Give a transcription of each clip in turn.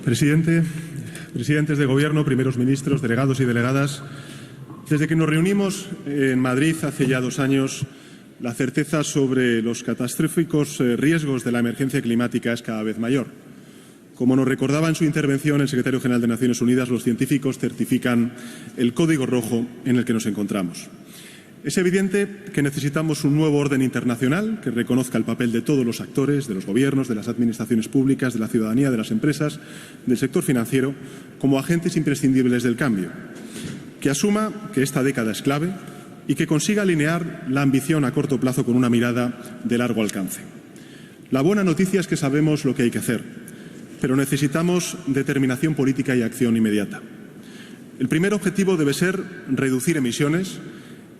Presidente, presidentes de Gobierno, primeros ministros, delegados y delegadas, desde que nos reunimos en Madrid hace ya 2 años, la certeza sobre los catastróficos riesgos de la emergencia climática es cada vez mayor. Como nos recordaba en su intervención el secretario general de Naciones Unidas, los científicos certifican el código rojo en el que nos encontramos. Es evidente que necesitamos un nuevo orden internacional que reconozca el papel de todos los actores, de los gobiernos, de las administraciones públicas, de la ciudadanía, de las empresas, del sector financiero, como agentes imprescindibles del cambio, que asuma que esta década es clave y que consiga alinear la ambición a corto plazo con una mirada de largo alcance. La buena noticia es que sabemos lo que hay que hacer, pero necesitamos determinación política y acción inmediata. El primer objetivo debe ser reducir emisiones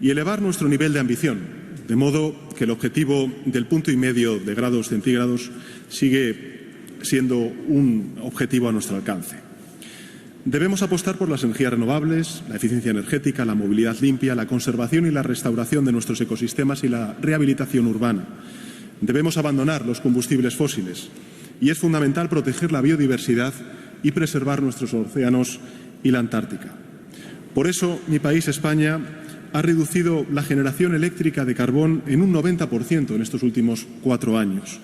y elevar nuestro nivel de ambición, de modo que el objetivo del 1,5 de grados centígrados sigue siendo un objetivo a nuestro alcance. Debemos apostar por las energías renovables, la eficiencia energética, la movilidad limpia, la conservación y la restauración de nuestros ecosistemas y la rehabilitación urbana. Debemos abandonar los combustibles fósiles y es fundamental proteger la biodiversidad y preservar nuestros océanos y la Antártica. Por eso, mi país, España, ha reducido la generación eléctrica de carbón en un 90% en estos últimos 4 años.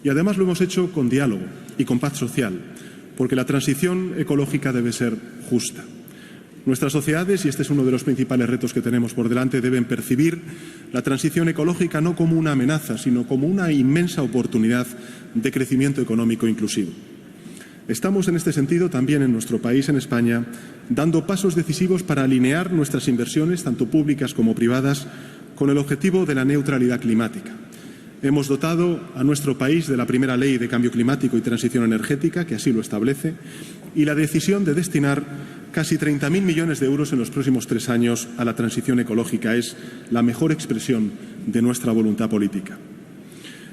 Y además lo hemos hecho con diálogo y con paz social, porque la transición ecológica debe ser justa. Nuestras sociedades, y este es uno de los principales retos que tenemos por delante, deben percibir la transición ecológica no como una amenaza, sino como una inmensa oportunidad de crecimiento económico inclusivo. Estamos en este sentido también en nuestro país, en España, dando pasos decisivos para alinear nuestras inversiones, tanto públicas como privadas, con el objetivo de la neutralidad climática. Hemos dotado a nuestro país de la primera ley de cambio climático y transición energética, que así lo establece, y la decisión de destinar casi 30.000 millones de euros en los próximos 3 años a la transición ecológica es la mejor expresión de nuestra voluntad política.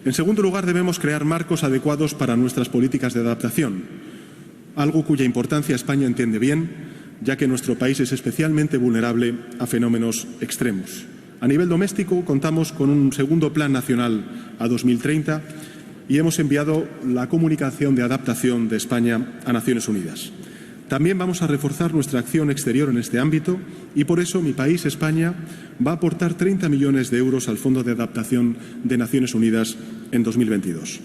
En segundo lugar, debemos crear marcos adecuados para nuestras políticas de adaptación, algo cuya importancia España entiende bien, ya que nuestro país es especialmente vulnerable a fenómenos extremos. A nivel doméstico, contamos con un segundo Plan Nacional a 2030 y hemos enviado la comunicación de adaptación de España a Naciones Unidas. También vamos a reforzar nuestra acción exterior en este ámbito y por eso mi país, España, va a aportar 30 millones de euros al Fondo de Adaptación de Naciones Unidas en 2022.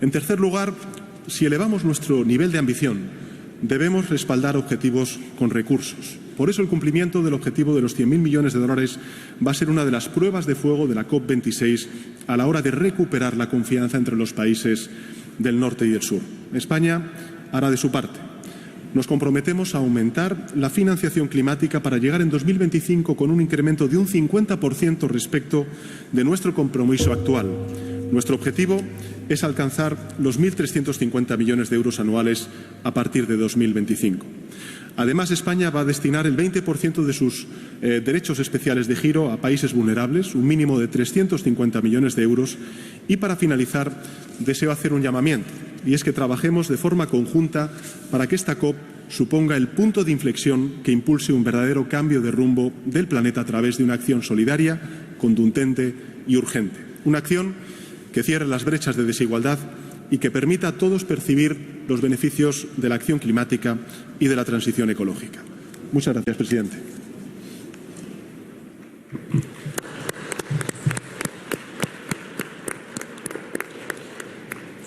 En tercer lugar, si elevamos nuestro nivel de ambición, debemos respaldar objetivos con recursos. Por eso el cumplimiento del objetivo de los 100.000 millones de dólares va a ser una de las pruebas de fuego de la COP26 a la hora de recuperar la confianza entre los países del norte y del sur. España hará de su parte. Nos comprometemos a aumentar la financiación climática para llegar en 2025 con un incremento de un 50% respecto de nuestro compromiso actual. Nuestro objetivo es alcanzar los 1.350 millones de euros anuales a partir de 2025. Además, España va a destinar el 20% de sus derechos especiales de giro a países vulnerables, un mínimo de 350 millones de euros. Y para finalizar, deseo hacer un llamamiento, y es que trabajemos de forma conjunta para que esta COP suponga el punto de inflexión que impulse un verdadero cambio de rumbo del planeta a través de una acción solidaria, contundente y urgente. Una acción que cierre las brechas de desigualdad y que permita a todos percibir los beneficios de la acción climática y de la transición ecológica. Muchas gracias, presidente.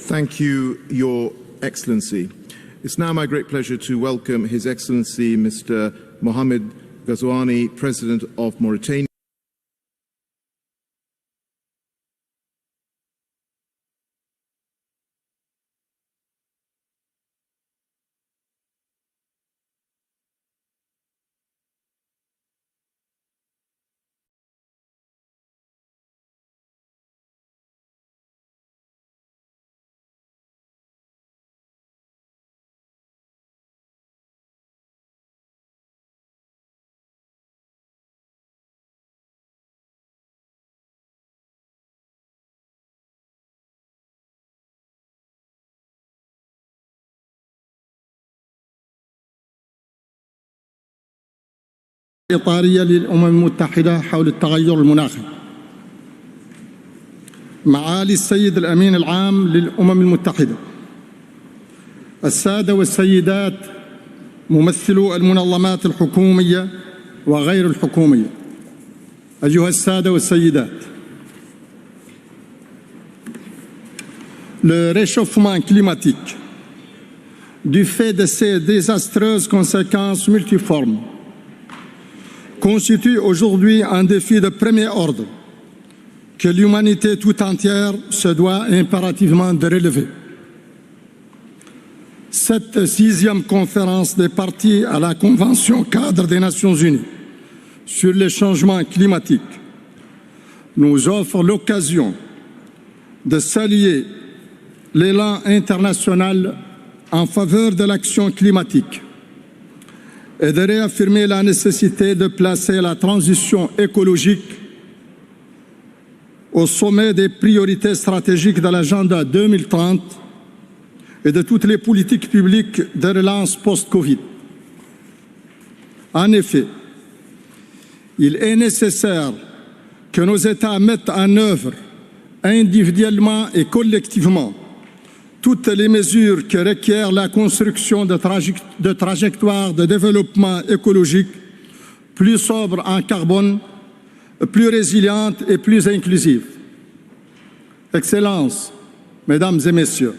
Thank you, Your Excellency. It's now my great pleasure to welcome His Excellency Mr. Mohamed Ghazouani, President of Mauritania. إطارية للأمم المتحدة حول التغير المناخي. معالي السيد الأمين العام للأمم المتحدة، السادة والسيدات ممثلو المنظمات الحكومية وغير الحكومية، أيها السادة والسيدات، le réchauffement climatique, du fait de ses désastreuses conséquences multiformes, constitue aujourd'hui un défi de premier ordre que l'humanité tout entière se doit impérativement de relever. Cette 6e conférence des parties à la Convention cadre des Nations Unies sur les changements climatiques nous offre l'occasion de saluer l'élan international en faveur de l'action climatique et de réaffirmer la nécessité de placer la transition écologique au sommet des priorités stratégiques de l'agenda 2030 et de toutes les politiques publiques de relance post-Covid. En effet, il est nécessaire que nos États mettent en œuvre individuellement et collectivement toutes les mesures qui requièrent la construction de trajectoires de développement écologique plus sobres en carbone, plus résilientes et plus inclusives. Excellences, Mesdames et Messieurs,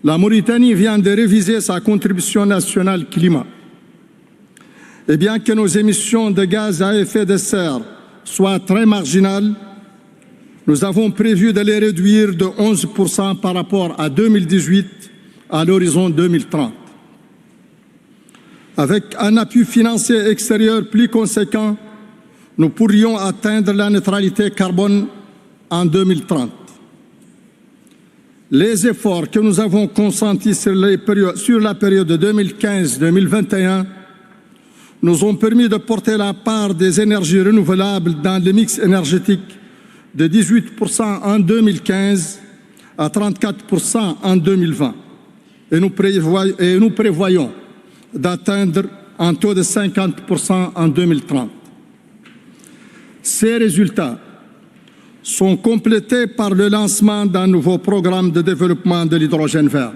la Mauritanie vient de réviser sa contribution nationale climat. Et bien que nos émissions de gaz à effet de serre soient très marginales, nous avons prévu de les réduire de 11% par rapport à 2018 à l'horizon 2030. Avec un appui financier extérieur plus conséquent, nous pourrions atteindre la neutralité carbone en 2030. Les efforts que nous avons consentis sur la période 2015-2021 nous ont permis de porter la part des énergies renouvelables dans le mix énergétique de 18% en 2015 à 34% en 2020. Et nous prévoyons d'atteindre un taux de 50% en 2030. Ces résultats sont complétés par le lancement d'un nouveau programme de développement de l'hydrogène vert.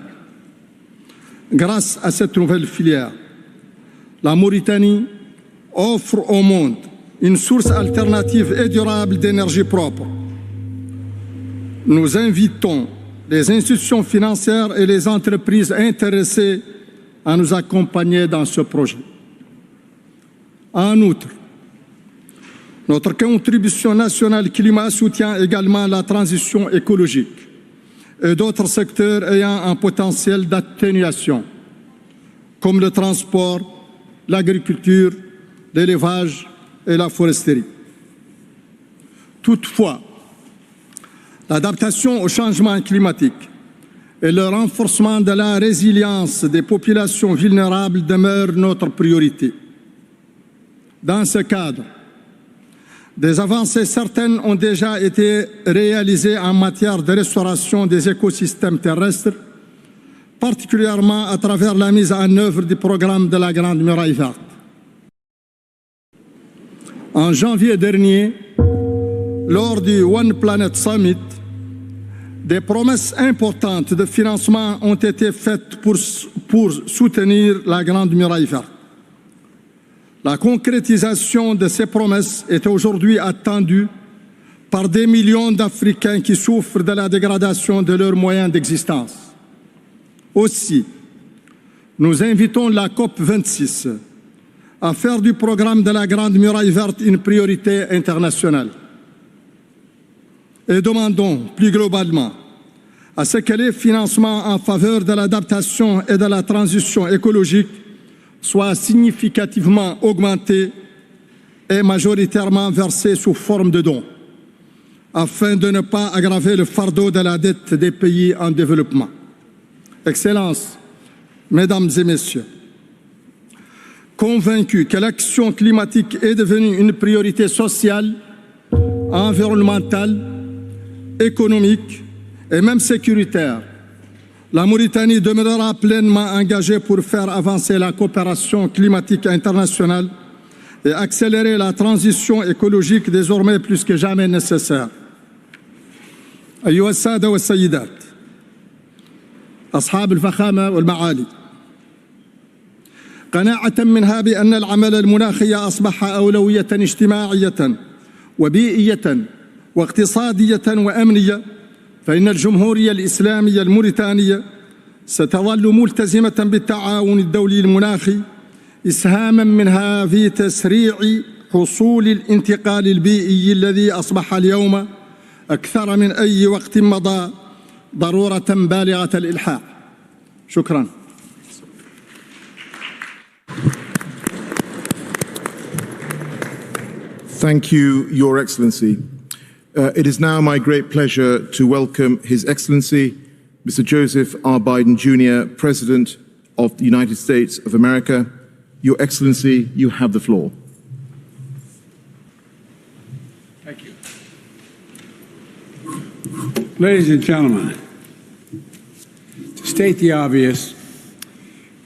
Grâce à cette nouvelle filière, la Mauritanie offre au monde une source alternative et durable d'énergie propre. Nous invitons les institutions financières et les entreprises intéressées à nous accompagner dans ce projet. En outre, notre contribution nationale climat soutient également la transition écologique et d'autres secteurs ayant un potentiel d'atténuation, comme le transport, l'agriculture, l'élevage et la foresterie. Toutefois, l'adaptation au changement climatique et le renforcement de la résilience des populations vulnérables demeurent notre priorité. Dans ce cadre, des avancées certaines ont déjà été réalisées en matière de restauration des écosystèmes terrestres, particulièrement à travers la mise en œuvre du programme de la Grande Muraille Verte. En janvier dernier, lors du One Planet Summit, des promesses importantes de financement ont été faites pour soutenir la Grande Muraille Verte. La concrétisation de ces promesses est aujourd'hui attendue par des millions d'Africains qui souffrent de la dégradation de leurs moyens d'existence. Aussi, nous invitons la COP26 à faire du programme de la Grande Muraille Verte une priorité internationale. Et demandons plus globalement à ce que les financements en faveur de l'adaptation et de la transition écologique soient significativement augmentés et majoritairement versés sous forme de dons, afin de ne pas aggraver le fardeau de la dette des pays en développement. Excellences, Mesdames et Messieurs, convaincus que l'action climatique est devenue une priorité sociale, environnementale, économique et même sécuritaire, la Mauritanie demeurera pleinement engagée pour faire avancer la coopération climatique internationale et accélérer la transition écologique désormais plus que jamais nécessaire. أيها السادة والسيدات، أصحاب الفخامة والمعالي، قناعة منها بأن العمل المناخي أصبح أولوية اجتماعية وبيئية واقتصادية وأمنية، فإن الجمهورية الإسلامية الموريتانية ستظل ملتزمة بالتعاون الدولي المناخي إسهاما منها في تسريع حصول الانتقال البيئي الذي أصبح اليوم أكثر من أي وقت مضى ضرورة بالغة الإلحاح. شكرا. Thank you, Your Excellency. It is now my great pleasure to welcome His Excellency, Mr. Joseph R. Biden, Jr., President of the United States of America. Your Excellency, you have the floor. Thank you. Ladies and gentlemen, to state the obvious,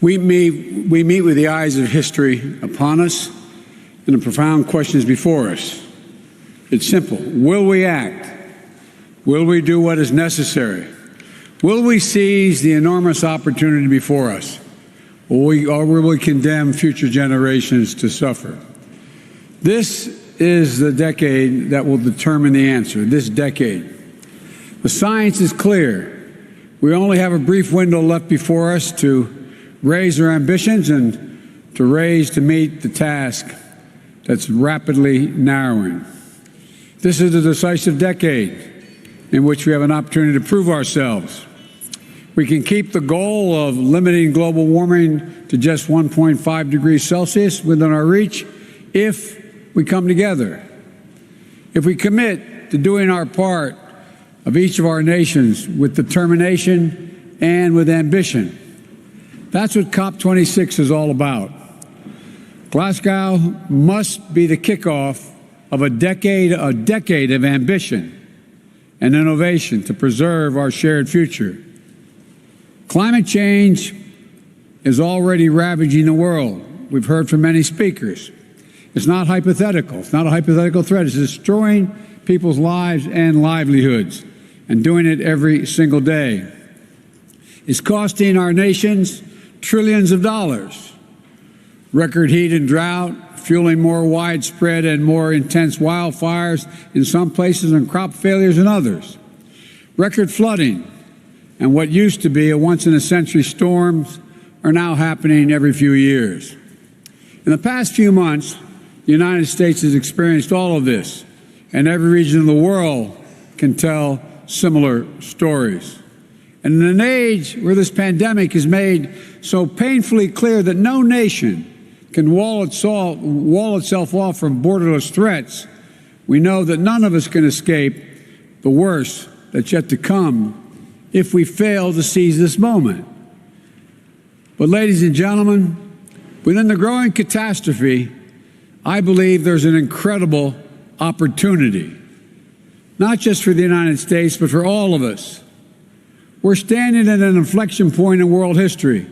we meet with the eyes of history upon us and the profound questions before us. It's simple. Will we act? Will we do what is necessary? Will we seize the enormous opportunity before us? Or will we condemn future generations to suffer? This is the decade that will determine the answer, this decade. The science is clear. We only have a brief window left before us to raise our ambitions and to meet the task that's rapidly narrowing. This is a decisive decade in which we have an opportunity to prove ourselves. We can keep the goal of limiting global warming to just 1.5 degrees Celsius within our reach if we come together. If we commit to doing our part of each of our nations with determination and with ambition. That's what COP26 is all about. Glasgow must be the kickoff of a decade of ambition and innovation to preserve our shared future. Climate change is already ravaging the world. We've heard from many speakers. It's not hypothetical. It's not a hypothetical threat. It's destroying people's lives and livelihoods, and doing it every single day. It's costing our nations trillions of dollars. Record heat and drought, fueling more widespread and more intense wildfires in some places and crop failures in others. Record flooding and what used to be a once-in-a-century storms are now happening every few years. In the past few months, the United States has experienced all of this, and every region of the world can tell similar stories. And in an age where this pandemic is made so painfully clear that no nation can wall itself off from borderless threats, we know that none of us can escape the worst that's yet to come if we fail to seize this moment. But ladies and gentlemen, within the growing catastrophe, I believe there's an incredible opportunity, not just for the United States, but for all of us. We're standing at an inflection point in world history.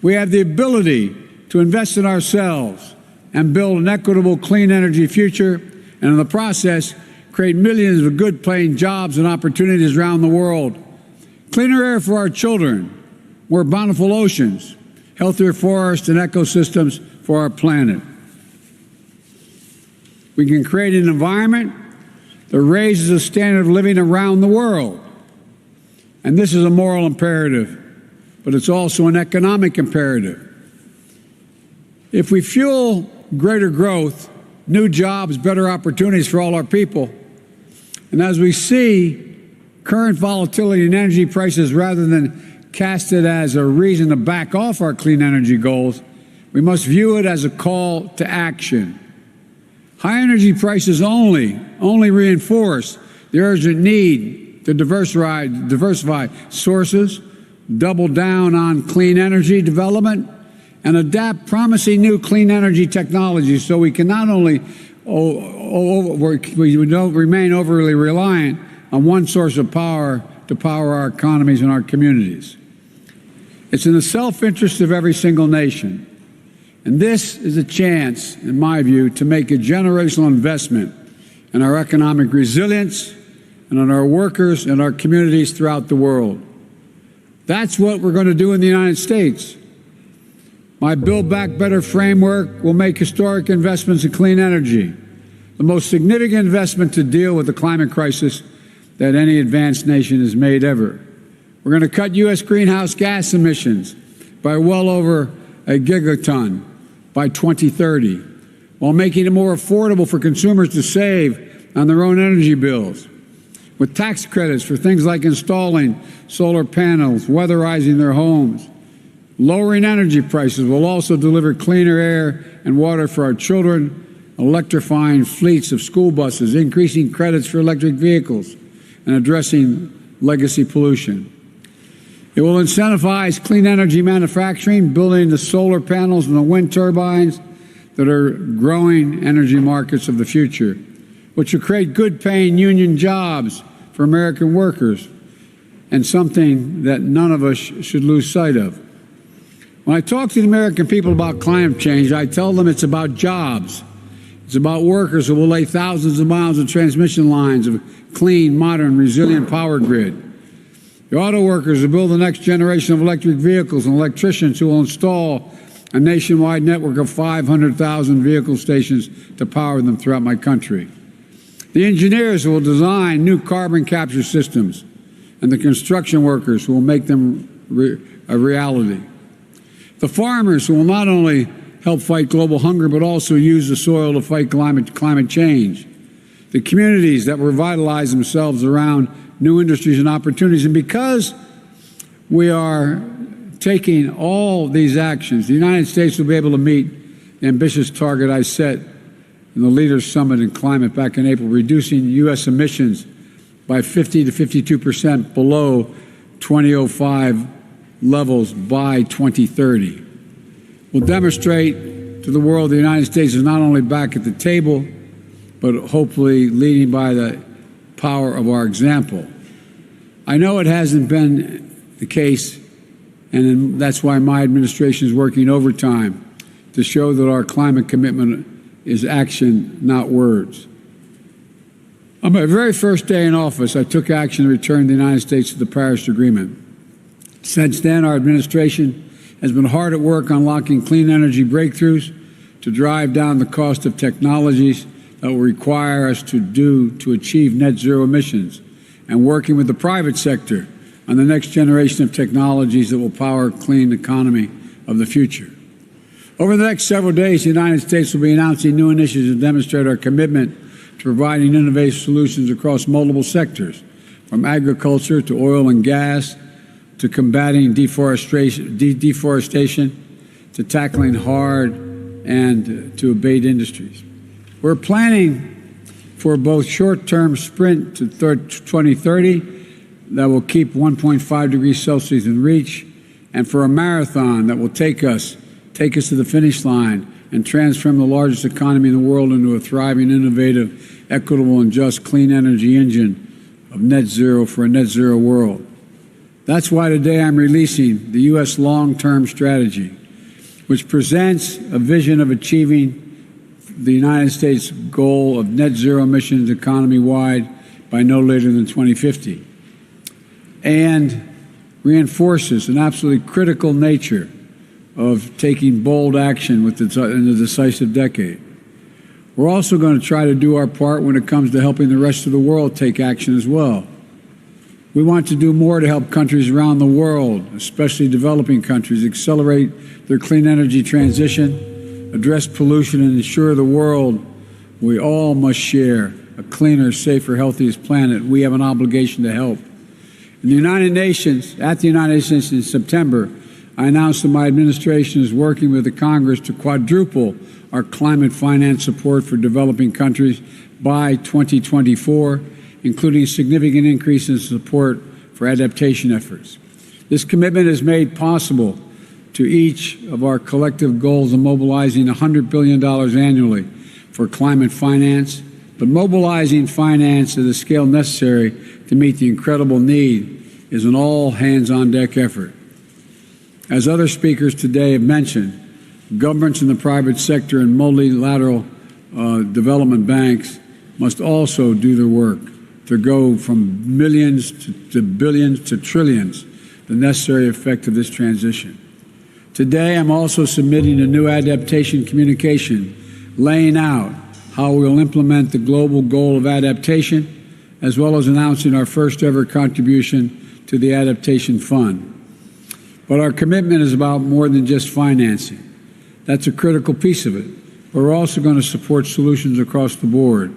We have the ability to invest in ourselves and build an equitable, clean energy future, and in the process, create millions of good-paying jobs and opportunities around the world. Cleaner air for our children, more bountiful oceans, healthier forests and ecosystems for our planet. We can create an environment that raises the standard of living around the world. And this is a moral imperative, but it's also an economic imperative. If we fuel greater growth, new jobs, better opportunities for all our people, and as we see current volatility in energy prices rather than cast it as a reason to back off our clean energy goals, we must view it as a call to action. High energy prices only reinforce the urgent need to diversify sources, double down on clean energy development, and adapt promising new clean energy technologies so we can not only we don't remain overly reliant on one source of power to power our economies and our communities. It's in the self-interest of every single nation. And this is a chance, in my view, to make a generational investment in our economic resilience and on our workers and our communities throughout the world. That's what we're going to do in the United States. My Build Back Better framework will make historic investments in clean energy, the most significant investment to deal with the climate crisis that any advanced nation has made ever. We're going to cut U.S. greenhouse gas emissions by well over a gigaton by 2030, while making it more affordable for consumers to save on their own energy bills, with tax credits for things like installing solar panels, weatherizing their homes. Lowering energy prices will also deliver cleaner air and water for our children, electrifying fleets of school buses, increasing credits for electric vehicles, and addressing legacy pollution. It will incentivize clean energy manufacturing, building the solar panels and the wind turbines that are growing energy markets of the future, which will create good-paying union jobs for American workers, and something that none of us should lose sight of. When I talk to the American people about climate change, I tell them it's about jobs. It's about workers who will lay thousands of miles of transmission lines of clean, modern, resilient power grid. The auto workers who build the next generation of electric vehicles, and electricians who will install a nationwide network of 500,000 vehicle stations to power them throughout my country. The engineers who will design new carbon capture systems, and the construction workers who will make them a reality. The farmers who will not only help fight global hunger, but also use the soil to fight climate change. The communities that revitalize themselves around new industries and opportunities. And because we are taking all these actions, the United States will be able to meet the ambitious target I set in the Leaders Summit in Climate back in April, reducing U.S. emissions by 50 to 52% below 2005 levels by 2030. We'll demonstrate to the world the United States is not only back at the table, but hopefully leading by the power of our example. I know it hasn't been the case, and that's why my administration is working overtime to show that our climate commitment is action, not words. On my very first day in office, I took action to return the United States to the Paris Agreement. Since then, our administration has been hard at work unlocking clean energy breakthroughs to drive down the cost of technologies that will require us to achieve net zero emissions, and working with the private sector on the next generation of technologies that will power a clean economy of the future. Over the next several days, the United States will be announcing new initiatives to demonstrate our commitment to providing innovative solutions across multiple sectors, from agriculture to oil and gas, to combating deforestation, to tackling hard and to abate industries. We're planning for both short-term sprint to 2030 that will keep 1.5 degrees Celsius in reach, and for a marathon that will take us to the finish line and transform the largest economy in the world into a thriving, innovative, equitable, and just clean energy engine of net zero for a net zero world. That's why today I'm releasing the U.S. long-term strategy, which presents a vision of achieving the United States goal of net zero emissions economy-wide by no later than 2050, and reinforces an absolutely critical nature of taking bold action in the decisive decade. We're also going to try to do our part when it comes to helping the rest of the world take action as well. We want to do more to help countries around the world, especially developing countries, accelerate their clean energy transition, address pollution, and ensure the world we all must share a cleaner, safer, healthiest planet. We have an obligation to help. In the United Nations, at the United Nations in September, I announced that my administration is working with the Congress to quadruple our climate finance support for developing countries by 2024, including significant increase in support for adaptation efforts. This commitment is made possible to each of our collective goals of mobilizing $100 billion annually for climate finance, but mobilizing finance at the scale necessary to meet the incredible need is an all-hands-on-deck effort. As other speakers today have mentioned, governments in the private sector and multilateral development banks must also do their work to go from millions to billions to trillions the necessary effect of this transition. Today, I'm also submitting a new adaptation communication laying out how we will implement the global goal of adaptation, as well as announcing our first ever contribution to the Adaptation Fund. But our commitment is about more than just financing. That's a critical piece of it. We're also going to support solutions across the board.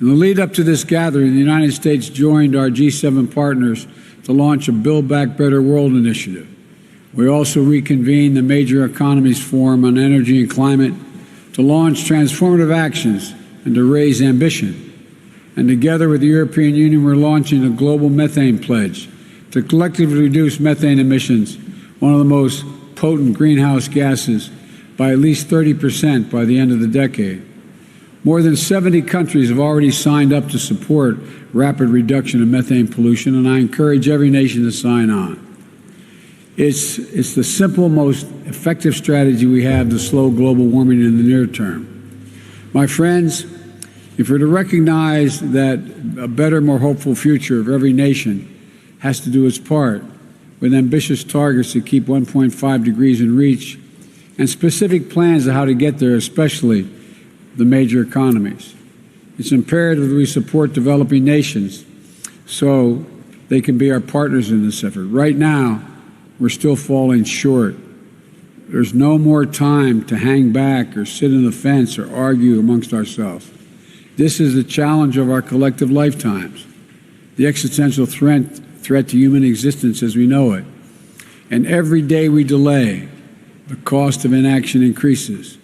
In the lead up to this gathering, the United States joined our G7 partners to launch a Build Back Better World initiative. We also reconvened the Major Economies Forum on Energy and Climate to launch transformative actions and to raise ambition. And together with the European Union, we're launching a global methane pledge to collectively reduce methane emissions, one of the most potent greenhouse gases, by at least 30% by the end of the decade. More than 70 countries have already signed up to support rapid reduction of methane pollution, and I encourage every nation to sign on. It's the simple, most effective strategy we have to slow global warming in the near term. My friends, if we're to recognize that a better, more hopeful future of every nation has to do its part with ambitious targets to keep 1.5 degrees in reach and specific plans of how to get there, especially the major economies. It's imperative that we support developing nations so they can be our partners in this effort. Right now, we're still falling short. There's no more time to hang back or sit on the fence or argue amongst ourselves. This is the challenge of our collective lifetimes, the existential threat to human existence as we know it. And every day we delay, the cost of inaction increases.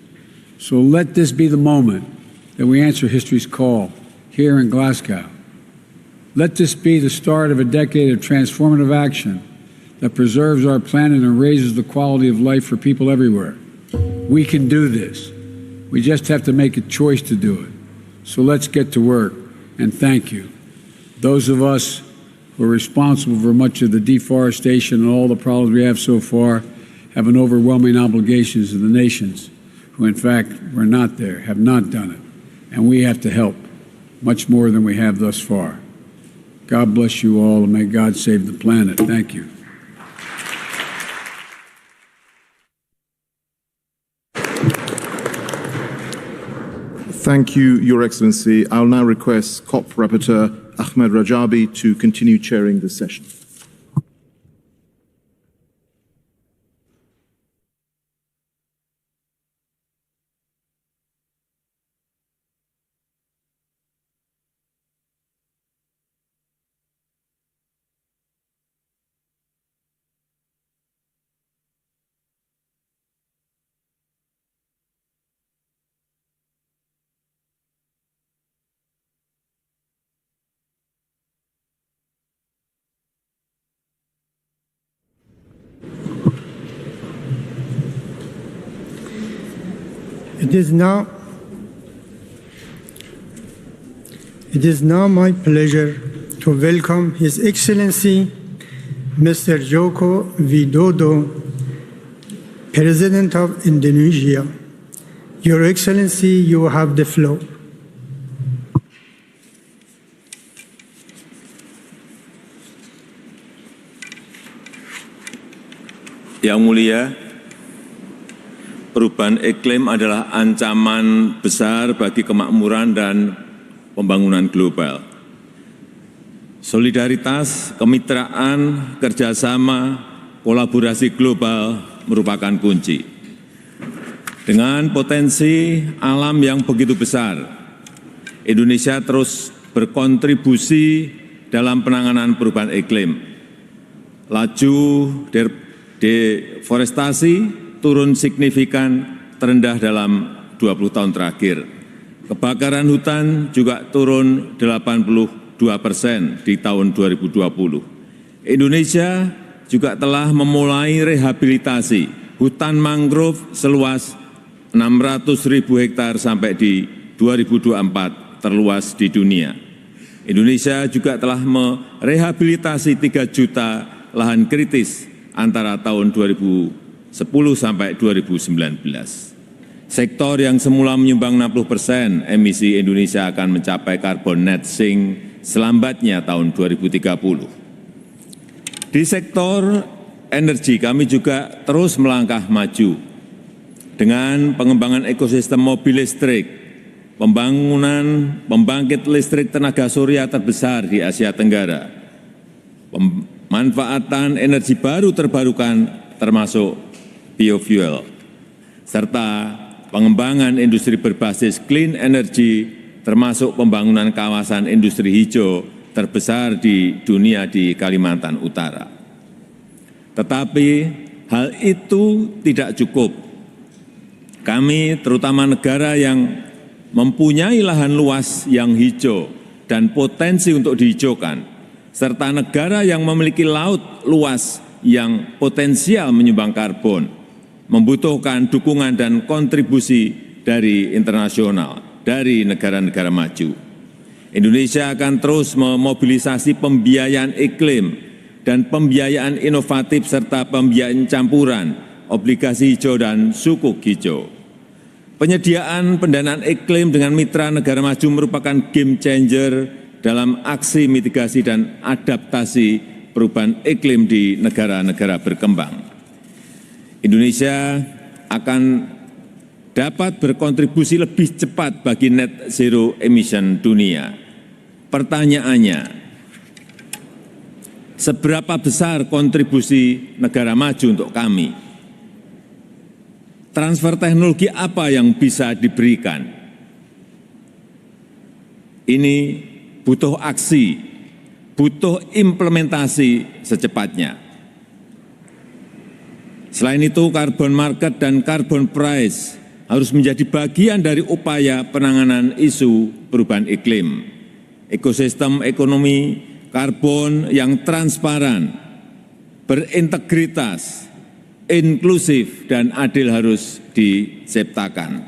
So let this be the moment that we answer history's call here in Glasgow. Let this be the start of a decade of transformative action that preserves our planet and raises the quality of life for people everywhere. We can do this. We just have to make a choice to do it. So let's get to work, and thank you. Those of us who are responsible for much of the deforestation and all the problems we have so far have an overwhelming obligation to the nations who, in fact, were not there, have not done it. And we have to help much more than we have thus far. God bless you all, and may God save the planet. Thank you. Thank you, Your Excellency. I'll now request COP Rapporteur Ahmed Rajabi to continue chairing this session. It is now my pleasure to welcome His Excellency Mr. Joko Widodo, President of Indonesia. Your Excellency, you have the floor. Yang mulia, perubahan iklim adalah ancaman besar bagi kemakmuran dan pembangunan global. Solidaritas, kemitraan, kerjasama, kolaborasi global merupakan kunci. Dengan potensi alam yang begitu besar, Indonesia terus berkontribusi dalam penanganan perubahan iklim. Laju deforestasi turun signifikan terendah dalam 20 tahun terakhir. Kebakaran hutan juga turun 82% di tahun 2020. Indonesia juga telah memulai rehabilitasi hutan mangrove seluas 600.000 hektar sampai di 2024 terluas di dunia. Indonesia juga telah merehabilitasi 3 juta lahan kritis antara tahun 2010 sampai 2019. Sektor yang semula menyumbang 60% emisi Indonesia akan mencapai carbon net sink selambatnya tahun 2030. Di sektor energi kami juga terus melangkah maju dengan pengembangan ekosistem mobil listrik, pembangunan pembangkit listrik tenaga surya terbesar di Asia Tenggara, pemanfaatan energi baru terbarukan termasuk biofuel, serta pengembangan industri berbasis clean energy termasuk pembangunan kawasan industri hijau terbesar di dunia di Kalimantan Utara. Tetapi hal itu tidak cukup. Kami, terutama negara yang mempunyai lahan luas yang hijau dan potensi untuk dihijaukan, serta negara yang memiliki laut luas yang potensial menyumbang karbon, membutuhkan dukungan dan kontribusi dari internasional, dari negara-negara maju. Indonesia akan terus memobilisasi pembiayaan iklim dan pembiayaan inovatif serta pembiayaan campuran, obligasi hijau dan sukuk hijau. Penyediaan pendanaan iklim dengan mitra negara maju merupakan game changer dalam aksi mitigasi dan adaptasi perubahan iklim di negara-negara berkembang. Indonesia akan dapat berkontribusi lebih cepat bagi net zero emission dunia. Pertanyaannya, seberapa besar kontribusi negara maju untuk kami? Transfer teknologi apa yang bisa diberikan? Ini butuh aksi, butuh implementasi secepatnya. Selain itu, carbon market dan carbon price harus menjadi bagian dari upaya penanganan isu perubahan iklim. Ekosistem ekonomi karbon yang transparan, berintegritas, inklusif, dan adil harus diciptakan.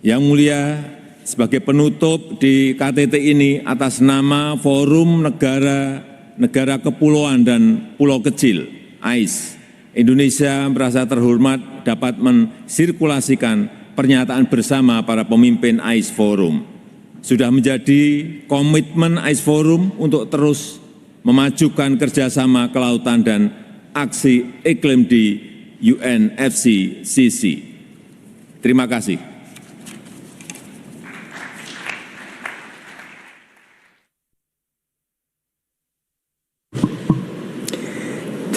Yang mulia, sebagai penutup di KTT ini atas nama Forum Negara Kepulauan dan Pulau Kecil, AIS, Indonesia merasa terhormat dapat mensirkulasikan pernyataan bersama para pemimpin AIS Forum. Sudah menjadi komitmen AIS Forum untuk terus memajukan kerjasama kelautan dan aksi iklim di UNFCCC. Terima kasih.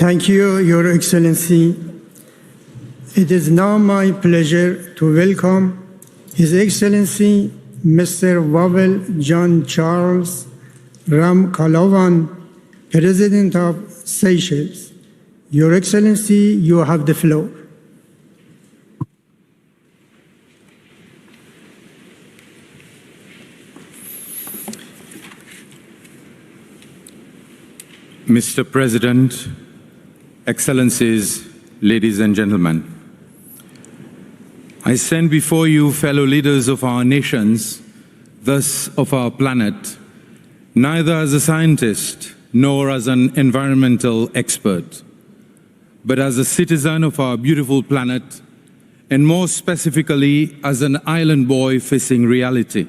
Thank you, Your Excellency. It is now my pleasure to welcome His Excellency Mr. Wawel John Charles Ramkalawan, President of Seychelles. Your Excellency, you have the floor. Mr. President, Excellencies, ladies and gentlemen, I stand before you, fellow leaders of our nations, thus of our planet, neither as a scientist nor as an environmental expert, but as a citizen of our beautiful planet, and more specifically as an island boy facing reality.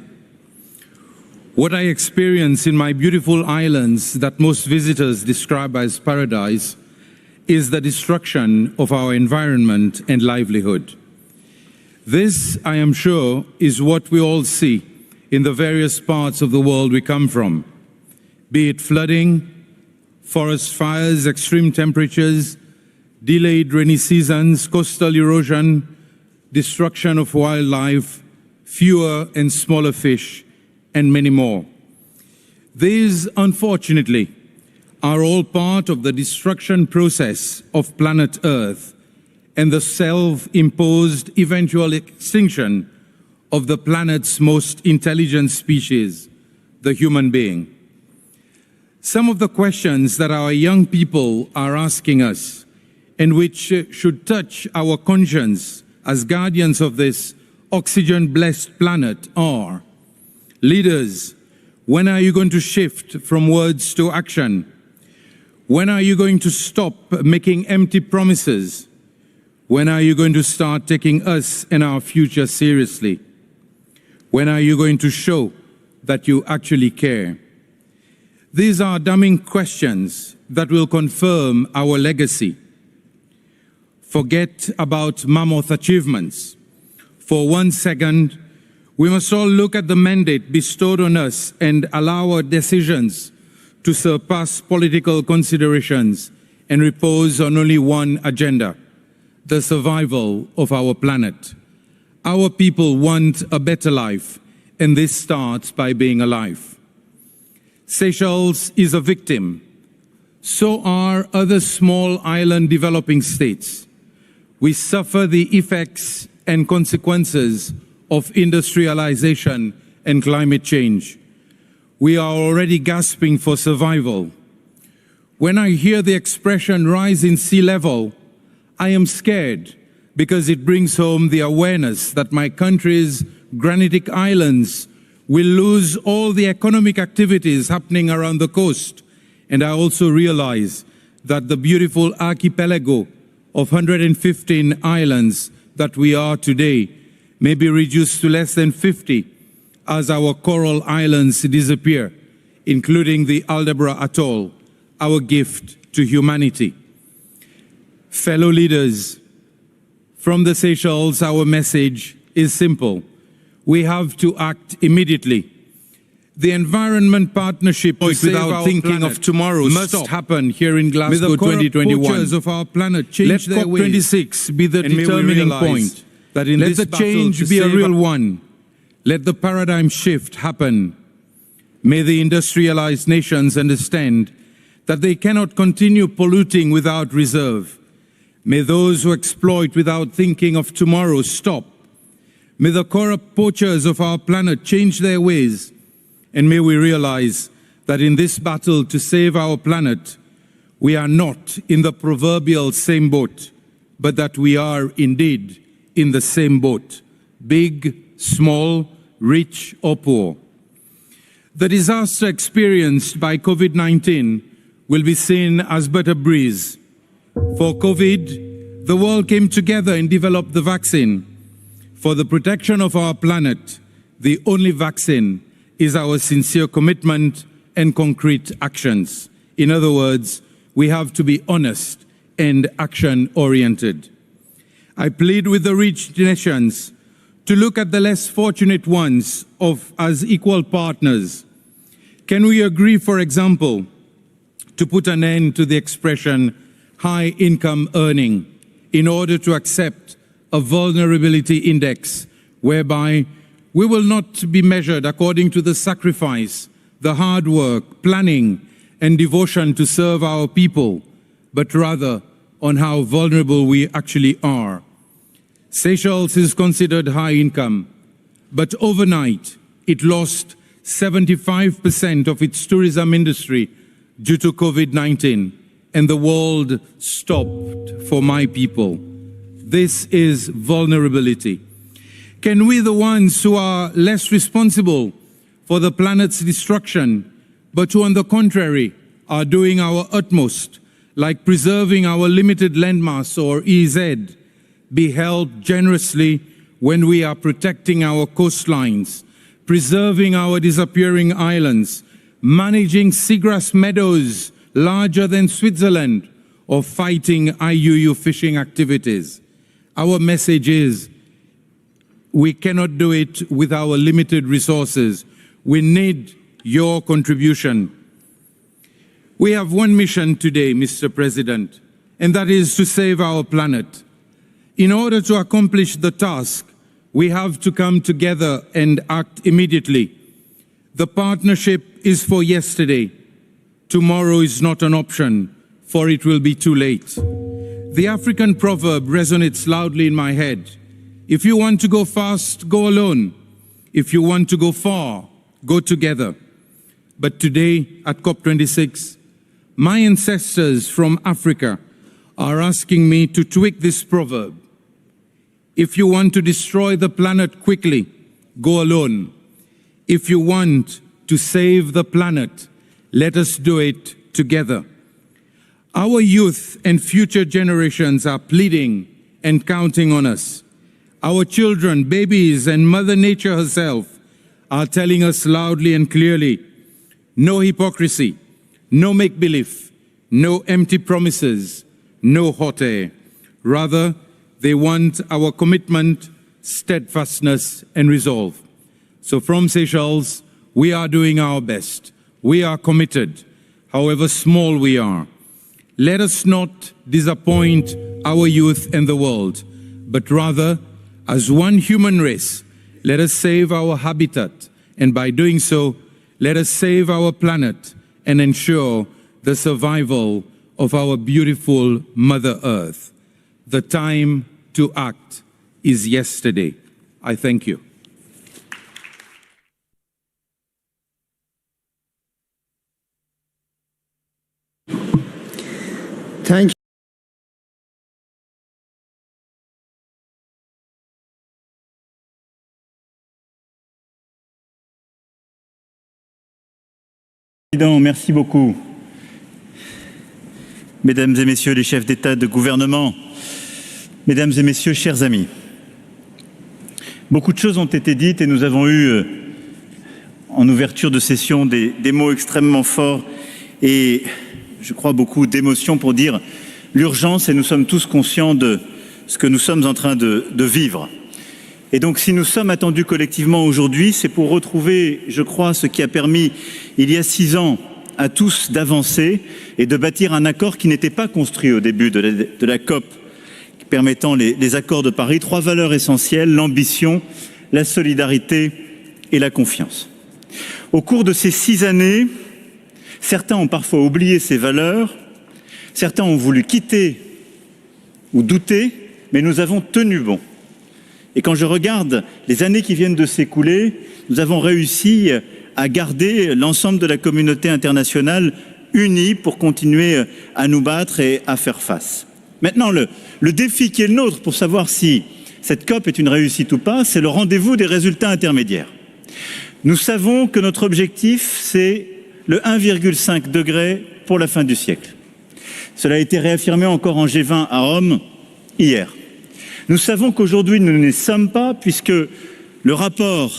What I experience in my beautiful islands that most visitors describe as paradise is the destruction of our environment and livelihood. This, I am sure, is what we all see in the various parts of the world we come from, be it flooding, forest fires, extreme temperatures, delayed rainy seasons, coastal erosion, destruction of wildlife, fewer and smaller fish, and many more. These, unfortunately, are all part of the destruction process of planet Earth and the self-imposed eventual extinction of the planet's most intelligent species, the human being. Some of the questions that our young people are asking us, and which should touch our conscience as guardians of this oxygen-blessed planet are: leaders, when are you going to shift from words to action? When are you going to stop making empty promises? When are you going to start taking us and our future seriously? When are you going to show that you actually care? These are damning questions that will confirm our legacy. Forget about mammoth achievements. For 1 second, we must all look at the mandate bestowed on us and allow our decisions to surpass political considerations and repose on only one agenda: the survival of our planet. Our people want a better life, and this starts by being alive. Seychelles is a victim. So are other small island developing states. We suffer the effects and consequences of industrialization and climate change. We are already gasping for survival. When I hear the expression rise in sea level, I am scared because it brings home the awareness that my country's granitic islands will lose all the economic activities happening around the coast. And I also realize that the beautiful archipelago of 115 islands that we are today may be reduced to less than 50 as our coral islands disappear, including the Aldabra Atoll, our gift to humanity. Fellow leaders, from the Seychelles, our message is simple. We have to act immediately. The environment partnership without thinking of tomorrow must happen here in Glasgow 2021. Of our planet change Let COP26 be the determining point. That in Let this the change be a real one. Let the paradigm shift happen. May the industrialized nations understand that they cannot continue polluting without reserve. May those who exploit without thinking of tomorrow stop. May the corrupt poachers of our planet change their ways. And may we realize that in this battle to save our planet, we are not in the proverbial same boat, but that we are indeed in the same boat, big, small, rich or poor. The disaster experienced by COVID-19 will be seen as but a breeze. For COVID, the world came together and developed the vaccine. For the protection of our planet, the only vaccine is our sincere commitment and concrete actions. In other words, we have to be honest and action-oriented. I plead with the rich nations to look at the less fortunate ones as equal partners. Can we agree, for example, to put an end to the expression high income earning in order to accept a vulnerability index whereby we will not be measured according to the sacrifice, the hard work, planning, and devotion to serve our people, but rather on how vulnerable we actually are. Seychelles is considered high income, but overnight it lost 75% of its tourism industry due to COVID-19, and the world stopped for my people. This is vulnerability. Can we, the ones who are less responsible for the planet's destruction, but who on the contrary are doing our utmost, like preserving our limited landmass or EZ, be held generously when we are protecting our coastlines, preserving our disappearing islands, managing seagrass meadows larger than Switzerland, or fighting IUU fishing activities? Our message is, we cannot do it with our limited resources. We need your contribution. We have one mission today, Mr. President, and that is to save our planet. In order to accomplish the task, we have to come together and act immediately. The partnership is for yesterday. Tomorrow is not an option, for it will be too late. The African proverb resonates loudly in my head. If you want to go fast, go alone. If you want to go far, go together. But today at COP26, my ancestors from Africa are asking me to tweak this proverb. If you want to destroy the planet quickly, go alone. If you want to save the planet, let us do it together. Our youth and future generations are pleading and counting on us. Our children, babies, and Mother Nature herself are telling us loudly and clearly, no hypocrisy, No make-believe, no empty promises, no hot air. Rather, they want our commitment, steadfastness, and resolve. So from Seychelles, we are doing our best. We are committed, however small we are. Let us not disappoint our youth and the world, but rather, as one human race, let us save our habitat, and by doing so, let us save our planet and ensure the survival of our beautiful Mother Earth. The time to act is yesterday. I thank you. Thank you. Merci beaucoup. Mesdames et messieurs les chefs d'État et de gouvernement, mesdames et messieurs, chers amis, beaucoup de choses ont été dites et nous avons eu, en ouverture de session, des mots extrêmement forts et, je crois, beaucoup d'émotions pour dire l'urgence, et nous sommes tous conscients de ce que nous sommes en train de vivre. Et donc, si nous sommes attendus collectivement aujourd'hui, c'est pour retrouver, je crois, ce qui a permis, il y a 6 ans, à tous d'avancer et de bâtir un accord qui n'était pas construit au début de la COP, permettant les accords de Paris. 3 valeurs essentielles, l'ambition, la solidarité et la confiance. Au cours de ces 6 années, certains ont parfois oublié ces valeurs, certains ont voulu quitter ou douter, mais nous avons tenu bon. Et quand je regarde les années qui viennent de s'écouler, nous avons réussi à garder l'ensemble de la communauté internationale unie pour continuer à nous battre et à faire face. Maintenant, le défi qui est le nôtre pour savoir si cette COP est une réussite ou pas, c'est le rendez-vous des résultats intermédiaires. Nous savons que notre objectif, c'est le 1,5 degré pour la fin du siècle. Cela a été réaffirmé encore en G20 à Rome hier. Nous savons qu'aujourd'hui, nous n'y sommes pas, puisque le rapport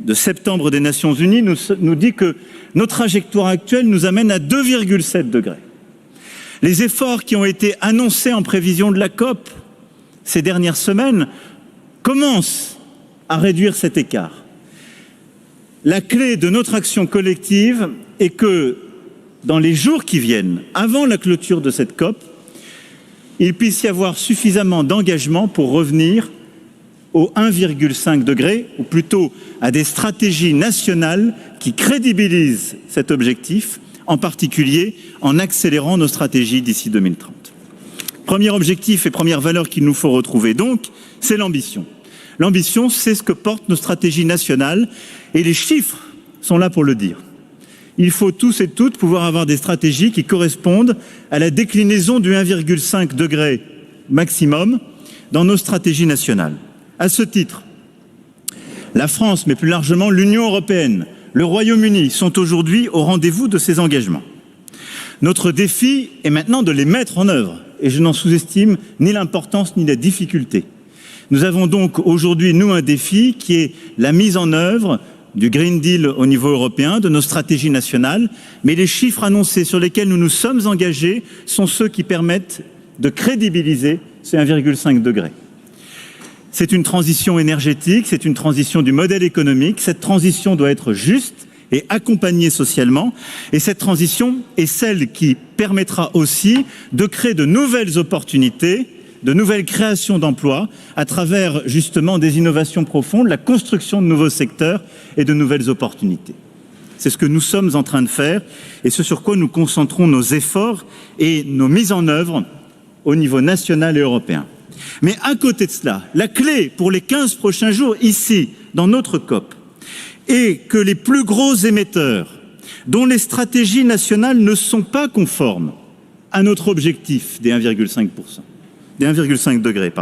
de septembre des Nations Unies nous dit que nos trajectoires actuelles nous amènent à 2,7 degrés. Les efforts qui ont été annoncés en prévision de la COP ces dernières semaines commencent à réduire cet écart. La clé de notre action collective est que dans les jours qui viennent, avant la clôture de cette COP, il puisse y avoir suffisamment d'engagement pour revenir au 1,5 degré, ou plutôt à des stratégies nationales qui crédibilisent cet objectif, en particulier en accélérant nos stratégies d'ici 2030. Premier objectif et première valeur qu'il nous faut retrouver donc, c'est l'ambition. L'ambition, c'est ce que portent nos stratégies nationales, et les chiffres sont là pour le dire. Il faut tous et toutes pouvoir avoir des stratégies qui correspondent à la déclinaison du 1,5 degré maximum dans nos stratégies nationales. À ce titre, la France, mais plus largement l'Union européenne, le Royaume-Uni sont aujourd'hui au rendez-vous de ces engagements. Notre défi est maintenant de les mettre en œuvre, et je n'en sous-estime ni l'importance ni la difficulté. Nous avons donc aujourd'hui, nous, un défi qui est la mise en œuvre du Green Deal au niveau européen, de nos stratégies nationales, mais les chiffres annoncés sur lesquels nous nous sommes engagés sont ceux qui permettent de crédibiliser ces 1,5 degrés. C'est une transition énergétique, c'est une transition du modèle économique. Cette transition doit être juste et accompagnée socialement. Et cette transition est celle qui permettra aussi de créer de nouvelles opportunités, de nouvelles créations d'emplois à travers justement des innovations profondes, la construction de nouveaux secteurs et de nouvelles opportunités. C'est ce que nous sommes en train de faire et ce sur quoi nous concentrons nos efforts et nos mises en œuvre au niveau national et européen. Mais à côté de cela, la clé pour les 15 prochains jours ici, dans notre COP, est que les plus gros émetteurs, dont les stratégies nationales ne sont pas conformes à notre objectif des 1,5 degrés,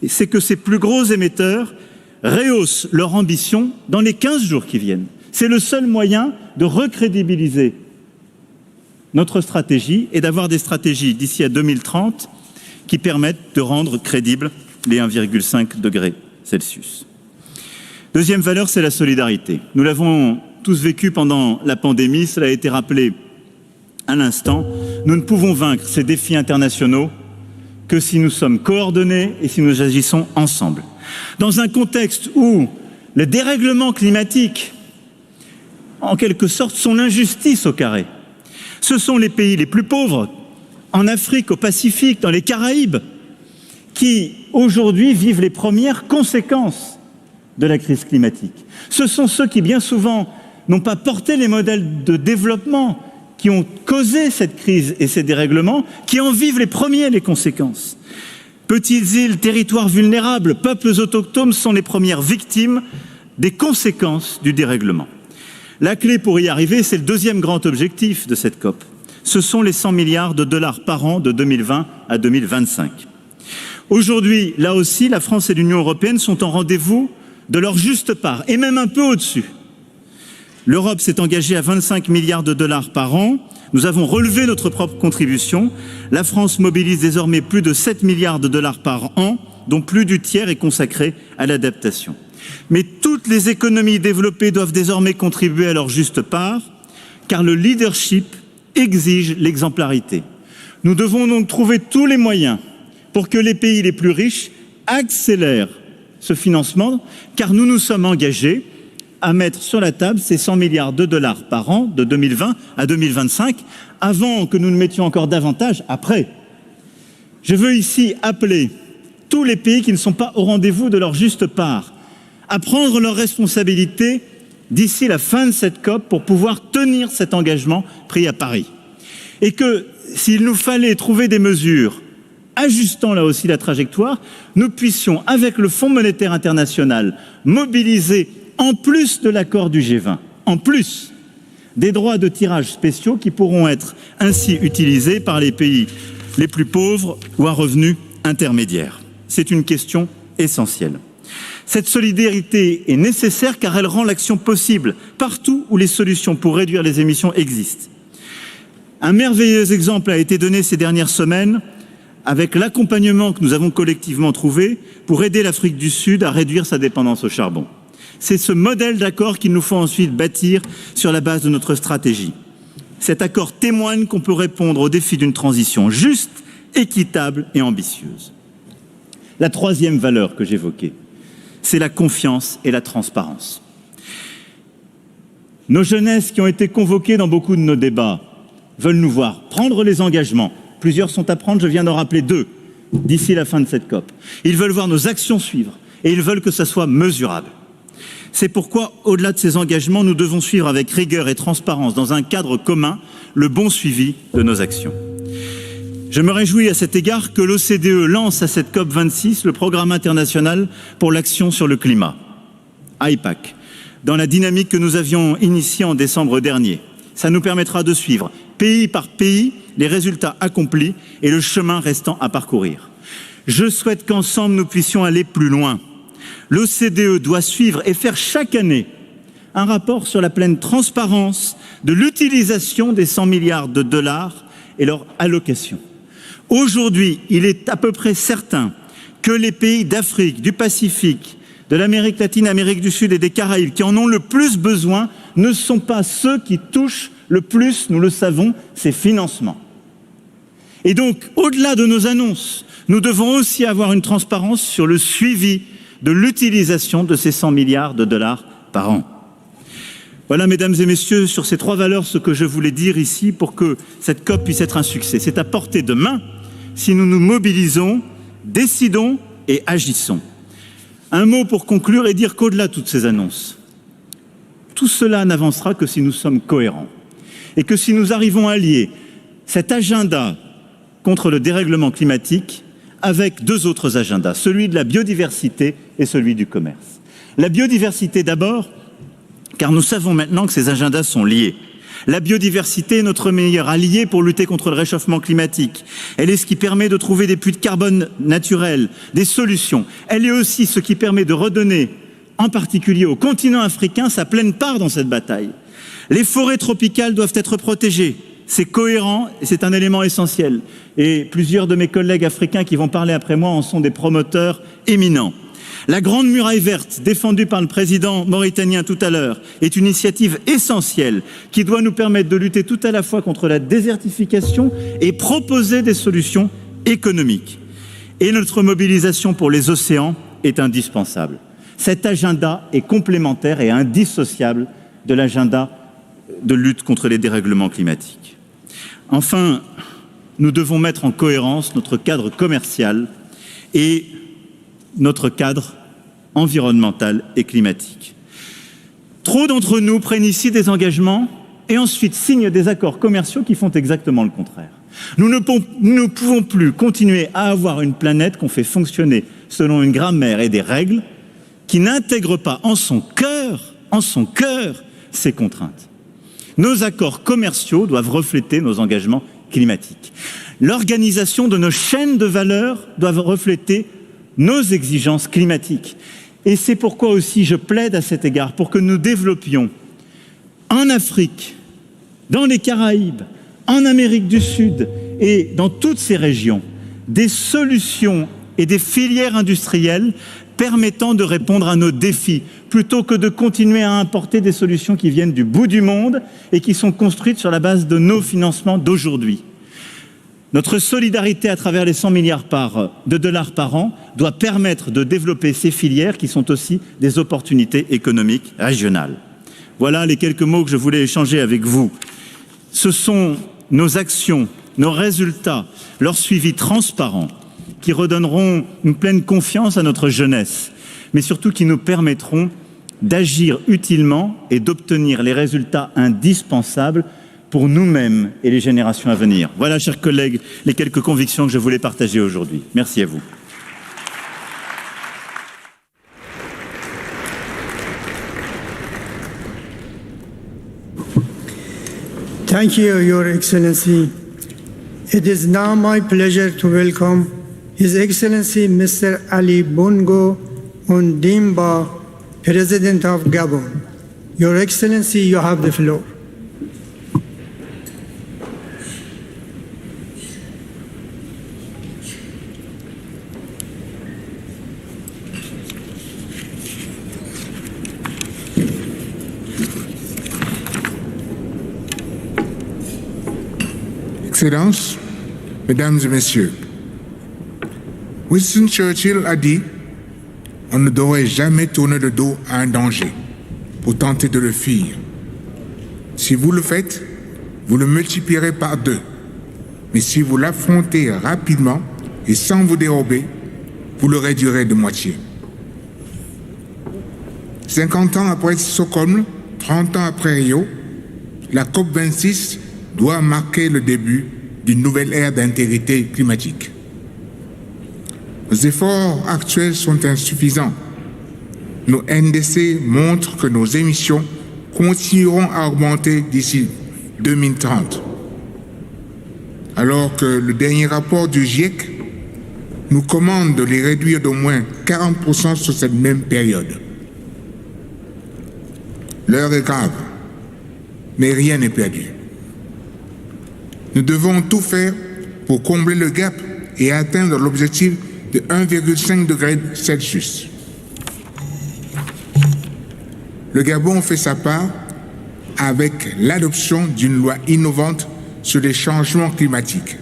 et c'est que ces plus gros émetteurs rehaussent leur ambition dans les 15 jours qui viennent. C'est le seul moyen de recrédibiliser notre stratégie et d'avoir des stratégies d'ici à 2030 qui permettent de rendre crédibles les 1,5 degrés Celsius. Deuxième valeur, c'est la solidarité. Nous l'avons tous vécu pendant la pandémie, cela a été rappelé à l'instant, nous ne pouvons vaincre ces défis internationaux que si nous sommes coordonnés et si nous agissons ensemble. Dans un contexte où le dérèglement climatique, en quelque sorte, sont l'injustice au carré. Ce sont les pays les plus pauvres, en Afrique, au Pacifique, dans les Caraïbes, qui aujourd'hui vivent les premières conséquences de la crise climatique. Ce sont ceux qui, bien souvent, n'ont pas porté les modèles de développement qui ont causé cette crise et ces dérèglements, qui en vivent les premiers les conséquences. Petites îles, territoires vulnérables, peuples autochtones sont les premières victimes des conséquences du dérèglement. La clé pour y arriver, c'est le deuxième grand objectif de cette COP. Ce sont les 100 milliards de dollars par an de 2020 à 2025. Aujourd'hui, là aussi, la France et l'Union européenne sont en rendez-vous de leur juste part, et même un peu au-dessus. L'Europe s'est engagée à 25 milliards de dollars par an. Nous avons relevé notre propre contribution. La France mobilise désormais plus de 7 milliards de dollars par an, dont plus du tiers est consacré à l'adaptation. Mais toutes les économies développées doivent désormais contribuer à leur juste part, car le leadership exige l'exemplarité. Nous devons donc trouver tous les moyens pour que les pays les plus riches accélèrent ce financement, car nous nous sommes engagés à mettre sur la table ces 100 milliards de dollars par an de 2020 à 2025, avant que nous ne mettions encore davantage après. Je veux ici appeler tous les pays qui ne sont pas au rendez-vous de leur juste part à prendre leurs responsabilités d'ici la fin de cette COP pour pouvoir tenir cet engagement pris à Paris. Et que s'il nous fallait trouver des mesures ajustant là aussi la trajectoire, nous puissions, avec le Fonds monétaire international, mobiliser en plus de l'accord du G20, en plus des droits de tirage spéciaux qui pourront être ainsi utilisés par les pays les plus pauvres ou à revenus intermédiaires. C'est une question essentielle. Cette solidarité est nécessaire car elle rend l'action possible partout où les solutions pour réduire les émissions existent. Un merveilleux exemple a été donné ces dernières semaines avec l'accompagnement que nous avons collectivement trouvé pour aider l'Afrique du Sud à réduire sa dépendance au charbon. C'est ce modèle d'accord qu'il nous faut ensuite bâtir sur la base de notre stratégie. Cet accord témoigne qu'on peut répondre aux défis d'une transition juste, équitable et ambitieuse. La troisième valeur que j'évoquais, c'est la confiance et la transparence. Nos jeunesses qui ont été convoquées dans beaucoup de nos débats veulent nous voir prendre les engagements. Plusieurs sont à prendre, je viens d'en rappeler 2 d'ici la fin de cette COP. Ils veulent voir nos actions suivre et ils veulent que ça soit mesurable. C'est pourquoi, au-delà de ces engagements, nous devons suivre avec rigueur et transparence, dans un cadre commun, le bon suivi de nos actions. Je me réjouis à cet égard que l'OCDE lance à cette COP26 le programme international pour l'action sur le climat, IPAC, dans la dynamique que nous avions initiée en décembre dernier. Ça nous permettra de suivre, pays par pays, les résultats accomplis et le chemin restant à parcourir. Je souhaite qu'ensemble nous puissions aller plus loin. L'OCDE doit suivre et faire chaque année un rapport sur la pleine transparence de l'utilisation des 100 milliards de dollars et leur allocation. Aujourd'hui, il est à peu près certain que les pays d'Afrique, du Pacifique, de l'Amérique latine, Amérique du Sud et des Caraïbes qui en ont le plus besoin ne sont pas ceux qui touchent le plus, nous le savons, ces financements. Et donc, au-delà de nos annonces, nous devons aussi avoir une transparence sur le suivi de l'utilisation de ces 100 milliards de dollars par an. Voilà, mesdames et messieurs, sur ces 3 valeurs, ce que je voulais dire ici pour que cette COP puisse être un succès. C'est à portée de main si nous nous mobilisons, décidons et agissons. Un mot pour conclure et dire qu'au-delà de toutes ces annonces, tout cela n'avancera que si nous sommes cohérents et que si nous arrivons à lier cet agenda contre le dérèglement climatique avec 2 autres agendas, celui de la biodiversité et celui du commerce. La biodiversité d'abord, car nous savons maintenant que ces agendas sont liés. La biodiversité est notre meilleur allié pour lutter contre le réchauffement climatique. Elle est ce qui permet de trouver des puits de carbone naturels, des solutions. Elle est aussi ce qui permet de redonner, en particulier au continent africain, sa pleine part dans cette bataille. Les forêts tropicales doivent être protégées. C'est cohérent et c'est un élément essentiel. Et plusieurs de mes collègues africains qui vont parler après moi en sont des promoteurs éminents. La Grande Muraille verte, défendue par le président mauritanien tout à l'heure, est une initiative essentielle qui doit nous permettre de lutter tout à la fois contre la désertification et proposer des solutions économiques. Et notre mobilisation pour les océans est indispensable. Cet agenda est complémentaire et indissociable de l'agenda de lutte contre les dérèglements climatiques. Enfin, nous devons mettre en cohérence notre cadre commercial et notre cadre environnemental et climatique. Trop d'entre nous prennent ici des engagements et ensuite signent des accords commerciaux qui font exactement le contraire. Nous ne pouvons plus continuer à avoir une planète qu'on fait fonctionner selon une grammaire et des règles qui n'intègrent pas en son cœur ces contraintes. Nos accords commerciaux doivent refléter nos engagements climatiques. L'organisation de nos chaînes de valeur doit refléter nos exigences climatiques. Et c'est pourquoi aussi je plaide à cet égard pour que nous développions en Afrique, dans les Caraïbes, en Amérique du Sud et dans toutes ces régions, des solutions et des filières industrielles permettant de répondre à nos défis, plutôt que de continuer à importer des solutions qui viennent du bout du monde et qui sont construites sur la base de nos financements d'aujourd'hui. Notre solidarité à travers les 100 milliards de dollars par an doit permettre de développer ces filières qui sont aussi des opportunités économiques régionales. Voilà les quelques mots que je voulais échanger avec vous. Ce sont nos actions, nos résultats, leur suivi transparent qui redonneront une pleine confiance à notre jeunesse, mais surtout qui nous permettront d'agir utilement et d'obtenir les résultats indispensables pour nous-mêmes et les générations à venir. Voilà, chers collègues, les quelques convictions que je voulais partager aujourd'hui. Merci à vous. Thank you, Your Excellency. It is now my pleasure to welcome His Excellency Mr. Ali Bongo Ondimba, President of Gabon. Your Excellency, you have the floor. Excellences, Mesdames et Messieurs, Winston Churchill a dit « On ne devrait jamais tourner le dos à un danger pour tenter de le fuir. Si vous le faites, vous le multiplierez par 2. Mais si vous l'affrontez rapidement et sans vous dérober, vous le réduirez de moitié. » 50 ans après Stockholm, 30 ans après Rio, la COP26 doit marquer le début d'une nouvelle ère d'intégrité climatique. Nos efforts actuels sont insuffisants. Nos NDC montrent que nos émissions continueront à augmenter d'ici 2030. Alors que le dernier rapport du GIEC nous commande de les réduire d'au moins 40% sur cette même période. L'heure est grave, mais rien n'est perdu. Nous devons tout faire pour combler le gap et atteindre l'objectif de 1,5 degré Celsius. Le Gabon fait sa part avec l'adoption d'une loi innovante sur les changements climatiques.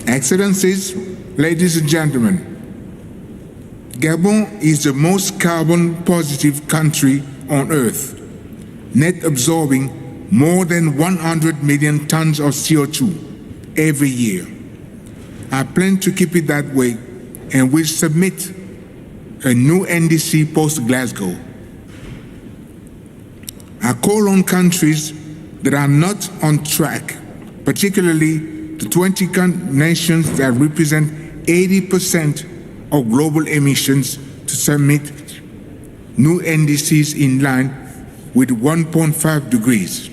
Excellencies, ladies and gentlemen, Gabon is the most carbon-positive country on Earth, net absorbing more than 100 million tons of CO2 every year. I plan to keep it that way and will submit a new NDC post-Glasgow. I call on countries that are not on track, particularly the 20 nations that represent 80% of global emissions, to submit new NDCs in line with 1.5 degrees.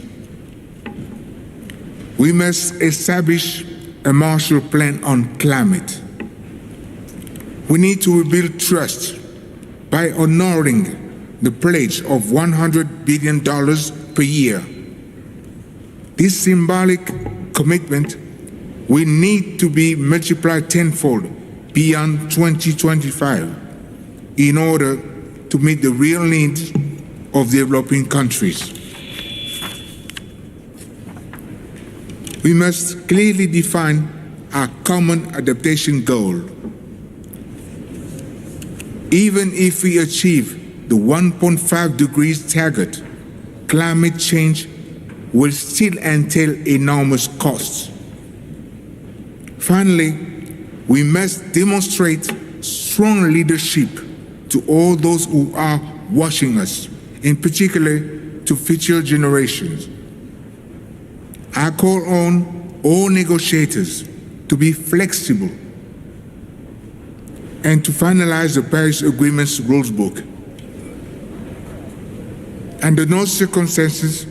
We must establish a Marshall Plan on climate. We need to rebuild trust by honoring the pledge of $100 billion per year. This symbolic commitment will need to be multiplied tenfold beyond 2025 in order to meet the real needs of developing countries. We must clearly define our common adaptation goal. Even if we achieve the 1.5 degrees target, climate change will still entail enormous costs. Finally, we must demonstrate strong leadership to all those who are watching us, in particular to future generations. I call on all negotiators to be flexible and to finalize the Paris Agreement's rules book. Under no circumstances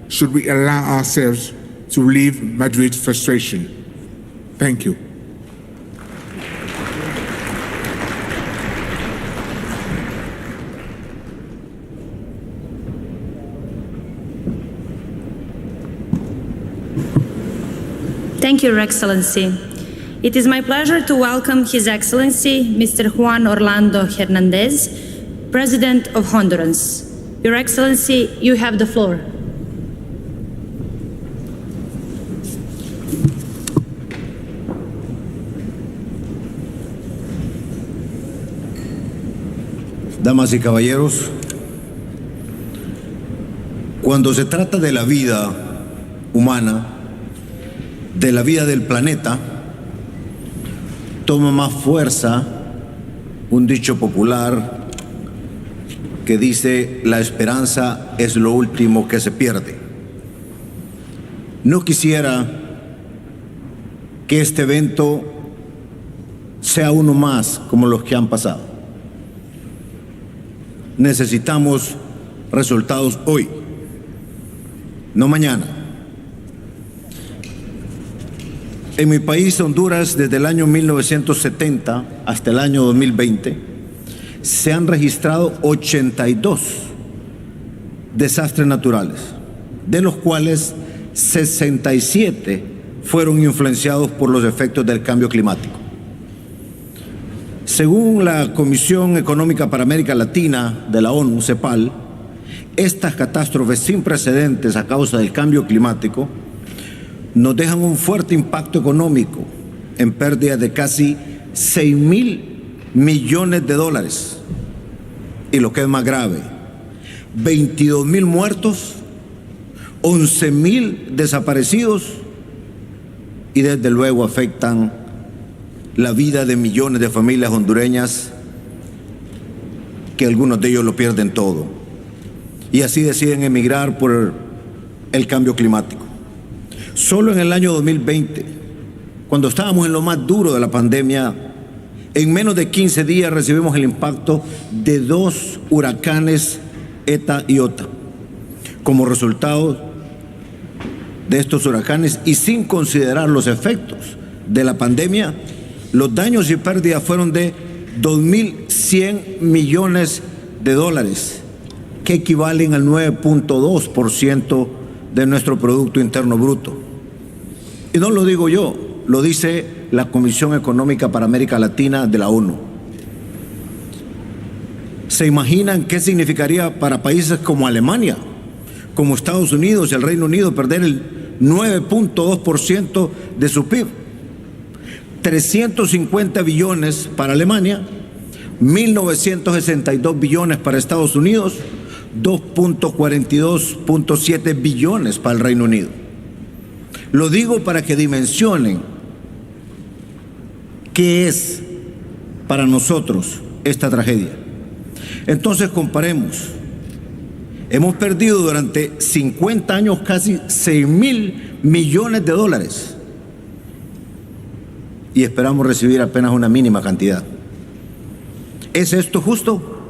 should we allow ourselves to relieve Madrid's frustration. Thank you. Thank you, Your Excellency. It is my pleasure to welcome His Excellency, Mr. Juan Orlando Hernandez, President of Honduras. Your Excellency, you have the floor. Damas y caballeros, cuando se trata de la vida humana, de la vida del planeta, toma más fuerza un dicho popular que dice: la esperanza es lo último que se pierde. No quisiera que este evento sea uno más como los que han pasado. Necesitamos resultados hoy, no mañana. En mi país, Honduras, desde el año 1970 hasta el año 2020, se han registrado 82 desastres naturales, de los cuales 67 fueron influenciados por los efectos del cambio climático. Según la Comisión Económica para América Latina de la ONU, CEPAL, estas catástrofes sin precedentes a causa del cambio climático nos dejan un fuerte impacto económico en pérdida de casi 6.000 millones de dólares. Y lo que es más grave, 22.000 muertos, 11.000 desaparecidos y desde luego afectan la vida de millones de familias hondureñas, que algunos de ellos lo pierden todo y así deciden emigrar por el cambio climático. Solo en el año 2020, cuando estábamos en lo más duro de la pandemia, en menos de 15 días recibimos el impacto de 2 huracanes ETA y OTA. Como resultado de estos huracanes y sin considerar los efectos de la pandemia, los daños y pérdidas fueron de 2.100 millones de dólares, que equivalen al 9.2% de nuestro Producto Interno Bruto. Y no lo digo yo, lo dice la Comisión Económica para América Latina de la ONU. ¿Se imaginan qué significaría para países como Alemania, como Estados Unidos y el Reino Unido perder el 9.2% de su PIB? 350 billones para Alemania, 1.962 billones para Estados Unidos, 2.42.7 billones para el Reino Unido. Lo digo para que dimensionen qué es para nosotros esta tragedia. Entonces comparemos. Hemos perdido durante 50 años casi 6.000 millones de dólares y esperamos recibir apenas una mínima cantidad. ¿Es esto justo?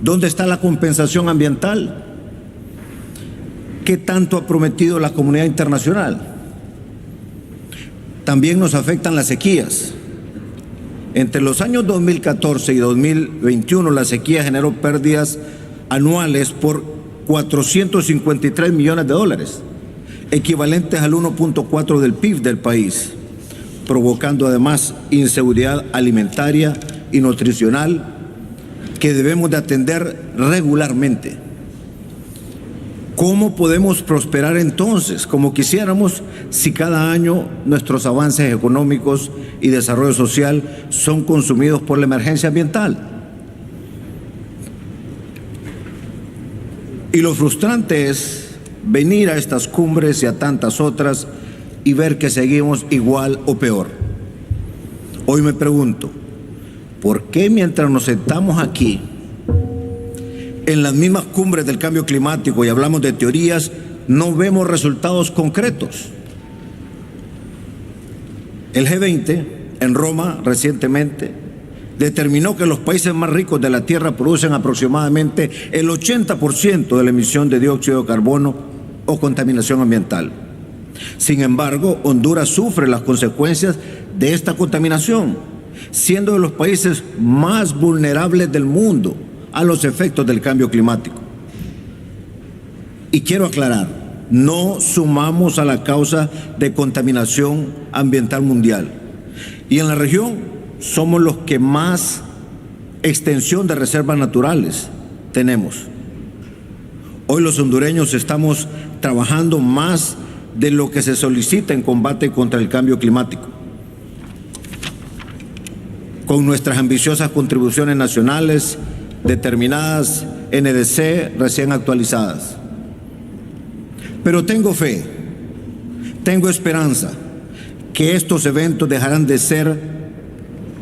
¿Dónde está la compensación ambiental? ¿Qué tanto ha prometido la comunidad internacional? También nos afectan las sequías. Entre los años 2014 y 2021, la sequía generó pérdidas anuales por 453 millones de dólares, equivalentes al 1.4 del PIB del país. provocando además inseguridad alimentaria y nutricional que debemos de atender regularmente. ¿Cómo podemos prosperar entonces, como quisiéramos, si cada año nuestros avances económicos y desarrollo social son consumidos por la emergencia ambiental? Y lo frustrante es venir a estas cumbres y a tantas otras y ver que seguimos igual o peor. Hoy me pregunto, ¿por qué mientras nos sentamos aquí, en las mismas cumbres del cambio climático y hablamos de teorías, no vemos resultados concretos? El G20 en Roma recientemente determinó que los países más ricos de la Tierra producen aproximadamente el 80% de la emisión de dióxido de carbono o contaminación ambiental. Sin embargo, Honduras sufre las consecuencias de esta contaminación, siendo de los países más vulnerables del mundo a los efectos del cambio climático. Y quiero aclarar, no sumamos a la causa de contaminación ambiental mundial. Y en la región somos los que más extensión de reservas naturales tenemos. Hoy los hondureños estamos trabajando más de lo que se solicita en combate contra el cambio climático, con nuestras ambiciosas contribuciones nacionales determinadas NDC recién actualizadas. Pero tengo fe, tengo esperanza que estos eventos dejarán de ser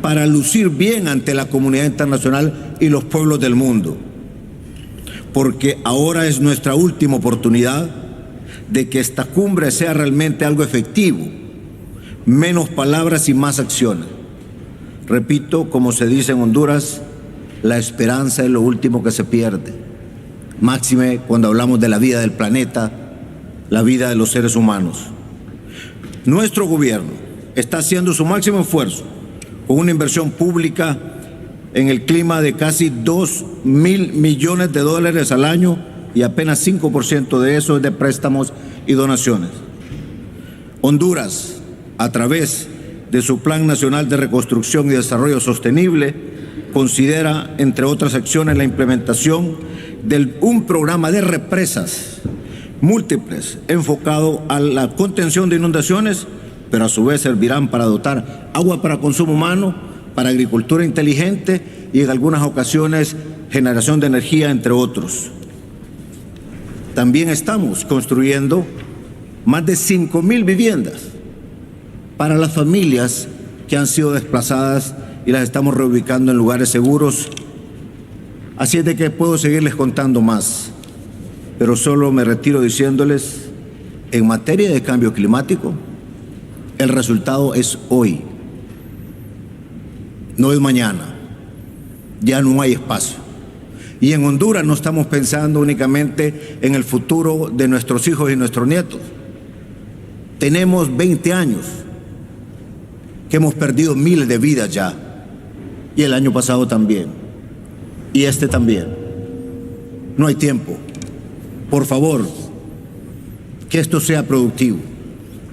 para lucir bien ante la comunidad internacional y los pueblos del mundo, porque ahora es nuestra última oportunidad de que esta cumbre sea realmente algo efectivo, menos palabras y más acciones. Repito, como se dice en Honduras, la esperanza es lo último que se pierde, máxime cuando hablamos de la vida del planeta, la vida de los seres humanos. Nuestro gobierno está haciendo su máximo esfuerzo con una inversión pública en el clima de casi $2.000 millones al año, y apenas 5% de eso es de préstamos y donaciones. Honduras, a través de su Plan Nacional de Reconstrucción y Desarrollo Sostenible, considera, entre otras acciones, la implementación de un programa de represas múltiples enfocado a la contención de inundaciones, pero a su vez servirán para dotar agua para consumo humano, para agricultura inteligente y en algunas ocasiones generación de energía, entre otros. También estamos construyendo más de 5.000 viviendas para las familias que han sido desplazadas y las estamos reubicando en lugares seguros. Así es de que puedo seguirles contando más, pero solo me retiro diciéndoles, en materia de cambio climático, el resultado es hoy, no es mañana. Ya no hay espacio. Y en Honduras no estamos pensando únicamente en el futuro de nuestros hijos y nuestros nietos. Tenemos 20 años que hemos perdido miles de vidas ya, y el año pasado también, y este también. No hay tiempo. Por favor, que esto sea productivo.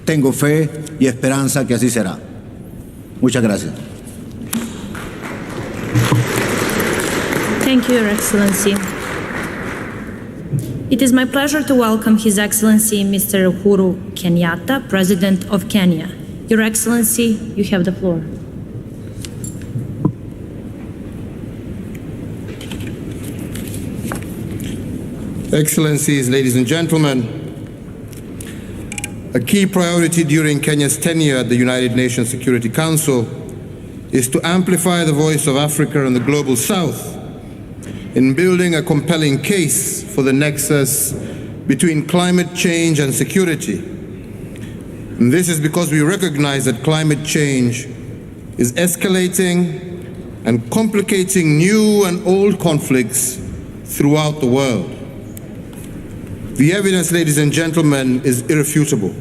Tengo fe y esperanza que así será. Muchas gracias. Thank you, Your Excellency. It is my pleasure to welcome His Excellency Mr. Uhuru Kenyatta, President of Kenya. Your Excellency, you have the floor. Excellencies, ladies and gentlemen, a key priority during Kenya's tenure at the United Nations Security Council is to amplify the voice of Africa and the Global South in building a compelling case for the nexus between climate change and security. And this is because we recognize that climate change is escalating and complicating new and old conflicts throughout the world. The evidence, ladies and gentlemen, is irrefutable.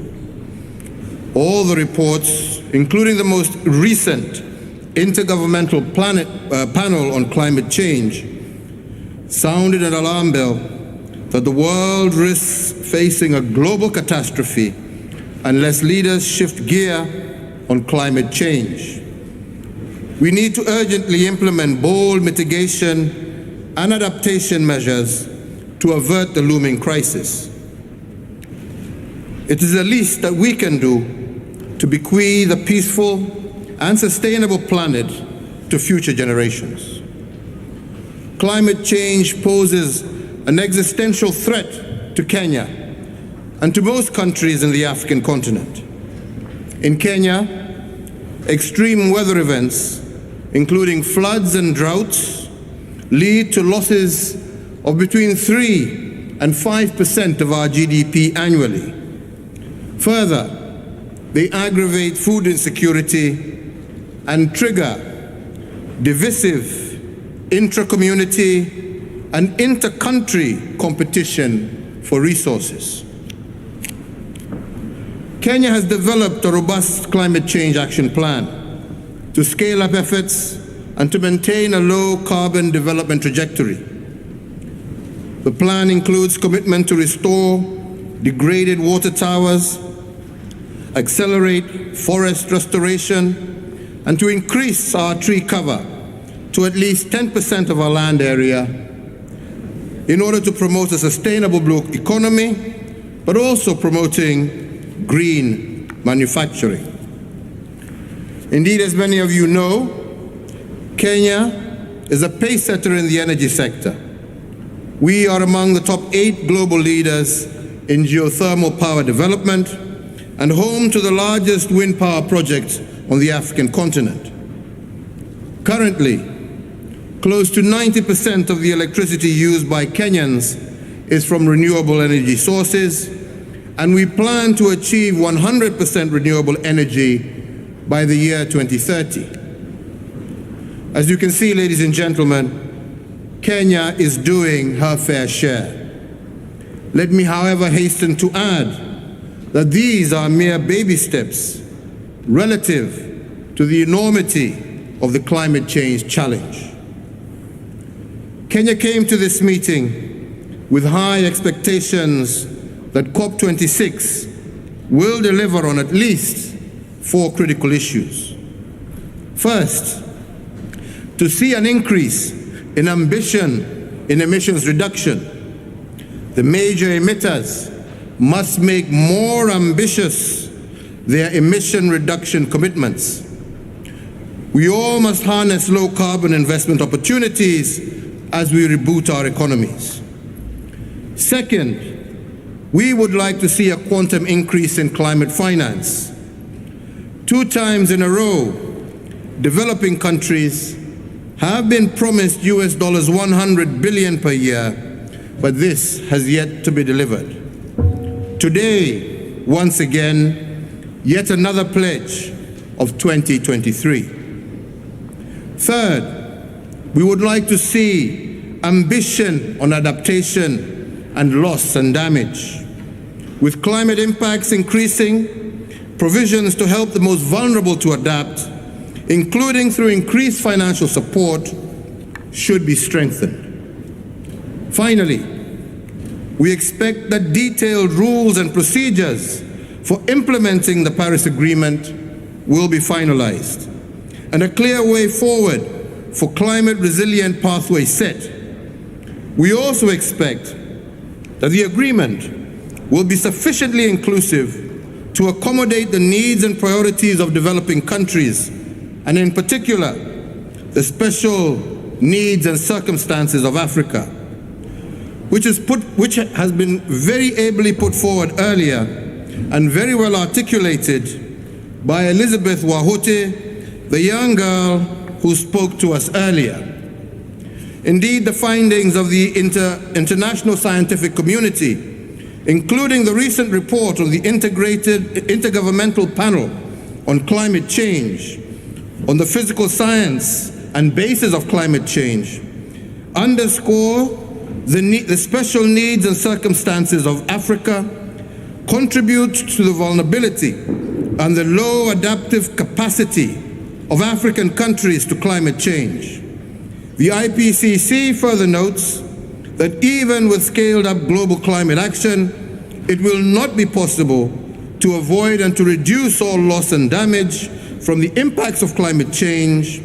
All the reports, including the most recent Intergovernmental Panel on Climate Change, sounded an alarm bell that the world risks facing a global catastrophe unless leaders shift gear on climate change. We need to urgently implement bold mitigation and adaptation measures to avert the looming crisis. It is the least that we can do to bequeath a peaceful and sustainable planet to future generations. Climate change poses an existential threat to Kenya and to most countries in the African continent. In Kenya, extreme weather events, including floods and droughts, lead to losses of between 3 and 5% of our GDP annually. Further, they aggravate food insecurity and trigger divisive intra-community and inter-country competition for resources. Kenya has developed a robust climate change action plan to scale up efforts and to maintain a low carbon development trajectory. The plan includes commitment to restore degraded water towers, accelerate forest restoration, and to increase our tree cover to at least 10% of our land area in order to promote a sustainable blue economy, but also promoting green manufacturing. Indeed, as many of you know, Kenya is a pace setter in the energy sector. We are among the top 8 global leaders in geothermal power development and home to the largest wind power project on the African continent. Currently, close to 90% of the electricity used by Kenyans is from renewable energy sources, and we plan to achieve 100% renewable energy by the year 2030. As you can see, ladies and gentlemen, Kenya is doing her fair share. Let me, however, hasten to add that these are mere baby steps relative to the enormity of the climate change challenge. Kenya came to this meeting with high expectations that COP26 will deliver on at least 4 critical issues. First, to see an increase in ambition in emissions reduction. The major emitters must make more ambitious their emission reduction commitments. We all must harness low carbon investment opportunities as we reboot our economies. Second, we would like to see a quantum increase in climate finance. 2 times in a row, developing countries have been promised US $100 billion per year, but this has yet to be delivered. Today, once again, yet another pledge of 2023. Third, we would like to see ambition on adaptation and loss and damage. With climate impacts increasing, provisions to help the most vulnerable to adapt, including through increased financial support, should be strengthened. Finally, we expect that detailed rules and procedures for implementing the Paris Agreement will be finalized, and a clear way forward for climate resilient pathway set. We also expect that the agreement will be sufficiently inclusive to accommodate the needs and priorities of developing countries, and in particular, the special needs and circumstances of Africa, which has been very ably put forward earlier and very well articulated by Elizabeth Wahute, the young girl who spoke to us earlier. Indeed, the findings of the international scientific community, including the recent report of the Intergovernmental Panel on Climate Change, on the physical science and basis of climate change, underscore the special needs and circumstances of Africa, contribute to the vulnerability and the low adaptive capacity of African countries to climate change. The IPCC further notes that even with scaled up global climate action, it will not be possible to avoid and to reduce all loss and damage from the impacts of climate change,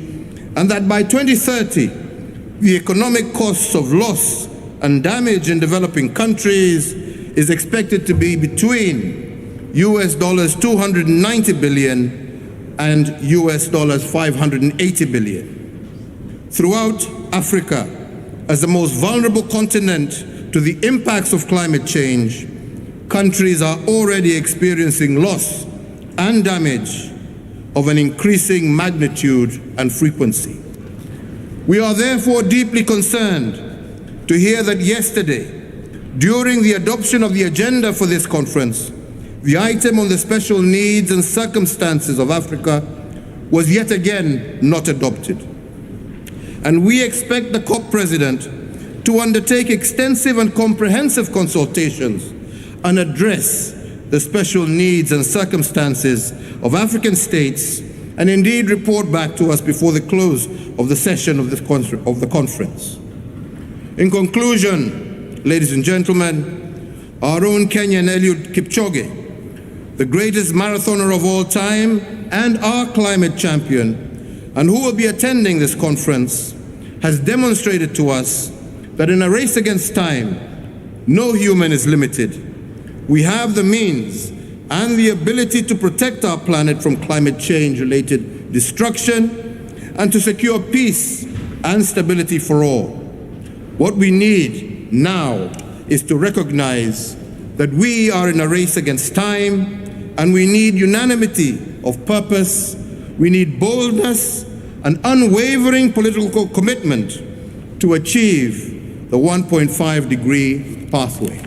and that by 2030, the economic costs of loss and damage in developing countries is expected to be between US dollars 290 billion and US dollars 580 billion. Throughout Africa, as the most vulnerable continent to the impacts of climate change, countries are already experiencing loss and damage of an increasing magnitude and frequency. We are therefore deeply concerned to hear that yesterday, during the adoption of the agenda for this conference, the item on the special needs and circumstances of Africa was yet again not adopted. And we expect the COP President to undertake extensive and comprehensive consultations and address the special needs and circumstances of African states, and indeed report back to us before the close of the session of the conference. In conclusion, ladies and gentlemen, our own Kenyan Eliud Kipchoge, the greatest marathoner of all time and our climate champion, and who will be attending this conference, has demonstrated to us that in a race against time, no human is limited. We have the means and the ability to protect our planet from climate change-related destruction and to secure peace and stability for all. What we need now is to recognize that we are in a race against time, and we need unanimity of purpose, we need boldness and unwavering political commitment to achieve the 1.5 degree pathway.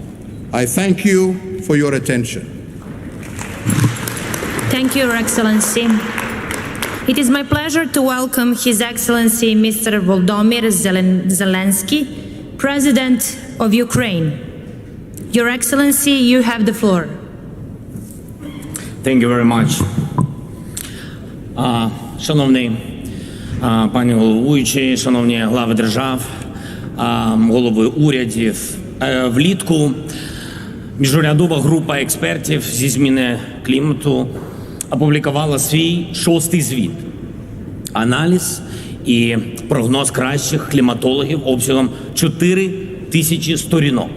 I thank you for your attention. Thank you, Your Excellency. It is my pleasure to welcome His Excellency Mr. Volodymyr Zelensky, President of Ukraine. Your Excellency, you have the floor. Thank you very much. Шановний пані головуючий, шановні глави держав, голови урядів, влітку міжурядова група експертів зі зміни клімату опублікувала свій 6-й звіт. Аналіз і прогноз кращих кліматологів обсягом 4000 сторінок.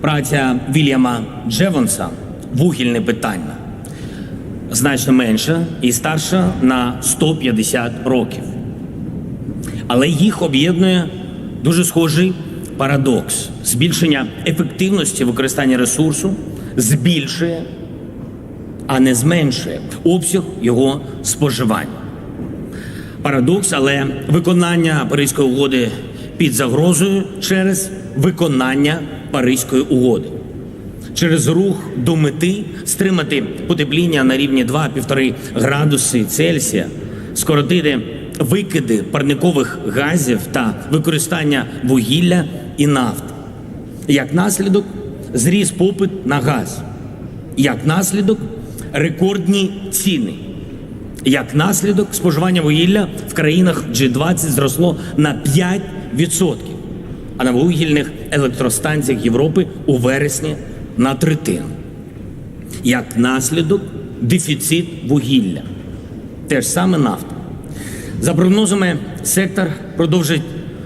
Праця Вільяма Джевонса «Вугільне питання» значно менша і старша на 150 років. Але їх об'єднує дуже схожий парадокс. Збільшення ефективності використання ресурсу збільшує, а не зменшує обсяг його споживання. Парадокс, але виконання Паризької угоди під загрозою через виконання Паризької угоди. Через рух до мети стримати потепління на рівні 2-1,5 градуси Цельсія, скоротити викиди парникових газів та використання вугілля і нафти. Як наслідок – зріс попит на газ. Як наслідок – рекордні ціни. Як наслідок – споживання вугілля в країнах G20 зросло на 5%, а на вугільних електростанціях Європи у вересні – на 1/3. Як наслідок – дефіцит вугілля. Те ж саме нафта. За прогнозами, сектор продовжить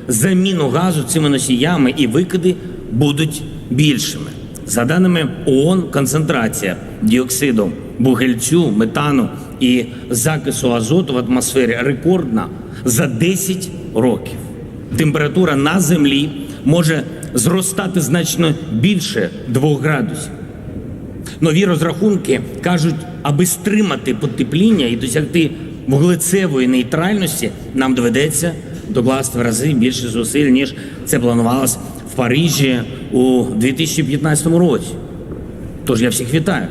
заміну газу цими носіями, і викиди будуть більшими. За даними ООН, концентрація діоксиду вугільцю, метану і закису азоту в атмосфері рекордна за 10 років. Температура на Землі може зростати значно більше 2 градусів. Нові розрахунки кажуть, аби стримати потепління і досягти вуглецевої нейтральності, нам доведеться докласти в рази більше зусиль, ніж це планувалось в Парижі у 2015 році. Тож я всіх вітаю.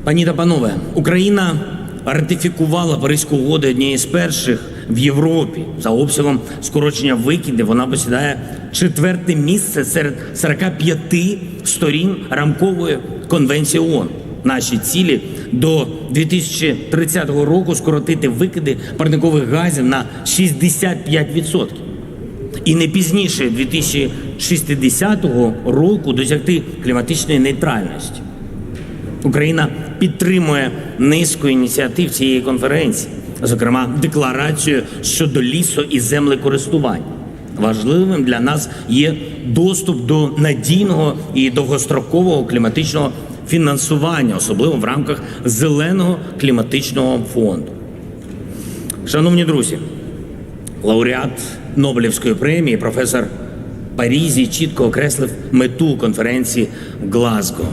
Пані та панове, Україна ратифікувала Паризьку угоду однією з перших в Європі. За обсягом скорочення викидів вона посідає 4-те місце серед 45 сторін рамкової конвенції ООН. Наші цілі до 2030 року скоротити викиди парникових газів на 65%. І не пізніше 2060 року досягти кліматичної нейтральності. Україна підтримує низку ініціатив цієї конференції, зокрема декларацію щодо лісу- і землекористування. Важливим для нас є доступ до надійного і довгострокового кліматичного фінансування, особливо в рамках Зеленого кліматичного фонду. Шановні друзі, лауреат Нобелівської премії професор Парізі чітко окреслив мету конференції Глазго.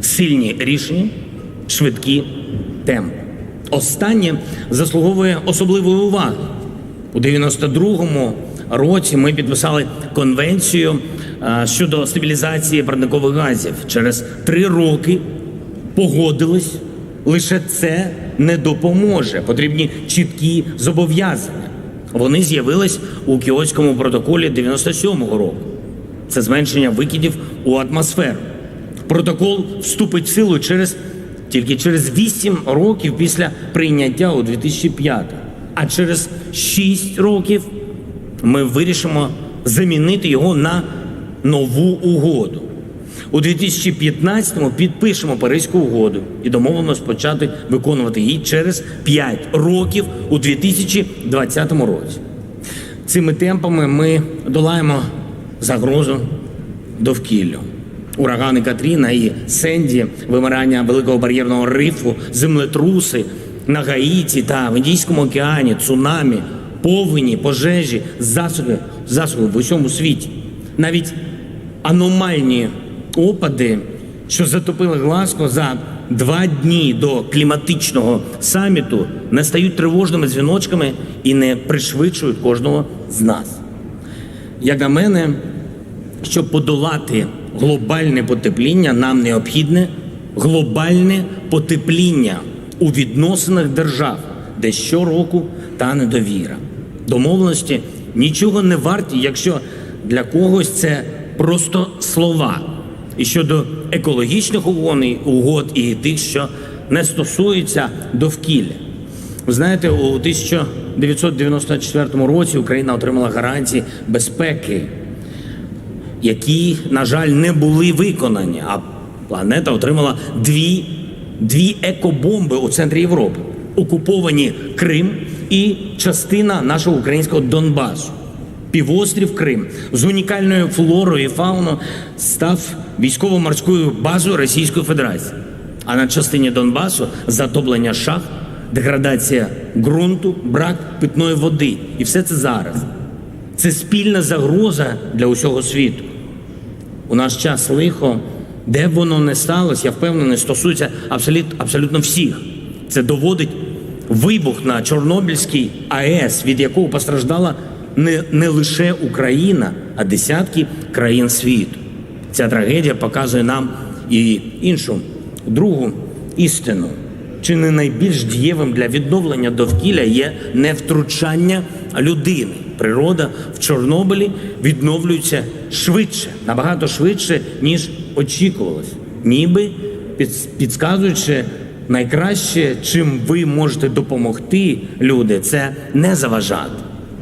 Сильні рішення, швидкі темпи. Останнє заслуговує особливої уваги. У 92-му році ми підписали Конвенцію щодо стабілізації парникових газів. Через 3 роки погодились, лише це не допоможе. Потрібні чіткі зобов'язання. Вони з'явились у Кіотському протоколі 97-го року. Це зменшення викидів у атмосферу. Протокол вступить в силу тільки через 8 років після прийняття у 2005. А через 6 років ми вирішимо замінити його на нову угоду. У 2015-му підпишемо Паризьку угоду і домовимося почати виконувати її через 5 років у 2020 році. Цими темпами ми долаємо загрозу довкіллю. Урагани Катріна і Сенді, вимирання Великого бар'єрного рифу, землетруси на Гаїті та в Індійському океані, цунамі, повені, пожежі, засуви в усьому світі. Навіть аномальні опади, що затопили Глазго за 2 дні до кліматичного саміту, не стають тривожними дзвіночками і не пришвидшують кожного з нас. Як на мене, щоб подолати глобальне потепління, нам необхідне глобальне потепління у відносинах держав, де щороку тане довіра. Домовленості нічого не варті, якщо для когось це просто слова. І щодо екологічних угод і тих, що не стосуються довкілля. Ви знаєте, у 1994 році Україна отримала гарантії безпеки, які, на жаль, не були виконані, а планета отримала дві екобомби у центрі Європи. Окуповані Крим і частина нашого українського Донбасу. Півострів Крим з унікальною флорою і фауною став військово-морською базою Російської Федерації. А на частині Донбасу затоплення шахт, деградація ґрунту, брак питної води. І все це зараз. Це спільна загроза для усього світу. У наш час лихо, де б воно не сталося, я впевнений, стосується абсолютно всіх. Це доводить вибух на Чорнобильській АЕС, від якого постраждала не лише Україна, а десятки країн світу. Ця трагедія показує нам і іншу, другу істину. Чи не найбільш дієвим для відновлення довкілля є невтручання людини. Природа в Чорнобилі відновлюється швидше, набагато швидше, ніж очікувалось. Ніби підказуючи найкраще, чим ви можете допомогти, люди, це не заважати.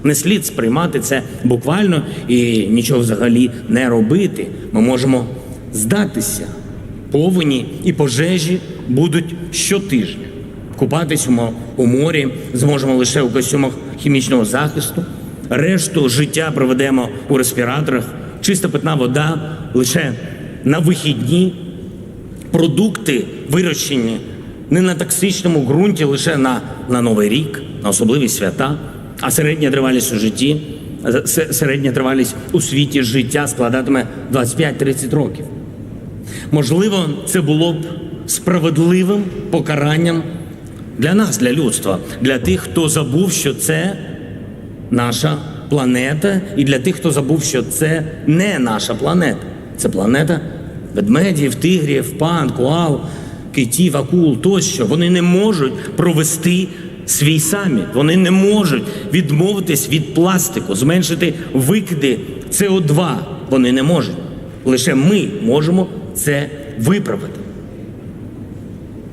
Не слід сприймати це буквально і нічого взагалі не робити. Ми можемо здатися. Повені і пожежі будуть щотижня. Купатись у морі зможемо лише у костюмах хімічного захисту. Решту життя проведемо у респіраторах. Чиста питна вода лише на вихідні. Продукти вирощені не на токсичному ґрунті лише на Новий рік, на особливі свята. А середня тривалість у світі життя складатиме 25-30 років. Можливо, це було б справедливим покаранням для нас, для людства, для тих, хто забув, що це наша планета, і для тих, хто забув, що це не наша планета. Це планета ведмедів, тигрів, панд, коал, китів, акул тощо. Вони не можуть провести свій саміт. Вони не можуть відмовитись від пластику, зменшити викиди СО2. Вони не можуть. Лише ми можемо це виправити.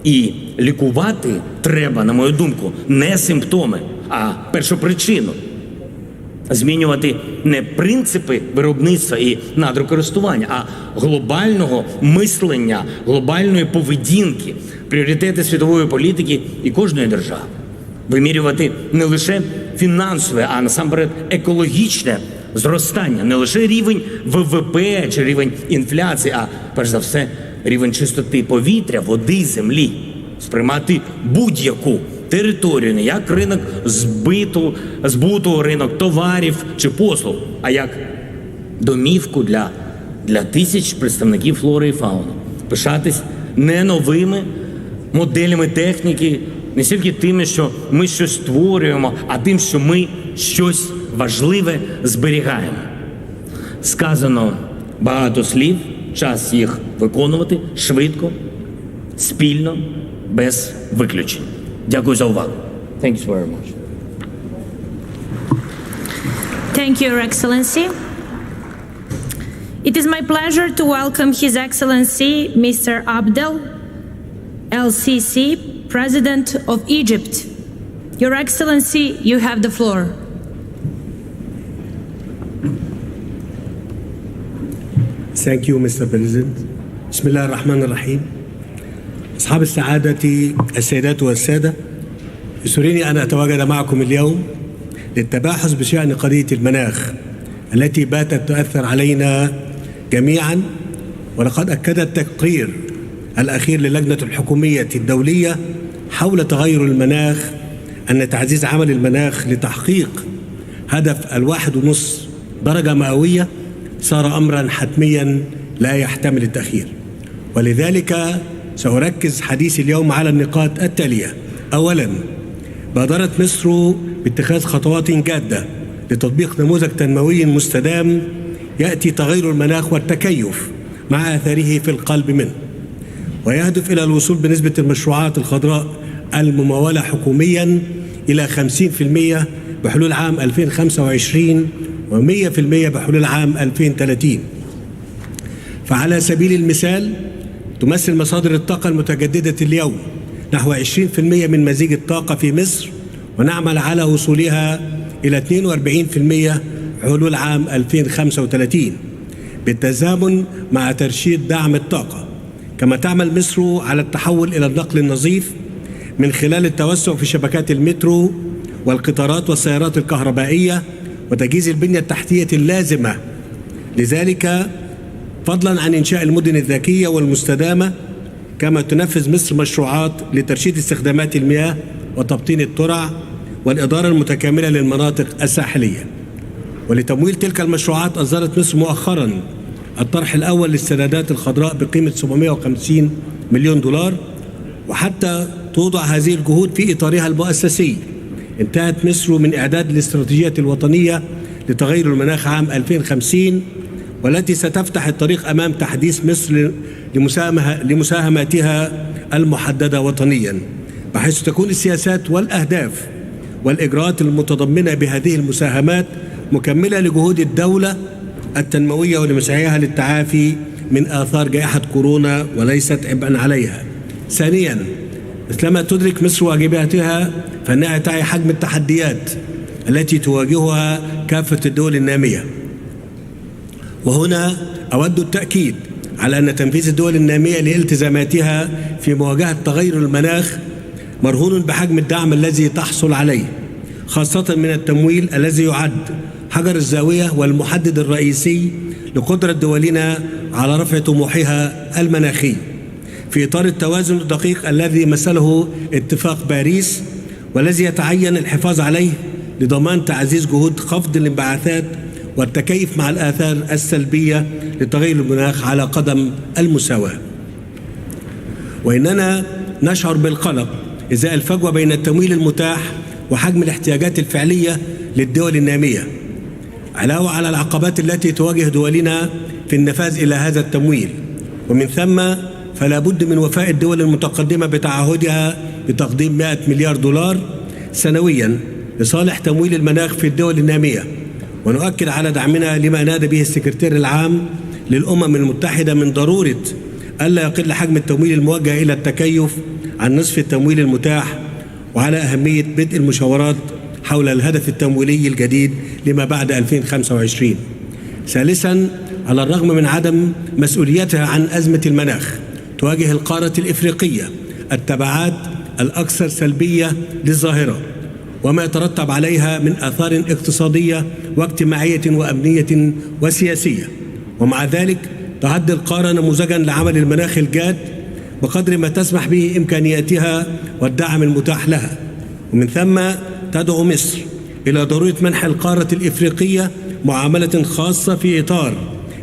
І лікувати треба, на мою думку, не симптоми, а першопричину. змінювати не принципи виробництва і надрокористування, а глобального мислення, глобальної поведінки, пріоритети світової політики і кожної держави. Вимірювати не лише фінансове, а насамперед екологічне зростання, не лише рівень ВВП чи рівень інфляції, а перш за все рівень чистоти повітря, води, землі. Сприймати будь-яку територію не як ринок збуту, ринок товарів чи послуг, а як домівку для тисяч представників флори і фауни. Пишатись не новими моделями техніки, не тільки тими, що ми щось створюємо, а тим, що ми щось важливе зберігаємо. Сказано багато слів, час їх виконувати швидко, спільно, без виключень. Дякую за увагу. Thank you very much. Thank you, Your Excellency. It is my pleasure to welcome His Excellency Mr. Abdel El-Sisi, President of Egypt. Your Excellency, you have the floor. Thank you, Mr. President. بسم الله الرحمن الرحيم. أصحاب السعادة السيدات والسادة، يسرني أن أتواجد معكم اليوم للتباحث بشأن قضية المناخ التي باتت تؤثر علينا جميعا، ولقد أكد التقرير الأخير للجنة الحكومية الدولية حول تغير المناخ أن تعزيز عمل المناخ لتحقيق هدف 1.5 درجة مئوية صار أمرا حتميا لا يحتمل التأخير. ولذلك سأركز حديثي اليوم على النقاط التالية. أولا، بادرت مصر باتخاذ خطوات جادة لتطبيق نموذج تنموي مستدام يأتي تغير المناخ والتكيف مع آثاره في القلب منه، ويهدف إلى الوصول بنسبة المشروعات الخضراء الممولة حكوميا إلى 50% بحلول عام 2025 و100% بحلول عام 2030. فعلى سبيل المثال تمثل مصادر الطاقة المتجددة اليوم نحو 20% من مزيج الطاقة في مصر، ونعمل على وصولها إلى 42% حلول عام 2035 بالتزامن مع ترشيد دعم الطاقة. كما تعمل مصر على التحول إلى النقل النظيف من خلال التوسع في شبكات المترو والقطارات والسيارات الكهربائية وتجهيز البنية التحتية اللازمة لذلك، فضلا عن إنشاء المدن الذكية والمستدامة. كما تنفذ مصر مشروعات لترشيد استخدامات المياه وتبطين الترع والإدارة المتكاملة للمناطق الساحلية. ولتمويل تلك المشروعات أصدرت مصر مؤخرا الطرح الأول للسندات الخضراء بقيمة 750 مليون دولار. وحتى توضع هذه الجهود في إطارها المؤسسي، انتهت مصر من إعداد الاستراتيجية الوطنية لتغير المناخ عام 2050، والتي ستفتح الطريق أمام تحديث مصر لمساهماتها المحددة وطنيا، بحيث تكون السياسات والأهداف والإجراءات المتضمنة بهذه المساهمات مكملة لجهود الدولة التنموية ولمسعيها للتعافي من آثار جائحة كورونا وليست عبئا عليها. ثانيا، مثلما تدرك مصر واجباتها فإنها تعي حجم التحديات التي تواجهها كافة الدول النامية. وهنا أود التأكيد على أن تنفيذ الدول النامية لالتزاماتها في مواجهة تغير المناخ مرهون بحجم الدعم الذي تحصل عليه، خاصة من التمويل الذي يعد حجر الزاوية والمحدد الرئيسي لقدرة دولنا على رفع طموحها المناخي في إطار التوازن الدقيق الذي مثله اتفاق باريس، والذي يتعين الحفاظ عليه لضمان تعزيز جهود خفض الانبعاثات والتكيف مع الآثار السلبية لتغير المناخ على قدم المساواة. وإننا نشعر بالقلق إزاء الفجوة بين التمويل المتاح وحجم الاحتياجات الفعلية للدول النامية، علاوة على العقبات التي تواجه دولنا في النفاذ إلى هذا التمويل. ومن ثم فلا بد من وفاء الدول المتقدمة بتعهدها بتقديم 100 مليار دولار سنويا لصالح تمويل المناخ في الدول النامية. ونؤكد على دعمنا لما نادى به السكرتير العام للأمم المتحدة من ضرورة ألا يقل حجم التمويل الموجه إلى التكيف عن نصف التمويل المتاح، وعلى أهمية بدء المشاورات حول الهدف التمويلي الجديد لما بعد 2025. ثالثاً، على الرغم من عدم مسؤوليتها عن أزمة المناخ، تواجه القارة الإفريقية التبعات الأكثر سلبية للظاهرة وما يترتب عليها من آثار اقتصادية واجتماعية وأمنية وسياسية. ومع ذلك تعد القارة نموذجاً لعمل المناخ الجاد بقدر ما تسمح به إمكانياتها والدعم المتاح لها. ومن ثم تدعو مصر إلى ضرورة منح القارة الإفريقية معاملة خاصة في إطار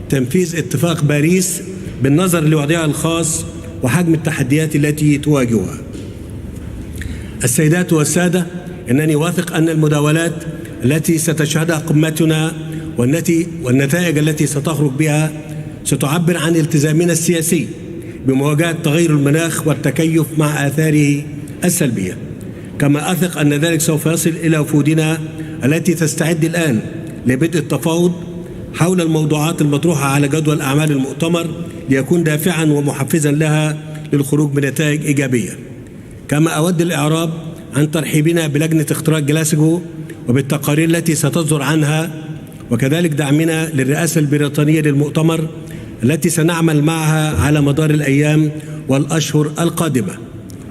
تنفيذ اتفاق باريس بالنظر لوضعها الخاص وحجم التحديات التي تواجهها. السيدات والسادة، إنني واثق أن المداولات التي ستشهدها قمتنا والنتائج التي ستخرج بها ستعبر عن التزامنا السياسي بمواجهة تغير المناخ والتكيف مع آثاره السلبية. كما أثق أن ذلك سوف يصل إلى وفودنا التي تستعد الآن لبدء التفاوض حول الموضوعات المطروحة على جدول أعمال المؤتمر ليكون دافعاً ومحفزاً لها للخروج بنتائج إيجابية. كما أود الإعراب عن ترحيبنا بلجنة اختراق جلاسكو وبالتقارير التي ستصدر عنها، وكذلك دعمنا للرئاسة البريطانية للمؤتمر التي سنعمل معها على مدار الأيام والأشهر القادمة،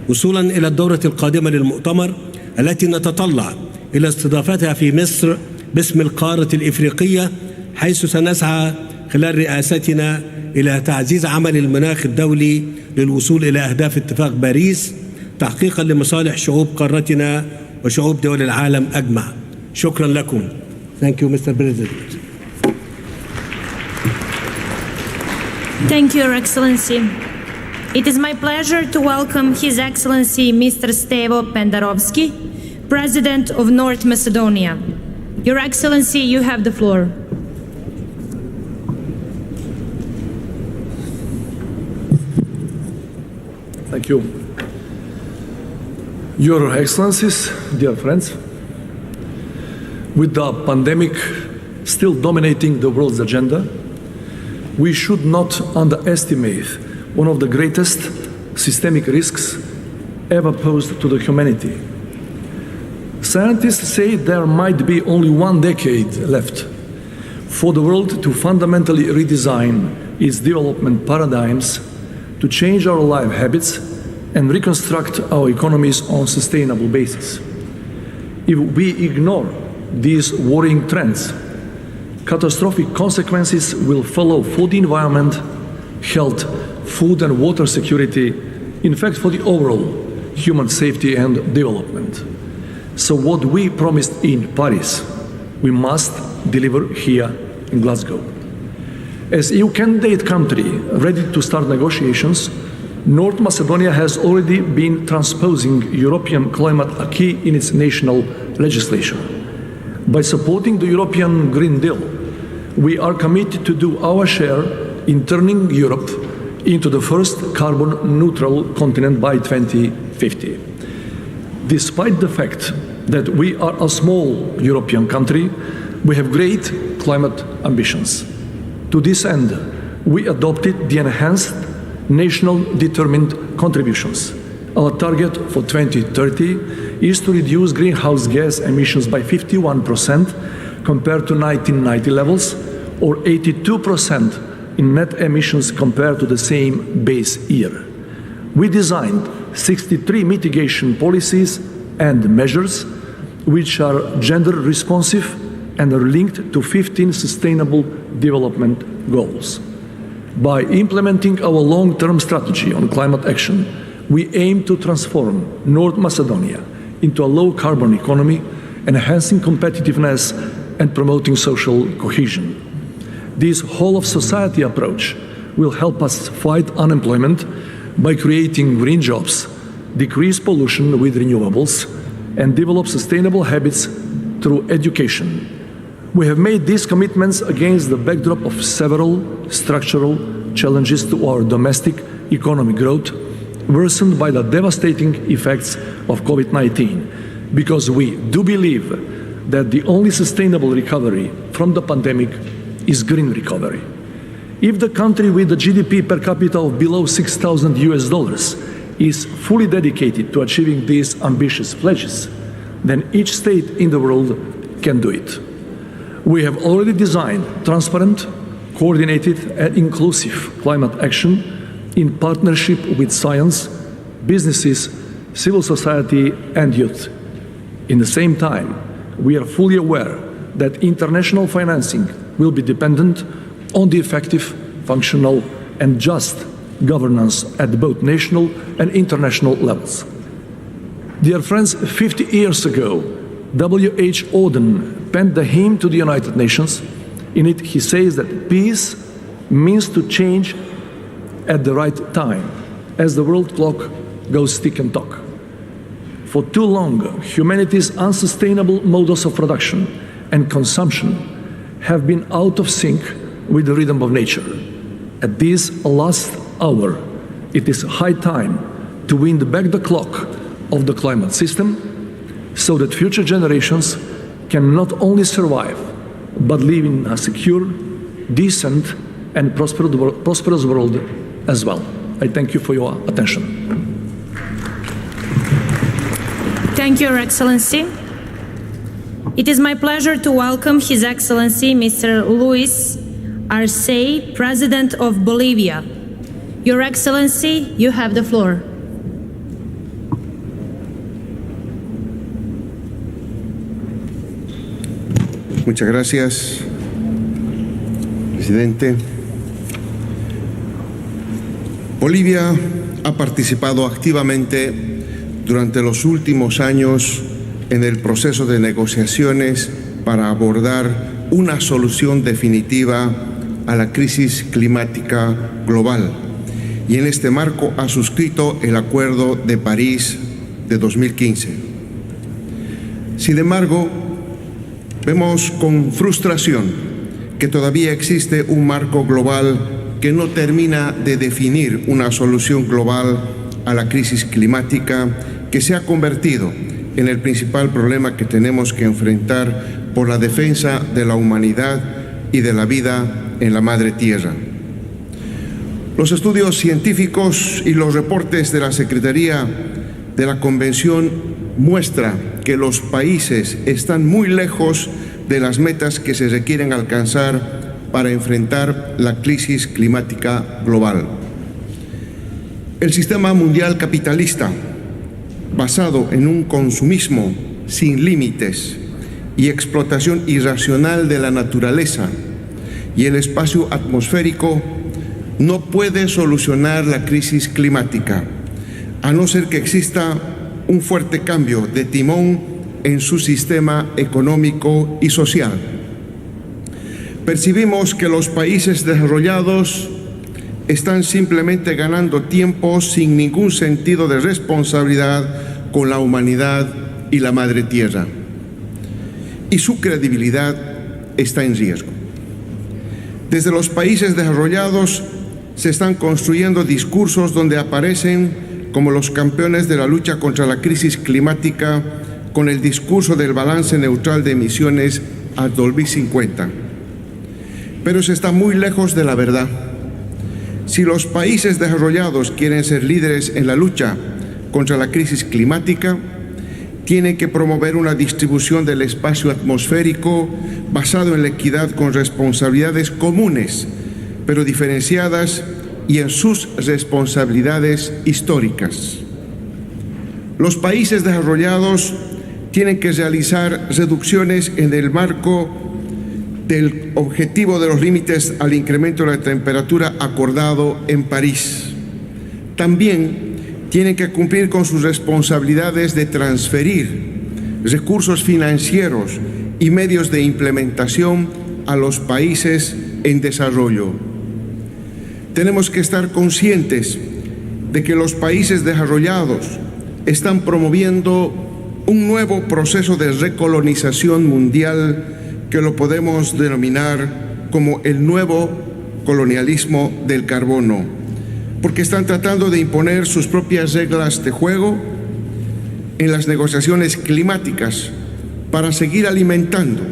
وصولاً إلى الدورة القادمة للمؤتمر التي نتطلع إلى استضافتها في مصر باسم القارة الإفريقية، حيث سنسعى خلال رئاستنا إلى تعزيز عمل المناخ الدولي للوصول إلى أهداف اتفاق باريس تحقيقاً لمصالح شعوب قارتنا وشعوب دول العالم أجمع. شكراً لكم. Thank you, Mr. President. Thank you, Your Excellency. It is my pleasure to welcome His Excellency Mr. Stevo Pendarovski, President of North Macedonia. Your Excellency, you have the floor. Thank you. Your Excellencies, dear friends, with the pandemic still dominating the world's agenda, we should not underestimate one of the greatest systemic risks ever posed to the humanity. Scientists say there might be only 1 decade left for the world to fundamentally redesign its development paradigms, to change our life habits and reconstruct our economies on a sustainable basis. If we ignore these worrying trends, catastrophic consequences will follow for the environment, health, food and water security, in fact for the overall human safety and development. So what we promised in Paris, we must deliver here in Glasgow. As EU candidate country ready to start negotiations, North Macedonia has already been transposing European climate acquis in its national legislation. By supporting the European Green Deal, we are committed to do our share in turning Europe into the first carbon-neutral continent by 2050. Despite the fact that we are a small European country, we have great climate ambitions. To this end, we adopted the enhanced national determined contributions. Our target for 2030 is to reduce greenhouse gas emissions by 51% compared to 1990 levels, or 82% in net emissions compared to the same base year. We designed 63 mitigation policies and measures which are gender responsive and are linked to 15 sustainable development goals. By implementing our long-term strategy on climate action, we aim to transform North Macedonia into a low-carbon economy, enhancing competitiveness and promoting social cohesion. This whole-of-society approach will help us fight unemployment by creating green jobs, decrease pollution with renewables, and develop sustainable habits through education. We have made these commitments against the backdrop of several structural challenges to our domestic economic growth, worsened by the devastating effects of COVID-19, because we do believe that the only sustainable recovery from the pandemic is green recovery. If the country with the GDP per capita of below $6,000 is fully dedicated to achieving these ambitious pledges, then each state in the world can do it. We have already designed transparent, coordinated and inclusive climate action in partnership with science, businesses, civil society and youth. In the same time, we are fully aware that international financing will be dependent on the effective, functional and just governance at both national and international levels. Dear friends, 50 years ago, W.H. Auden penned the hymn to the United Nations. In it, he says that peace means to change at the right time, as the world clock goes tick and tock. For too long, humanity's unsustainable models of production and consumption have been out of sync with the rhythm of nature. At this last hour, it is high time to wind back the clock of the climate system so that future generations can not only survive, but live in a secure, decent, and prosperous world as well. I thank you for your attention. Thank you, Your Excellency. It is my pleasure to welcome His Excellency Mr. Luis Arce, President of Bolivia. Your Excellency, you have the floor. Muchas gracias, presidente. Bolivia ha participado activamente durante los últimos años en el proceso de negociaciones para abordar una solución definitiva a la crisis climática global y en este marco ha suscrito el Acuerdo de París de 2015. Sin embargo, vemos con frustración que todavía existe un marco global que no termina de definir una solución global a la crisis climática que se ha convertido en el principal problema que tenemos que enfrentar por la defensa de la humanidad y de la vida en la Madre Tierra. Los estudios científicos y los reportes de la Secretaría de la Convención muestran que los países están muy lejos de las metas que se requieren alcanzar para enfrentar la crisis climática global. El sistema mundial capitalista, basado en un consumismo sin límites y explotación irracional de la naturaleza y el espacio atmosférico, no puede solucionar la crisis climática, a no ser que exista un fuerte cambio de timón en su sistema económico y social. Percibimos que los países desarrollados están simplemente ganando tiempo sin ningún sentido de responsabilidad con la humanidad y la Madre Tierra. Y su credibilidad está en riesgo. Desde los países desarrollados se están construyendo discursos donde aparecen como los campeones de la lucha contra la crisis climática con el discurso del balance neutral de emisiones a 2050. Pero se está muy lejos de la verdad. Si los países desarrollados quieren ser líderes en la lucha contra la crisis climática, tienen que promover una distribución del espacio atmosférico basado en la equidad con responsabilidades comunes, pero diferenciadas y en sus responsabilidades históricas. Los países desarrollados tienen que realizar reducciones en el marco del objetivo de los límites al incremento de la temperatura acordado en París. También tienen que cumplir con sus responsabilidades de transferir recursos financieros y medios de implementación a los países en desarrollo. Tenemos que estar conscientes de que los países desarrollados están promoviendo un nuevo proceso de recolonización mundial que lo podemos denominar como el nuevo colonialismo del carbono, porque están tratando de imponer sus propias reglas de juego en las negociaciones climáticas para seguir alimentando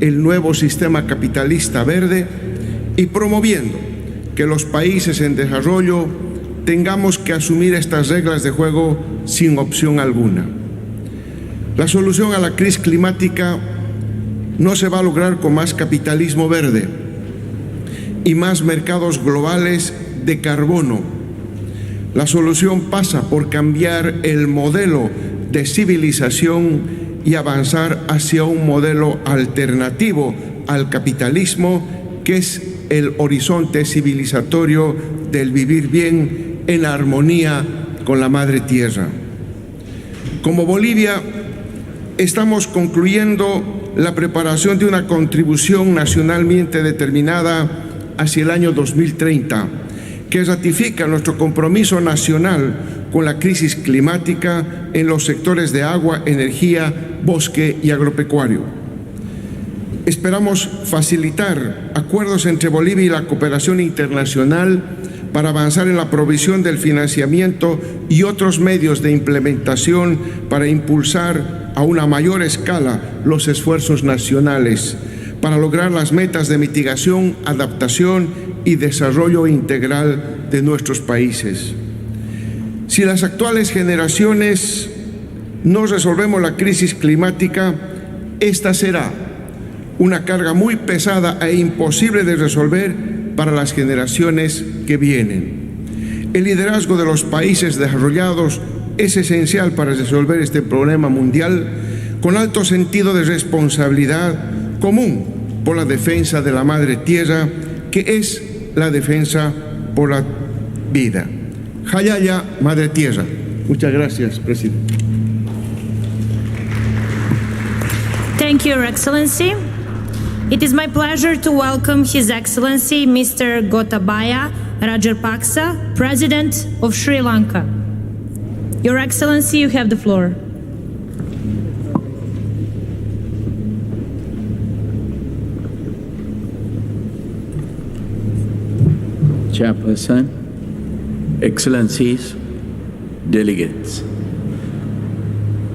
el nuevo sistema capitalista verde y promoviendo que los países en desarrollo tengamos que asumir estas reglas de juego sin opción alguna. La solución a la crisis climática no se va a lograr con más capitalismo verde y más mercados globales de carbono. La solución pasa por cambiar el modelo de civilización y avanzar hacia un modelo alternativo al capitalismo, que es el horizonte civilizatorio del vivir bien en armonía con la Madre Tierra. Como Bolivia, estamos concluyendo la preparación de una contribución nacionalmente determinada hacia el año 2030, que ratifica nuestro compromiso nacional con la crisis climática en los sectores de agua, energía, bosque y agropecuario. Esperamos facilitar acuerdos entre Bolivia y la cooperación internacional para avanzar en la provisión del financiamiento y otros medios de implementación para impulsar a una mayor escala los esfuerzos nacionales, para lograr las metas de mitigación, adaptación y desarrollo integral de nuestros países. Si las actuales generaciones no resolvemos la crisis climática, esta será una carga muy pesada e imposible de resolver para las generaciones que vienen. El liderazgo de los países desarrollados es esencial para resolver este problema mundial con alto sentido de responsabilidad común por la defensa de la Madre Tierra, que es la defensa por la vida. Hayaya, Madre Tierra. Muchas gracias, presidente. Thank you, Your Excellency. It is my pleasure to welcome His Excellency Mr. Gotabaya Rajapaksa, President of Sri Lanka. Your Excellency, you have the floor. Chairperson, Excellencies, delegates.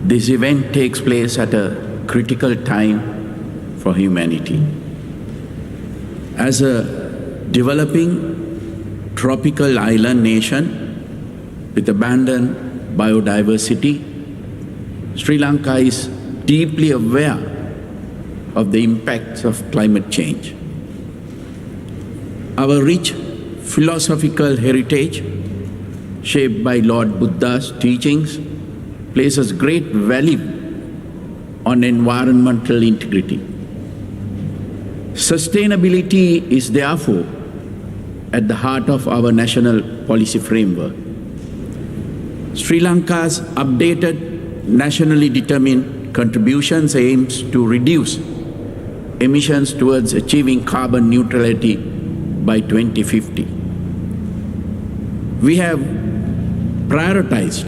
This event takes place at a critical time for humanity. As a developing tropical island nation with abundant biodiversity, Sri Lanka is deeply aware of the impacts of climate change. Our rich philosophical heritage, shaped by Lord Buddha's teachings, places great value on environmental integrity. Sustainability is therefore at the heart of our national policy framework. Sri Lanka's updated nationally determined contributions aims to reduce emissions towards achieving carbon neutrality by 2050. We have prioritized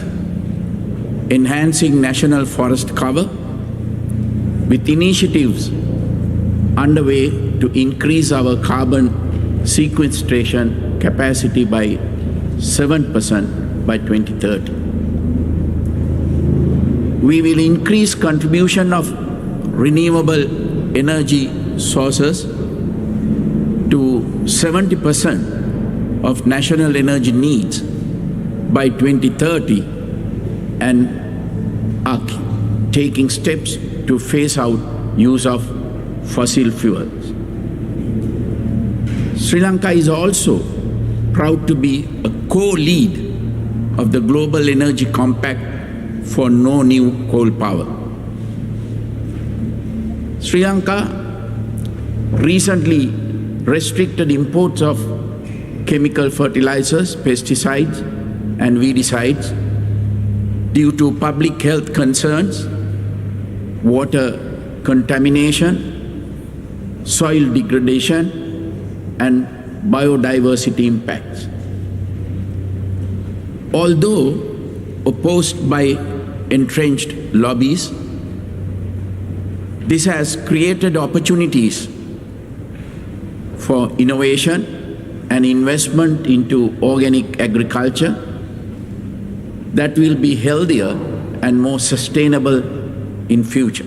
enhancing national forest cover with initiatives underway to increase our carbon sequestration capacity by 7% by 2030. We will increase contribution of renewable energy sources to 70% of national energy needs by 2030 and are taking steps to phase out use of fossil fuels. Sri Lanka is also proud to be a co-lead of the Global Energy Compact for no new coal power. Sri Lanka recently restricted imports of chemical fertilizers, pesticides, and weedicides due to public health concerns, water contamination, soil degradation, and biodiversity impacts. Although opposed by entrenched lobbies, this has created opportunities for innovation and investment into organic agriculture that will be healthier and more sustainable in future.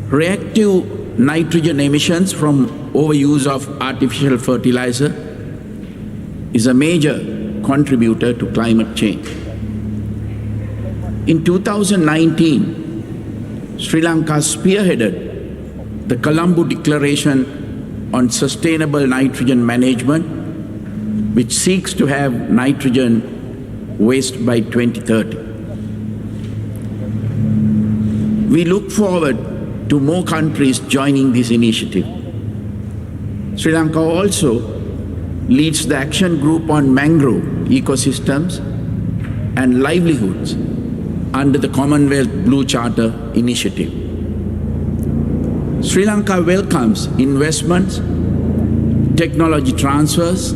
Reactive nitrogen emissions from overuse of artificial fertilizer is a major contributor to climate change. In 2019, Sri Lanka spearheaded the Colombo Declaration on Sustainable Nitrogen Management, which seeks to have nitrogen waste by 2030. We look forward to more countries joining this initiative. Sri Lanka also leads the action group on mangrove ecosystems and livelihoods under the Commonwealth Blue Charter initiative. Sri Lanka welcomes investments, technology transfers,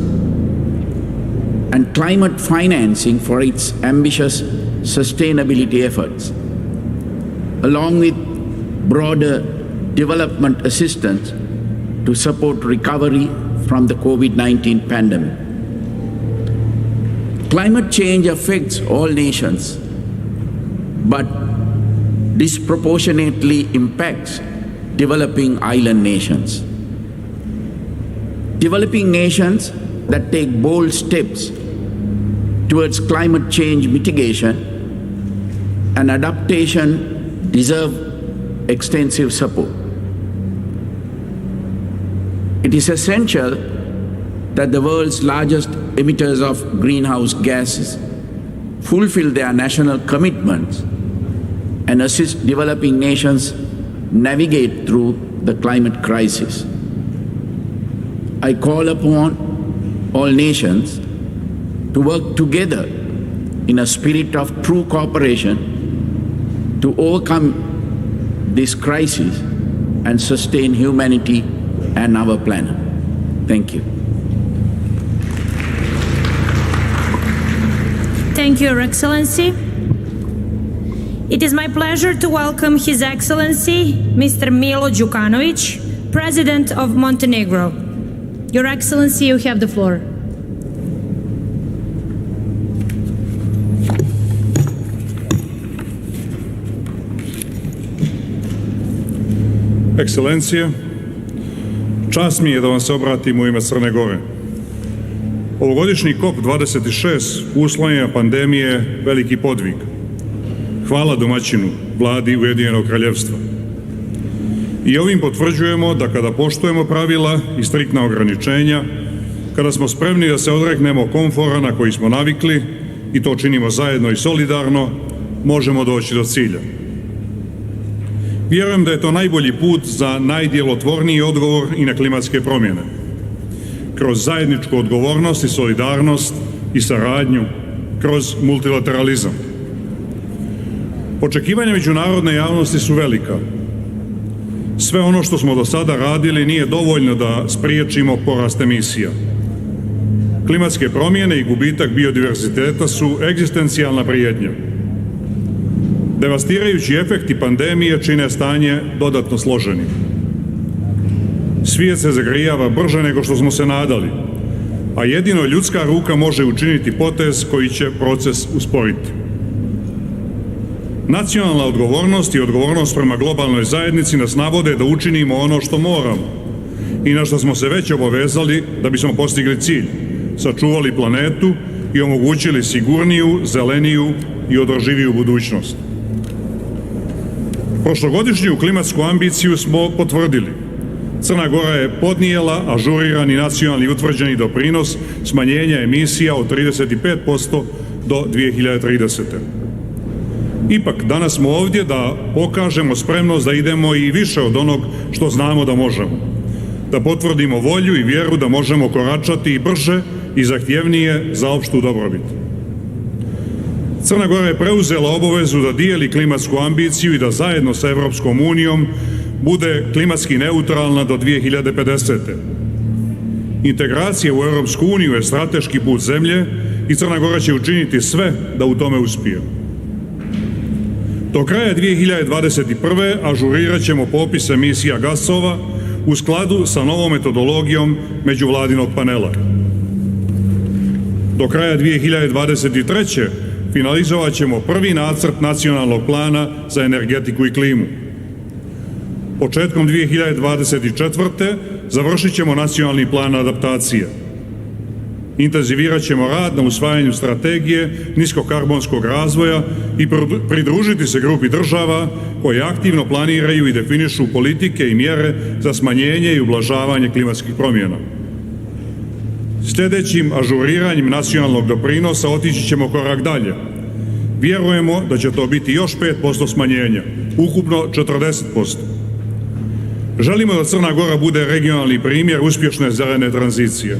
and climate financing for its ambitious sustainability efforts, along with broader development assistance to support recovery from the COVID-19 pandemic. Climate change affects all nations, but disproportionately impacts developing island nations. Developing nations that take bold steps towards climate change mitigation and adaptation deserve extensive support. It is essential that the world's largest emitters of greenhouse gases fulfill their national commitments and assist developing nations navigate through the climate crisis. I call upon all nations to work together in a spirit of true cooperation to overcome this crisis and sustain humanity and our planet. Thank you. Thank you, Your Excellency. It is my pleasure to welcome His Excellency, Mr. Milo Giukanovic, President of Montenegro. Your Excellency, you have the floor. Ekscelencije, čast mi je da vam se obratim u ime Crne Gore. Ovogodišnji COP26 uslovljenja pandemije veliki podvig. Hvala domaćinu, vladi Ujedinjenog Kraljevstva. I ovim potvrđujemo da kada poštujemo pravila i striktna ograničenja, kada smo spremni da se odreknemo komfora na koji smo navikli i to činimo zajedno i solidarno, možemo doći do cilja. Vjerujem da je to najbolji put za najdjelotvorniji odgovor i na klimatske promjene. Kroz zajedničku odgovornost i solidarnost i saradnju, kroz multilateralizam. Očekivanja međunarodne javnosti su velika. Sve ono što smo do sada radili nije dovoljno da spriječimo porast emisija. Klimatske promjene i gubitak biodiverziteta su egzistencijalna prijetnja. Devastirajući efekti pandemije čine stanje dodatno složenim. Svijet se zagrijava brže nego što smo se nadali, a jedino ljudska ruka može učiniti potez koji će proces usporiti. Nacionalna odgovornost i odgovornost prema globalnoj zajednici nas navode da učinimo ono što moramo i na što smo se već obavezali da bismo postigli cilj, sačuvali planetu i omogućili sigurniju, zeleniju i održiviju budućnost. Prošlogodišnju klimatsku ambiciju smo potvrdili. Crna Gora je podnijela ažurirani nacionalni utvrđeni doprinos smanjenja emisija od 35% do 2030. Ipak, danas smo ovdje da pokažemo spremnost da idemo i više od onog što znamo da možemo. Da potvrdimo volju i vjeru da možemo koračati i brže i zahtjevnije za opštu dobrobit. Crna Gora je preuzela obavezu da dijeli klimatsku ambiciju i da zajedno sa Europskom unijom bude klimatski neutralna do 2050. Integracija u Europsku uniju je strateški put zemlje i Crna Gora će učiniti sve da u tome uspije. Do kraja 2021. ažurirat ćemo popis emisija gasova u skladu sa novom metodologijom međuvladinog panela. Do kraja 2023. finalizovat ćemo prvi nacrt nacionalnog plana za energetiku i klimu. Početkom 2024. završit ćemo nacionalni plan adaptacije. Intenzivirat ćemo rad na usvajanju strategije niskokarbonskog razvoja i pridružiti se grupi država koje aktivno planiraju i definišu politike i mjere za smanjenje i ublažavanje klimatskih promjena. Sljedećim ažuriranjem nacionalnog doprinosa otići ćemo korak dalje. Vjerujemo da će to biti još 5% smanjenja, ukupno 40%. Želimo da Crna Gora bude regionalni primjer uspješne zelene tranzicije.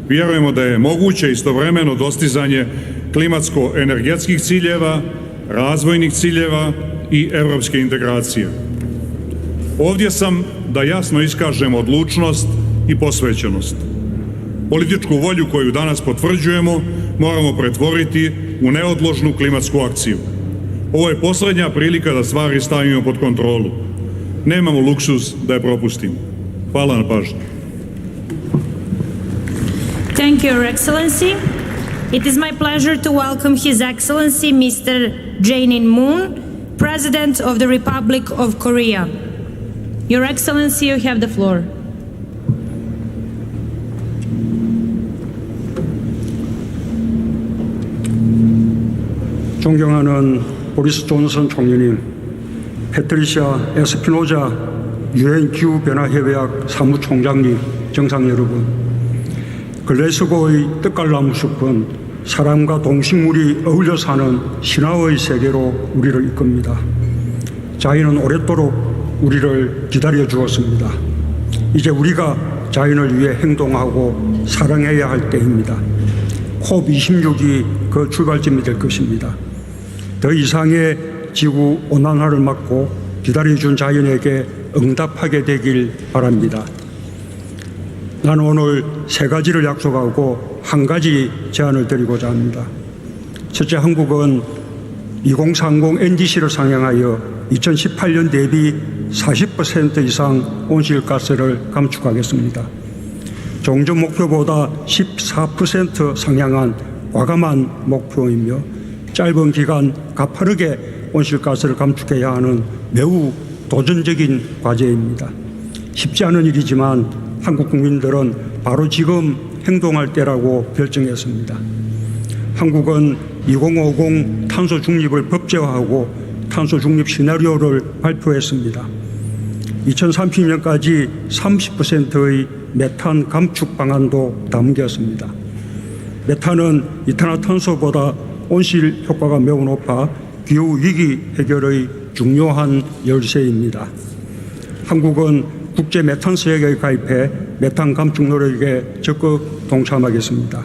Vjerujemo da je moguće istovremeno dostizanje klimatsko-energetskih ciljeva, razvojnih ciljeva i europske integracije. Ovdje sam da jasno iskažem odlučnost i posvećenost. Političku volju koju danas potvrđujemo moramo pretvoriti u neodložnu klimatsku akciju. Ovo je posljednja prilika da stvari stavimo pod kontrolu. Nemamo luksuz da je propustimo. Hvala na pažnji. Thank you, Your Excellency. It is my pleasure to welcome His Excellency Mr. Jae-in Moon, President of the Republic of Korea. Your Excellency, you have the floor. 존경하는 보리스 존슨 총리님, 패트리시아 에스피노자 유엔 기후변화협약 사무총장님, 정상 여러분, 글래스고의 뜻갈나무 숲은 사람과 동식물이 어울려 사는 신화의 세계로 우리를 이끕니다. 자연은 오랫도록 우리를 기다려 주었습니다. 이제 우리가 자연을 위해 행동하고 사랑해야 할 때입니다. COP26이 그 출발점이 될 것입니다. 더 이상의 지구 온난화를 막고 기다려준 자연에게 응답하게 되길 바랍니다. 나는 오늘 세 가지를 약속하고 한 가지 제안을 드리고자 합니다. 첫째, 한국은 2030 NDC를 상향하여 2018년 대비 40% 이상 온실가스를 감축하겠습니다. 종전 목표보다 14% 상향한 과감한 목표이며 짧은 기간 가파르게 온실가스를 감축해야 하는 매우 도전적인 과제입니다. 쉽지 않은 일이지만 한국 국민들은 바로 지금 행동할 때라고 결정했습니다. 한국은 2050 탄소 중립을 법제화하고 탄소 중립 시나리오를 발표했습니다. 2030년까지 30%의 메탄 감축 방안도 담겼습니다. 메탄은 이산화탄소보다 온실 효과가 매우 높아 기후위기 해결의 중요한 열쇠입니다. 한국은 국제 메탄수액에 가입해 메탄 감축 노력에 적극 동참하겠습니다.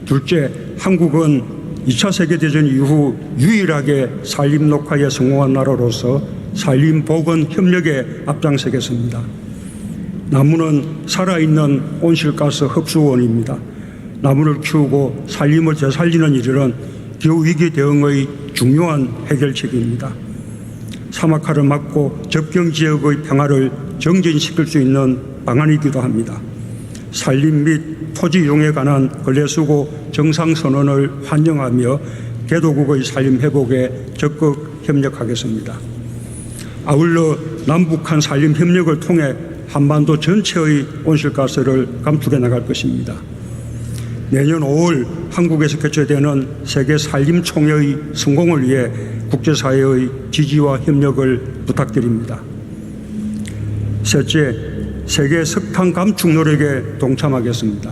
둘째, 한국은 2차 세계대전 이후 유일하게 산림 녹화에 성공한 나라로서 산림 복원 협력에 앞장서겠습니다. 나무는 살아있는 온실가스 흡수원입니다. 나무를 키우고 산림을 되살리는 일은 기후위기 대응의 중요한 해결책입니다. 사막화를 막고 접경지역의 평화를 정진시킬 수 있는 방안이기도 합니다. 산림 및 토지 이용에 관한 근래수고 정상선언을 환영하며 개도국의 산림 회복에 적극 협력하겠습니다. 아울러 남북한 산림 협력을 통해 한반도 전체의 온실가스를 감축해 나갈 것입니다. 내년 5월 한국에서 개최되는 세계 산림총회의 성공을 위해 국제사회의 지지와 협력을 부탁드립니다. 셋째, 세계 석탄 감축 노력에 동참하겠습니다.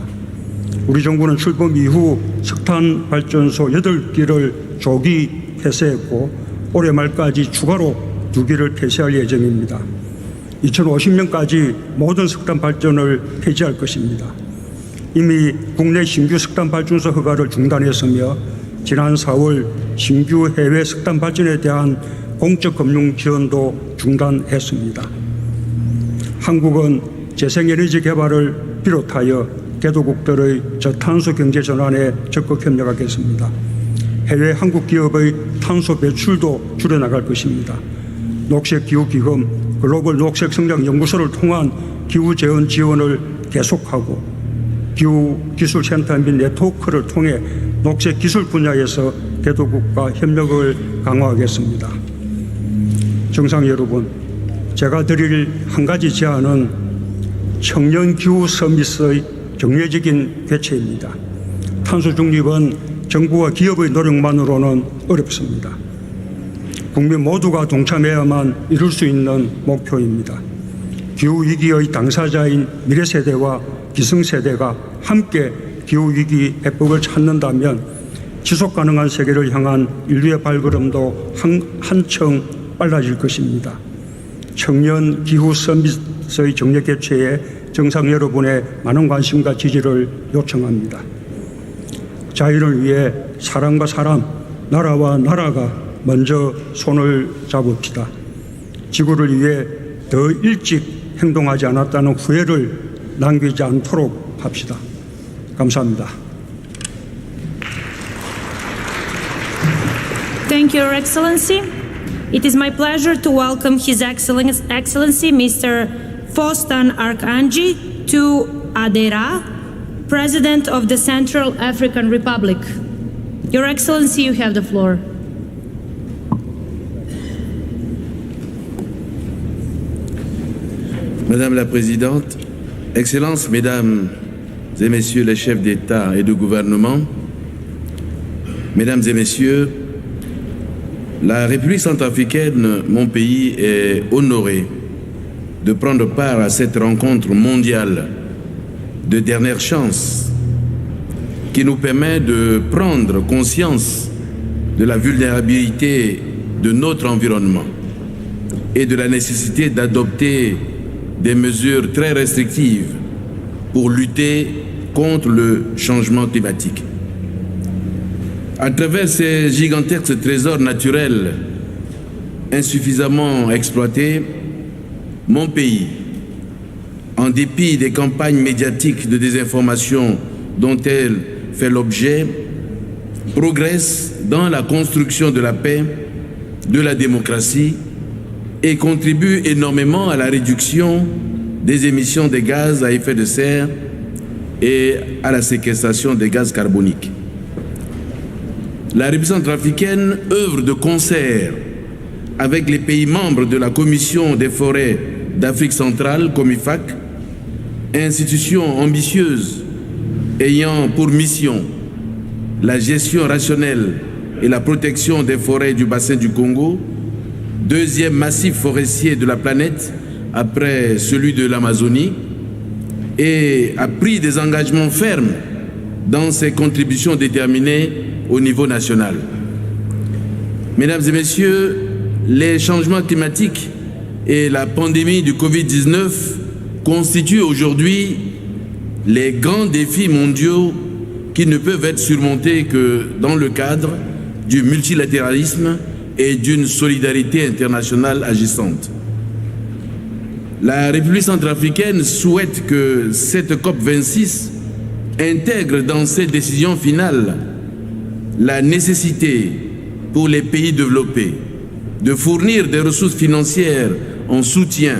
우리 정부는 출범 이후 석탄 발전소 8기를 조기 폐쇄했고 올해 말까지 추가로 2기를 폐쇄할 예정입니다. 2050년까지 모든 석탄 발전을 폐지할 것입니다. 이미 국내 신규 석탄 발전소 허가를 중단했으며 지난 4월 신규 해외 석탄 발전에 대한 공적 금융 지원도 중단했습니다. 한국은 재생에너지 개발을 비롯하여 개도국들의 저탄소 경제 전환에 적극 협력하겠습니다. 해외 한국 기업의 탄소 배출도 줄여나갈 것입니다. 녹색기후기금, 글로벌 녹색성장연구소를 통한 기후재원 지원을 계속하고 기후기술센터 및 네트워크를 통해 녹색기술 분야에서 개도국과 협력을 강화하겠습니다. 정상 여러분, 제가 드릴 한 가지 제안은 청년기후 서밋의 정례적인 개최입니다. 탄소 중립은 정부와 기업의 노력만으로는 어렵습니다. 국민 모두가 동참해야만 이룰 수 있는 목표입니다. 기후위기의 당사자인 미래세대와 기성세대가 함께 기후위기 해법을 찾는다면 지속가능한 세계를 향한 인류의 발걸음도 한층 빨라질 것입니다. 청년 기후 서밋의 정례 개최에 정상 여러분의 많은 관심과 지지를 요청합니다. 자유를 위해 사람과 사람, 나라와 나라가 먼저 손을 잡읍시다. 지구를 위해 더 일찍 행동하지 않았다는 후회를 남기지 않도록 합시다. 감사합니다. Thank you, Your Excellency. It is my pleasure to welcome His Excellency Mr. Fostan Arkanji to Adera, President of the Central African Republic. Your Excellency, you have the floor. Madame la Présidente, Excellences, Mesdames et Messieurs les chefs d'État et de gouvernement, Mesdames et Messieurs, la République centrafricaine, mon pays, est honoré de prendre part à cette rencontre mondiale de dernière chance qui nous permet de prendre conscience de la vulnérabilité de notre environnement et de la nécessité d'adopter des mesures très restrictives pour lutter contre le changement climatique. À travers ces gigantesques trésors naturels insuffisamment exploités, mon pays, en dépit des campagnes médiatiques de désinformation dont elle fait l'objet, progresse dans la construction de la paix, de la démocratie et contribue énormément à la réduction des émissions de gaz à effet de serre et à la séquestration des gaz carboniques. La République centrafricaine œuvre de concert avec les pays membres de la Commission des forêts d'Afrique centrale, COMIFAC, institution ambitieuse ayant pour mission la gestion rationnelle et la protection des forêts du bassin du Congo, deuxième massif forestier de la planète après celui de l'Amazonie, et a pris des engagements fermes dans ses contributions déterminées au niveau national. Mesdames et Messieurs, les changements climatiques et la pandémie du Covid-19 constituent aujourd'hui les grands défis mondiaux qui ne peuvent être surmontés que dans le cadre du multilatéralisme et d'une solidarité internationale agissante. La République centrafricaine souhaite que cette COP26 intègre dans ses décisions finales la nécessité pour les pays développés de fournir des ressources financières en soutien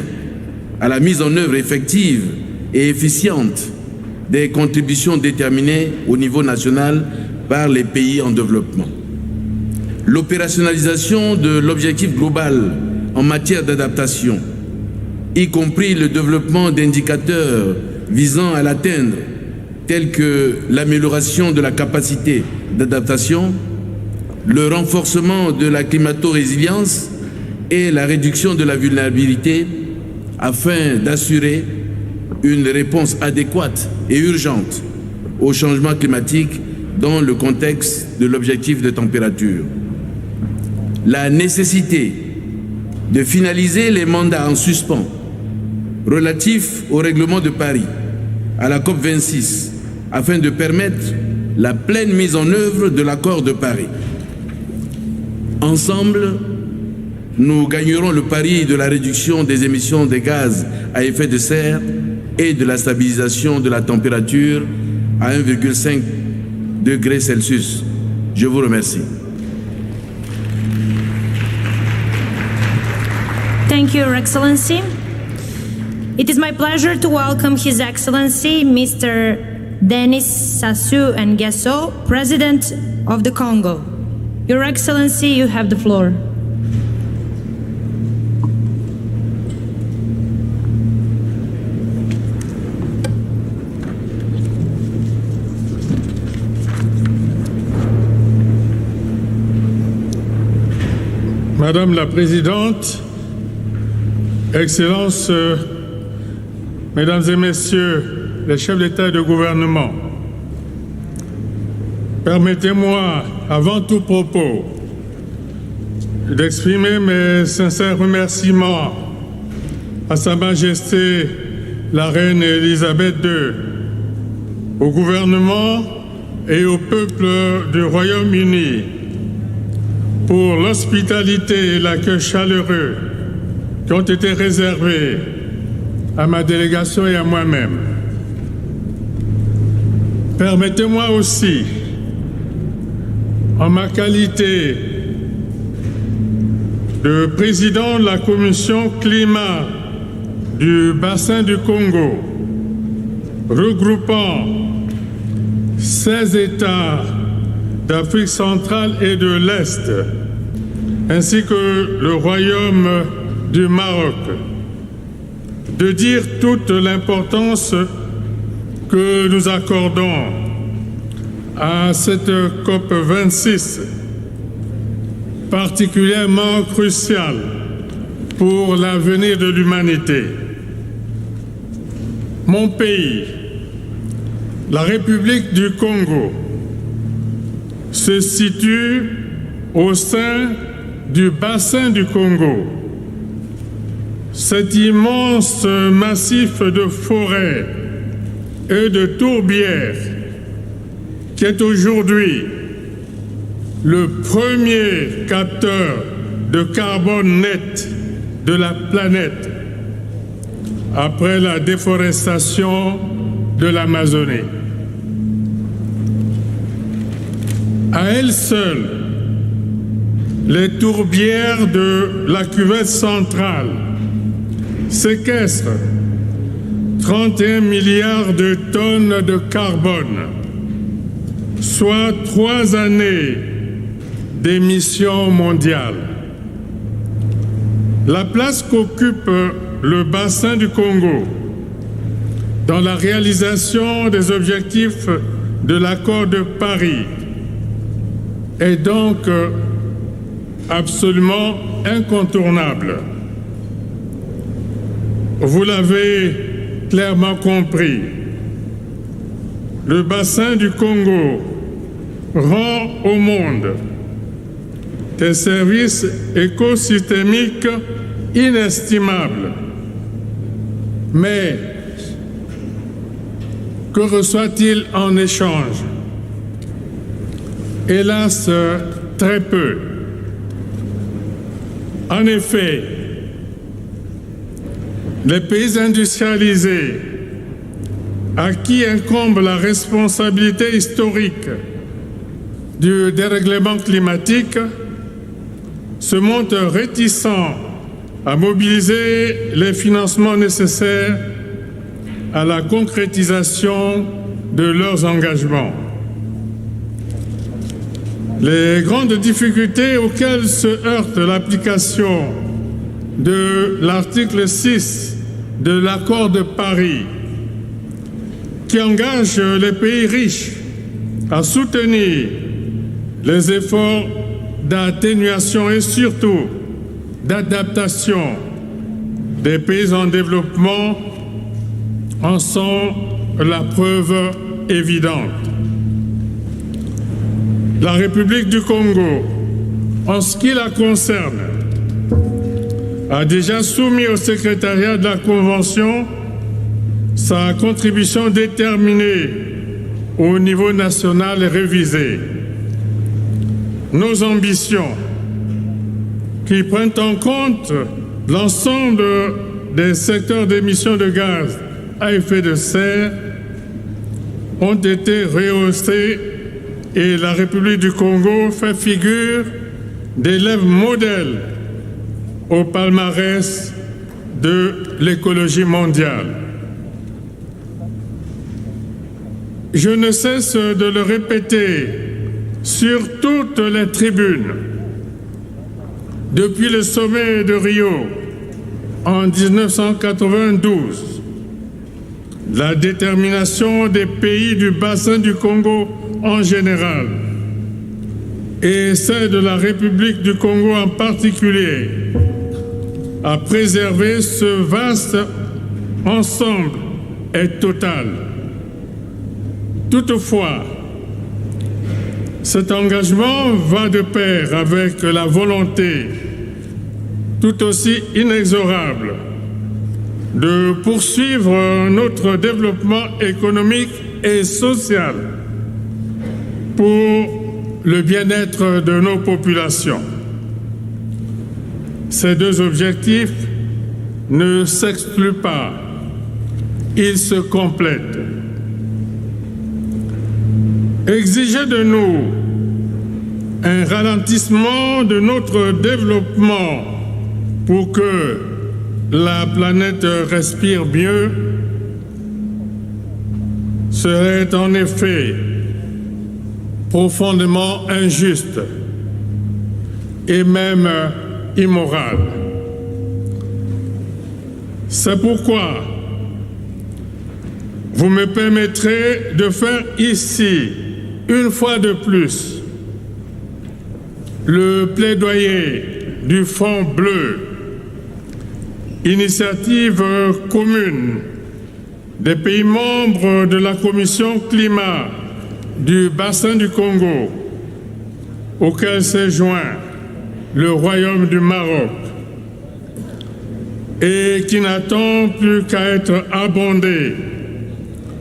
à la mise en œuvre effective et efficiente des contributions déterminées au niveau national par les pays en développement. L'opérationnalisation de l'objectif global en matière d'adaptation, y compris le développement d'indicateurs visant à l'atteindre, tels que l'amélioration de la capacité d'adaptation, le renforcement de la climato-résilience et la réduction de la vulnérabilité, afin d'assurer une réponse adéquate et urgente au changement climatique dans le contexte de l'objectif de température. La nécessité de finaliser les mandats en suspens relatifs au règlement de Paris, à la COP26, afin de permettre la pleine mise en œuvre de l'accord de Paris. Ensemble, nous gagnerons le pari de la réduction des émissions de gaz à effet de serre et de la stabilisation de la température à 1,5 degré Celsius. Je vous remercie. Thank you, Your Excellency. It is my pleasure to welcome His Excellency Mr. Denis Sassou Nguesso, President of the Congo. Your Excellency, you have the floor. Madame la Présidente, Excellences, Mesdames et Messieurs les chefs d'État et de gouvernement, permettez-moi, avant tout propos, d'exprimer mes sincères remerciements à Sa Majesté la Reine Élisabeth II, au gouvernement et au peuple du Royaume-Uni pour l'hospitalité et l'accueil chaleureux qui ont été réservés à ma délégation et à moi-même. Permettez-moi aussi, en ma qualité de président de la commission climat du bassin du Congo, regroupant 16 États d'Afrique centrale et de l'Est, ainsi que le Royaume du Maroc, de dire toute l'importance que nous accordons à cette COP26, particulièrement cruciale pour l'avenir de l'humanité. Mon pays, la République du Congo, se situe au sein du bassin du Congo. Cet immense massif de forêts et de tourbières qui est aujourd'hui le premier capteur de carbone net de la planète après la déforestation de l'Amazonie. À elles seules, les tourbières de la cuvette centrale séquestrent 31 milliards de tonnes de carbone, soit 3 années d'émissions mondiales. La place qu'occupe le bassin du Congo dans la réalisation des objectifs de l'accord de Paris est donc absolument incontournable. Vous l'avez clairement compris, le bassin du Congo rend au monde des services écosystémiques inestimables. Mais que reçoit-il en échange? Hélas, très peu. En effet, les pays industrialisés à qui incombe la responsabilité historique du dérèglement climatique se montrent réticents à mobiliser les financements nécessaires à la concrétisation de leurs engagements. Les grandes difficultés auxquelles se heurte l'application de l'article 6 de l'accord de Paris, qui engage les pays riches à soutenir les efforts d'atténuation et surtout d'adaptation des pays en développement, en sont la preuve évidente. La République du Congo, en ce qui la concerne, a déjà soumis au secrétariat de la Convention sa contribution déterminée au niveau national et révisée. Nos ambitions, qui prennent en compte l'ensemble des secteurs d'émissions de gaz à effet de serre, ont été rehaussées et la République du Congo fait figure d'élève modèle au palmarès de l'écologie mondiale. Je ne cesse de le répéter sur toutes les tribunes. Depuis le sommet de Rio en 1992, la détermination des pays du bassin du Congo en général et celle de la République du Congo en particulier, à préserver ce vaste ensemble est totale. Toutefois, cet engagement va de pair avec la volonté tout aussi inexorable de poursuivre notre développement économique et social pour le bien-être de nos populations. Ces deux objectifs ne s'excluent pas, ils se complètent. Exiger de nous un ralentissement de notre développement pour que la planète respire mieux serait en effet profondément injuste et même immoral. C'est pourquoi vous me permettrez de faire ici, une fois de plus, le plaidoyer du Fonds bleu, initiative commune des pays membres de la Commission climat du bassin du Congo, auquel s'est joint le Royaume du Maroc et qui n'attend plus qu'à être abondé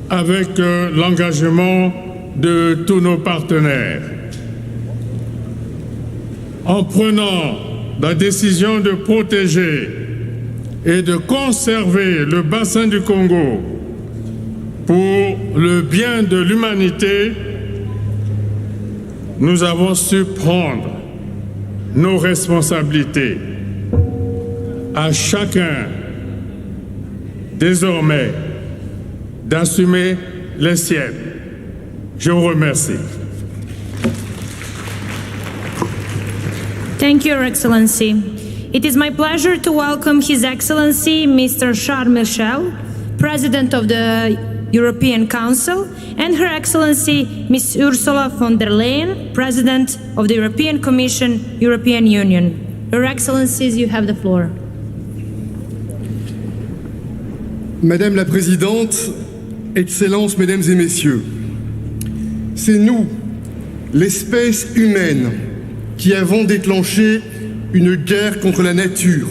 avec l'engagement de tous nos partenaires. En prenant la décision de protéger et de conserver le bassin du Congo pour le bien de l'humanité, nous avons su prendre nos responsabilités. À chacun, désormais, d'assumer les siennes. Je vous remercie. Thank you, Your Excellency. It is my pleasure to welcome His Excellency Mr. Charles Michel, President of the European Council, and Her Excellency Ms. Ursula von der Leyen, President of the European Commission, European Union. Your Excellencies, you have the floor. Madame la Présidente, Excellences, Mesdames et Messieurs, c'est nous, l'espèce humaine, qui avons déclenché une guerre contre la nature.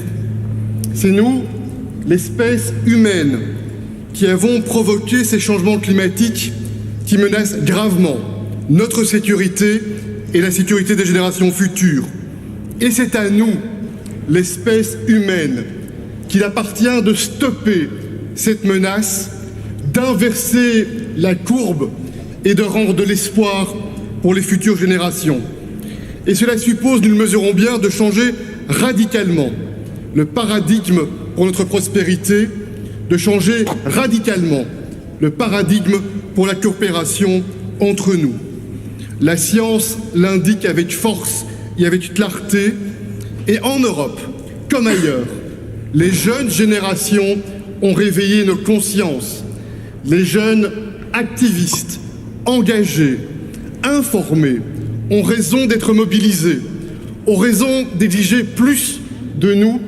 C'est nous, l'espèce humaine, qui avons provoqué ces changements climatiques qui menacent gravement notre sécurité et la sécurité des générations futures. Et c'est à nous, l'espèce humaine, qu'il appartient de stopper cette menace, d'inverser la courbe et de rendre de l'espoir pour les futures générations. Et cela suppose, nous le mesurons bien, de changer radicalement le paradigme pour notre prospérité, de changer radicalement le paradigme pour la coopération entre nous. La science l'indique avec force et avec clarté, et en Europe, comme ailleurs, les jeunes générations ont réveillé nos consciences. Les jeunes activistes, engagés, informés, ont raison d'être mobilisés, ont raison d'exiger plus de nous,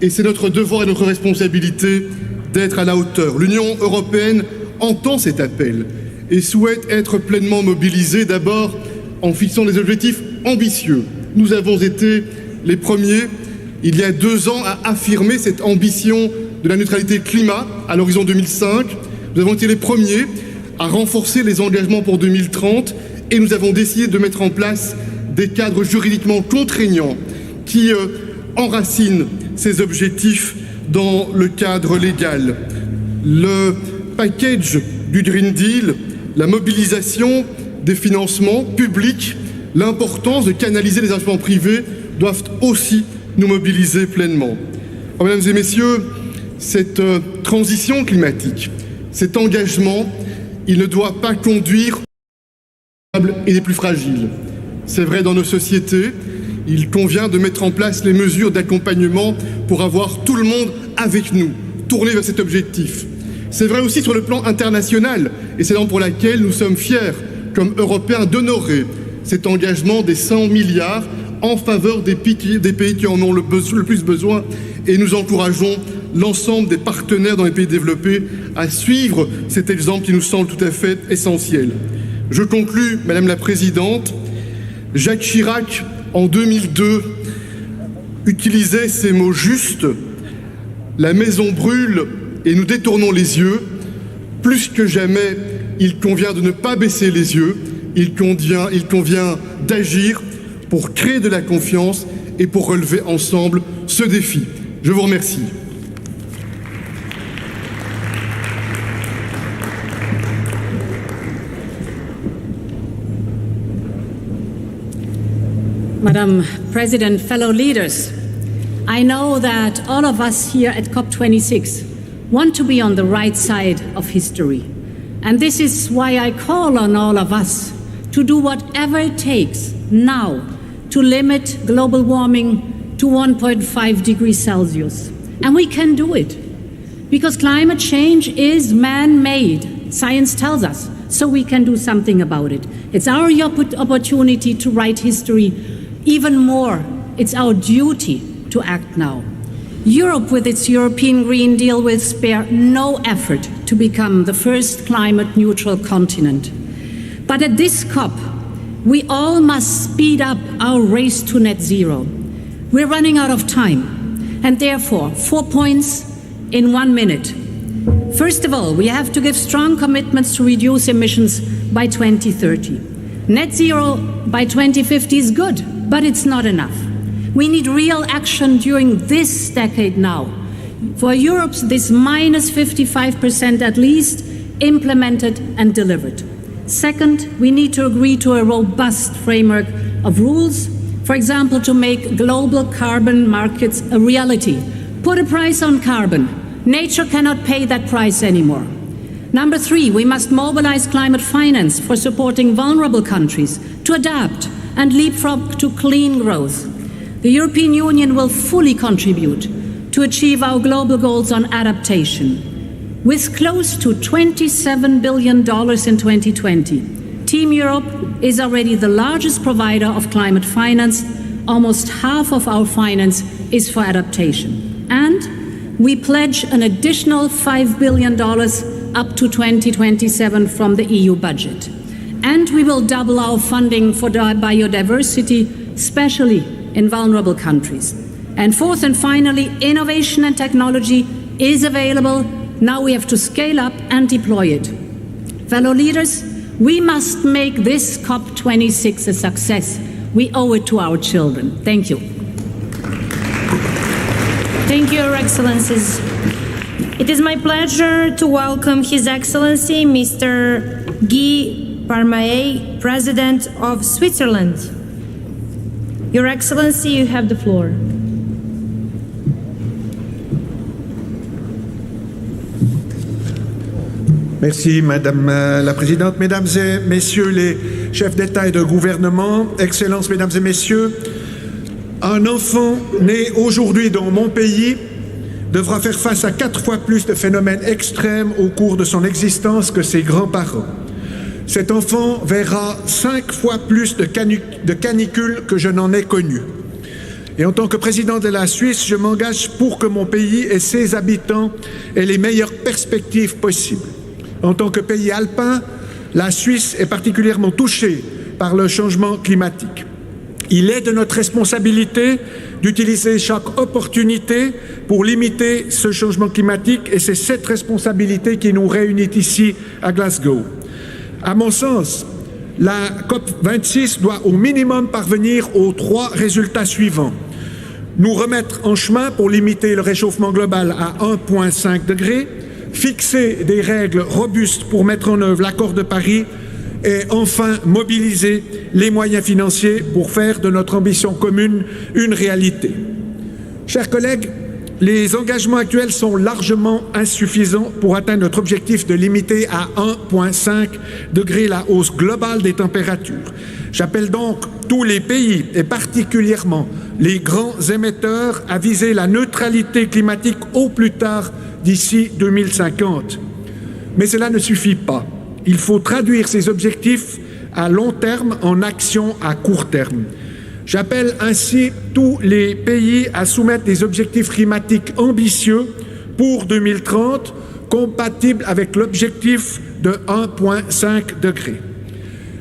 et c'est notre devoir et notre responsabilité d'être à la hauteur. L'Union européenne entend cet appel et souhaite être pleinement mobilisée, d'abord en fixant des objectifs ambitieux. Nous avons été les premiers, il y a 2 ans, à affirmer cette ambition de la neutralité climat à l'horizon 2005. Nous avons été les premiers à renforcer les engagements pour 2030 et nous avons décidé de mettre en place des cadres juridiquement contraignants qui enracinent ces objectifs dans le cadre légal. Le package du Green Deal, la mobilisation des financements publics, l'importance de canaliser les investissements privés doivent aussi nous mobiliser pleinement. Alors, mesdames et messieurs, cette transition climatique, cet engagement, il ne doit pas conduire et des plus fragiles. C'est vrai dans nos sociétés, il convient de mettre en place les mesures d'accompagnement pour avoir tout le monde avec nous, tourné vers cet objectif. C'est vrai aussi sur le plan international, et c'est la raison pour laquelle nous sommes fiers, comme Européens, d'honorer cet engagement des 100 milliards en faveur des pays qui en ont le plus besoin, et nous encourageons l'ensemble des partenaires dans les pays développés à suivre cet exemple qui nous semble tout à fait essentiel. Je conclus, Madame la Présidente. Jacques Chirac, en 2002, utilisait ces mots justes: la maison brûle et nous détournons les yeux. Plus que jamais, il convient de ne pas baisser les yeux, il convient d'agir pour créer de la confiance et pour relever ensemble ce défi. Je vous remercie. Madam President, fellow leaders, I know that all of us here at COP26 want to be on the right side of history. And this is why I call on all of us to do whatever it takes now to limit global warming to 1.5 degrees Celsius. And we can do it because climate change is man-made. Science tells us, so we can do something about it. It's our opportunity to write history. Even more, it's our duty to act now. Europe, with its European Green Deal, will spare no effort to become the first climate-neutral continent. But at this COP, we all must speed up our race to net zero. We're running out of time, and therefore, 4 points in 1 minute. First of all, we have to give strong commitments to reduce emissions by 2030. Net zero by 2050 is good, but it's not enough. We need real action during this decade now. For Europe, this minus 55% at least implemented and delivered. Second, we need to agree to a robust framework of rules, for example, to make global carbon markets a reality. Put a price on carbon. Nature cannot pay that price anymore. Number 3, we must mobilize climate finance for supporting vulnerable countries to adapt and leapfrog to clean growth. The European Union will fully contribute to achieve our global goals on adaptation. With close to $27 billion in 2020, Team Europe is already the largest provider of climate finance. Almost half of our finance is for adaptation. And we pledge an additional $5 billion up to 2027 from the EU budget. And we will double our funding for biodiversity, especially in vulnerable countries. And fourth and finally, innovation and technology is available. Now we have to scale up and deploy it. Fellow leaders, we must make this COP26 a success. We owe it to our children. Thank you. Thank you, Your Excellencies. It is my pleasure to welcome His Excellency Mr. Guy Parmeet, President of Switzerland. Your Excellency, you have the floor. Merci Madame la Présidente, Mesdames et Messieurs les chefs d'État et de gouvernement, Excellences, Mesdames et Messieurs, un enfant né aujourd'hui dans mon pays devra faire face à 4 fois plus de phénomènes extrêmes au cours de son existence que ses grands-parents. Cet enfant verra 5 fois plus de canicules que je n'en ai connues. Et en tant que président de la Suisse, je m'engage pour que mon pays et ses habitants aient les meilleures perspectives possibles. En tant que pays alpin, la Suisse est particulièrement touchée par le changement climatique. Il est de notre responsabilité d'utiliser chaque opportunité pour limiter ce changement climatique et c'est cette responsabilité qui nous réunit ici à Glasgow. À mon sens, la COP26 doit au minimum parvenir aux 3 résultats suivants. Nous remettre en chemin pour limiter le réchauffement global à 1,5 degré, fixer des règles robustes pour mettre en œuvre l'accord de Paris et enfin mobiliser les moyens financiers pour faire de notre ambition commune une réalité. Chers collègues, les engagements actuels sont largement insuffisants pour atteindre notre objectif de limiter à 1,5 degré la hausse globale des températures. J'appelle donc tous les pays, et particulièrement les grands émetteurs, à viser la neutralité climatique au plus tard d'ici 2050. Mais cela ne suffit pas. Il faut traduire ces objectifs à long terme en actions à court terme. J'appelle ainsi tous les pays à soumettre des objectifs climatiques ambitieux pour 2030, compatibles avec l'objectif de 1,5 degré.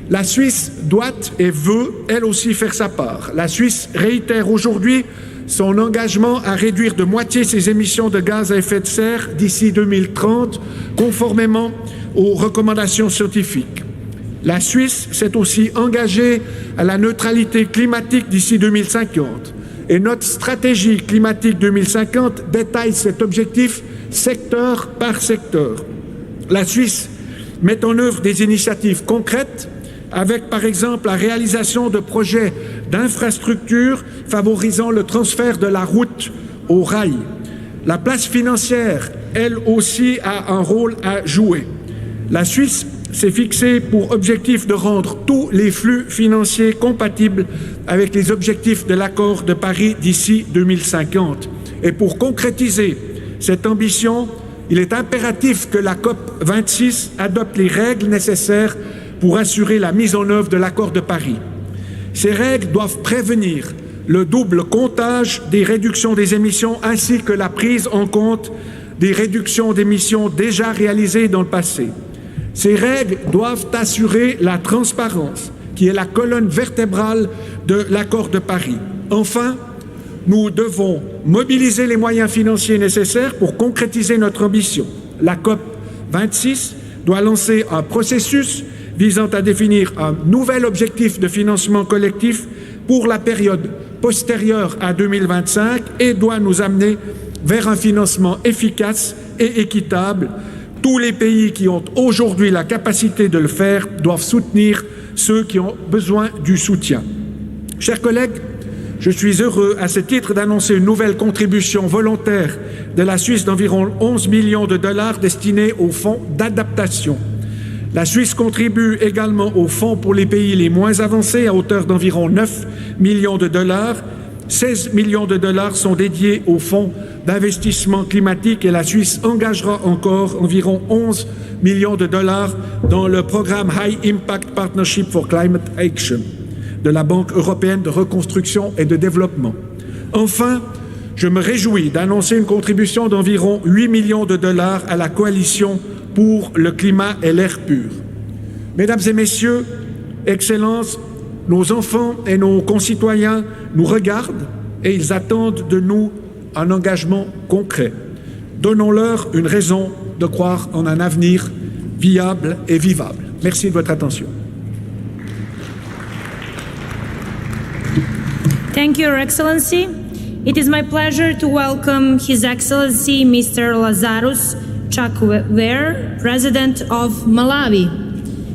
La Suisse doit et veut, elle aussi, faire sa part. La Suisse réitère aujourd'hui son engagement à réduire de moitié ses émissions de gaz à effet de serre d'ici 2030, conformément aux recommandations scientifiques. La Suisse s'est aussi engagée à la neutralité climatique d'ici 2050. Et notre stratégie climatique 2050 détaille cet objectif secteur par secteur. La Suisse met en œuvre des initiatives concrètes avec, par exemple, la réalisation de projets d'infrastructures favorisant le transfert de la route au rail. La place financière, elle aussi, a un rôle à jouer. La Suisse s'est fixée pour objectif de rendre tous les flux financiers compatibles avec les objectifs de l'accord de Paris d'ici 2050. Et pour concrétiser cette ambition, il est impératif que la COP26 adopte les règles nécessaires pour assurer la mise en œuvre de l'accord de Paris. Ces règles doivent prévenir le double comptage des réductions des émissions ainsi que la prise en compte des réductions d'émissions déjà réalisées dans le passé. Ces règles doivent assurer la transparence, qui est la colonne vertébrale de l'accord de Paris. Enfin, nous devons mobiliser les moyens financiers nécessaires pour concrétiser notre ambition. La COP26 doit lancer un processus visant à définir un nouvel objectif de financement collectif pour la période postérieure à 2025 et doit nous amener vers un financement efficace et équitable. Tous les pays qui ont aujourd'hui la capacité de le faire doivent soutenir ceux qui ont besoin du soutien. Chers collègues, je suis heureux à ce titre d'annoncer une nouvelle contribution volontaire de la Suisse d'environ 11 millions de dollars destinés au fonds d'adaptation. La Suisse contribue également au fonds pour les pays les moins avancés à hauteur d'environ 9 millions de dollars. 16 millions de dollars sont dédiés au fonds d'investissement climatique et la Suisse engagera encore environ 11 millions de dollars dans le programme High Impact Partnership for Climate Action de la Banque européenne de reconstruction et de développement. Enfin, je me réjouis d'annoncer une contribution d'environ 8 millions de dollars à la coalition pour le climat et l'air pur. Mesdames et messieurs, Excellences, nos enfants et nos concitoyens nous regardent et ils attendent de nous un engagement concret. Donnons-leur une raison de croire en un avenir viable et vivable. Merci de votre attention. Thank you, Your Excellency. It is my pleasure to welcome His Excellency Mr. Lazarus Chakwera, President of Malawi.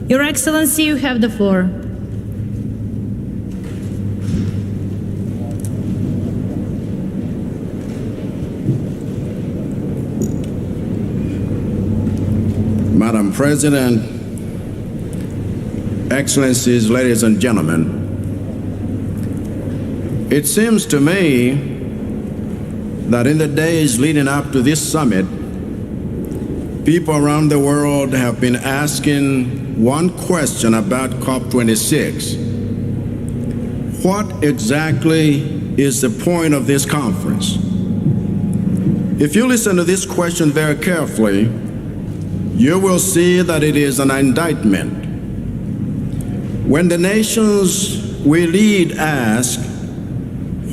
Your Excellency, you have the floor. Madam President, Excellencies, ladies and gentlemen, it seems to me that in the days leading up to this summit, people around the world have been asking one question about COP26. What exactly is the point of this conference? If you listen to this question very carefully, you will see that it is an indictment. When the nations we lead ask,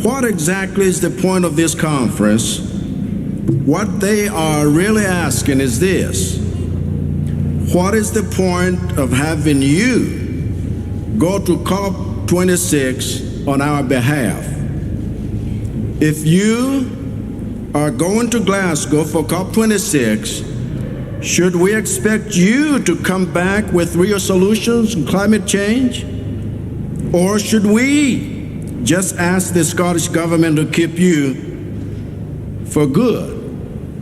what exactly is the point of this conference? What they are really asking is this: what is the point of having you go to COP26 on our behalf? If you are going to Glasgow for COP26, should we expect you to come back with real solutions on climate change? Or should we just ask the Scottish government to keep you for good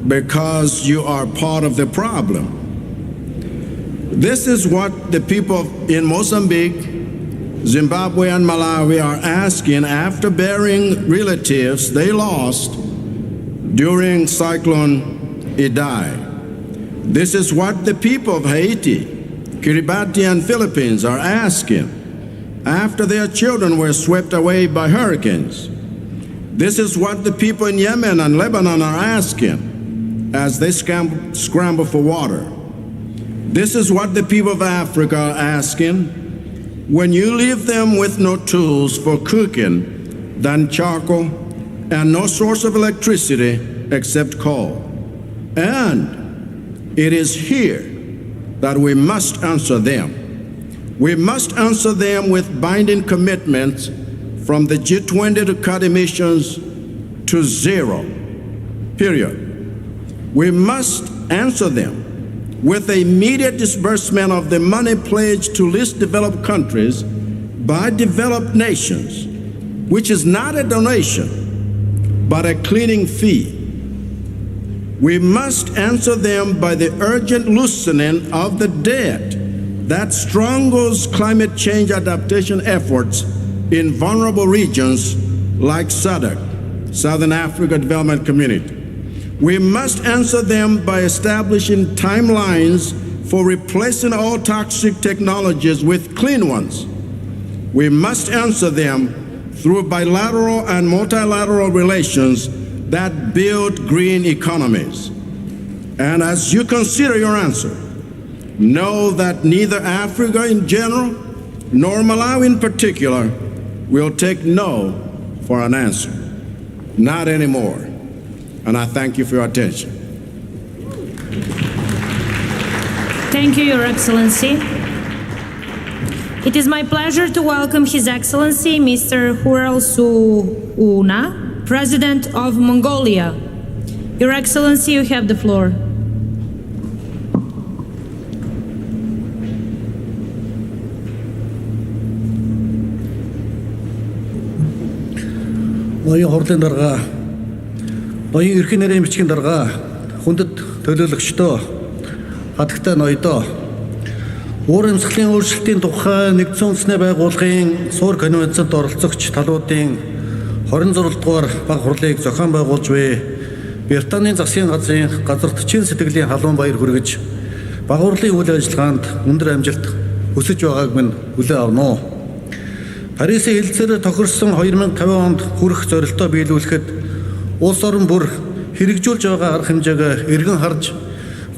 because you are part of the problem? This is what the people in Mozambique, Zimbabwe, and Malawi are asking after burying relatives they lost during Cyclone Idai. This is what the people of Haiti Kiribati and Philippines are asking after their children were swept away by hurricanes. This is what the people in Yemen and Lebanon are asking as they scramble for water. This is what the people of Africa are asking when you leave them with no tools for cooking than charcoal and no source of electricity except coal. And it is here that we must answer them. We must answer them with binding commitments from the G20 to cut emissions to zero, period. We must answer them with the immediate disbursement of the money pledged to least developed countries by developed nations, which is not a donation, but a cleaning fee. We must answer them by the urgent loosening of the debt that strangles climate change adaptation efforts in vulnerable regions like SADC, Southern Africa Development Community. We must answer them by establishing timelines for replacing all toxic technologies with clean ones. We must answer them through bilateral and multilateral relations that build green economies. And as you consider your answer, know that neither Africa in general nor Malawi in particular will take no for an answer. Not anymore. And I thank you for your attention. Thank you, Your Excellency. It is my pleasure to welcome His Excellency Mr. Hurel Suuna, President of Mongolia. Your Excellency, you have the floor. Ноён хурлын дарга, ноён эрхийн нэрийн бичгийн дарга, хүндэт төлөөлөгчдөө, хатагтай ноёдоо, уур амьсгалын өөрчлөлтийн тухай нэгдсэн үндэсний байгууллагын суур конвенцэд оролцогч талуудын 26 дугаар баг хурлыг зохион байгуулж буй Британийн засгийн газрын газарт чин сэтгэлийн халуун баяр хүргэж баг хурлын үйл ажиллагаанд өндөр амжилт өсөж байгааг минь хүлээн авна. Парисын хэлэлцээр тохирсон 2050 онд хүрэх зорилтоо биелүүлэхэд улс орон бүр хэрэгжүүлж байгаа арга хэмжээг эргэн харж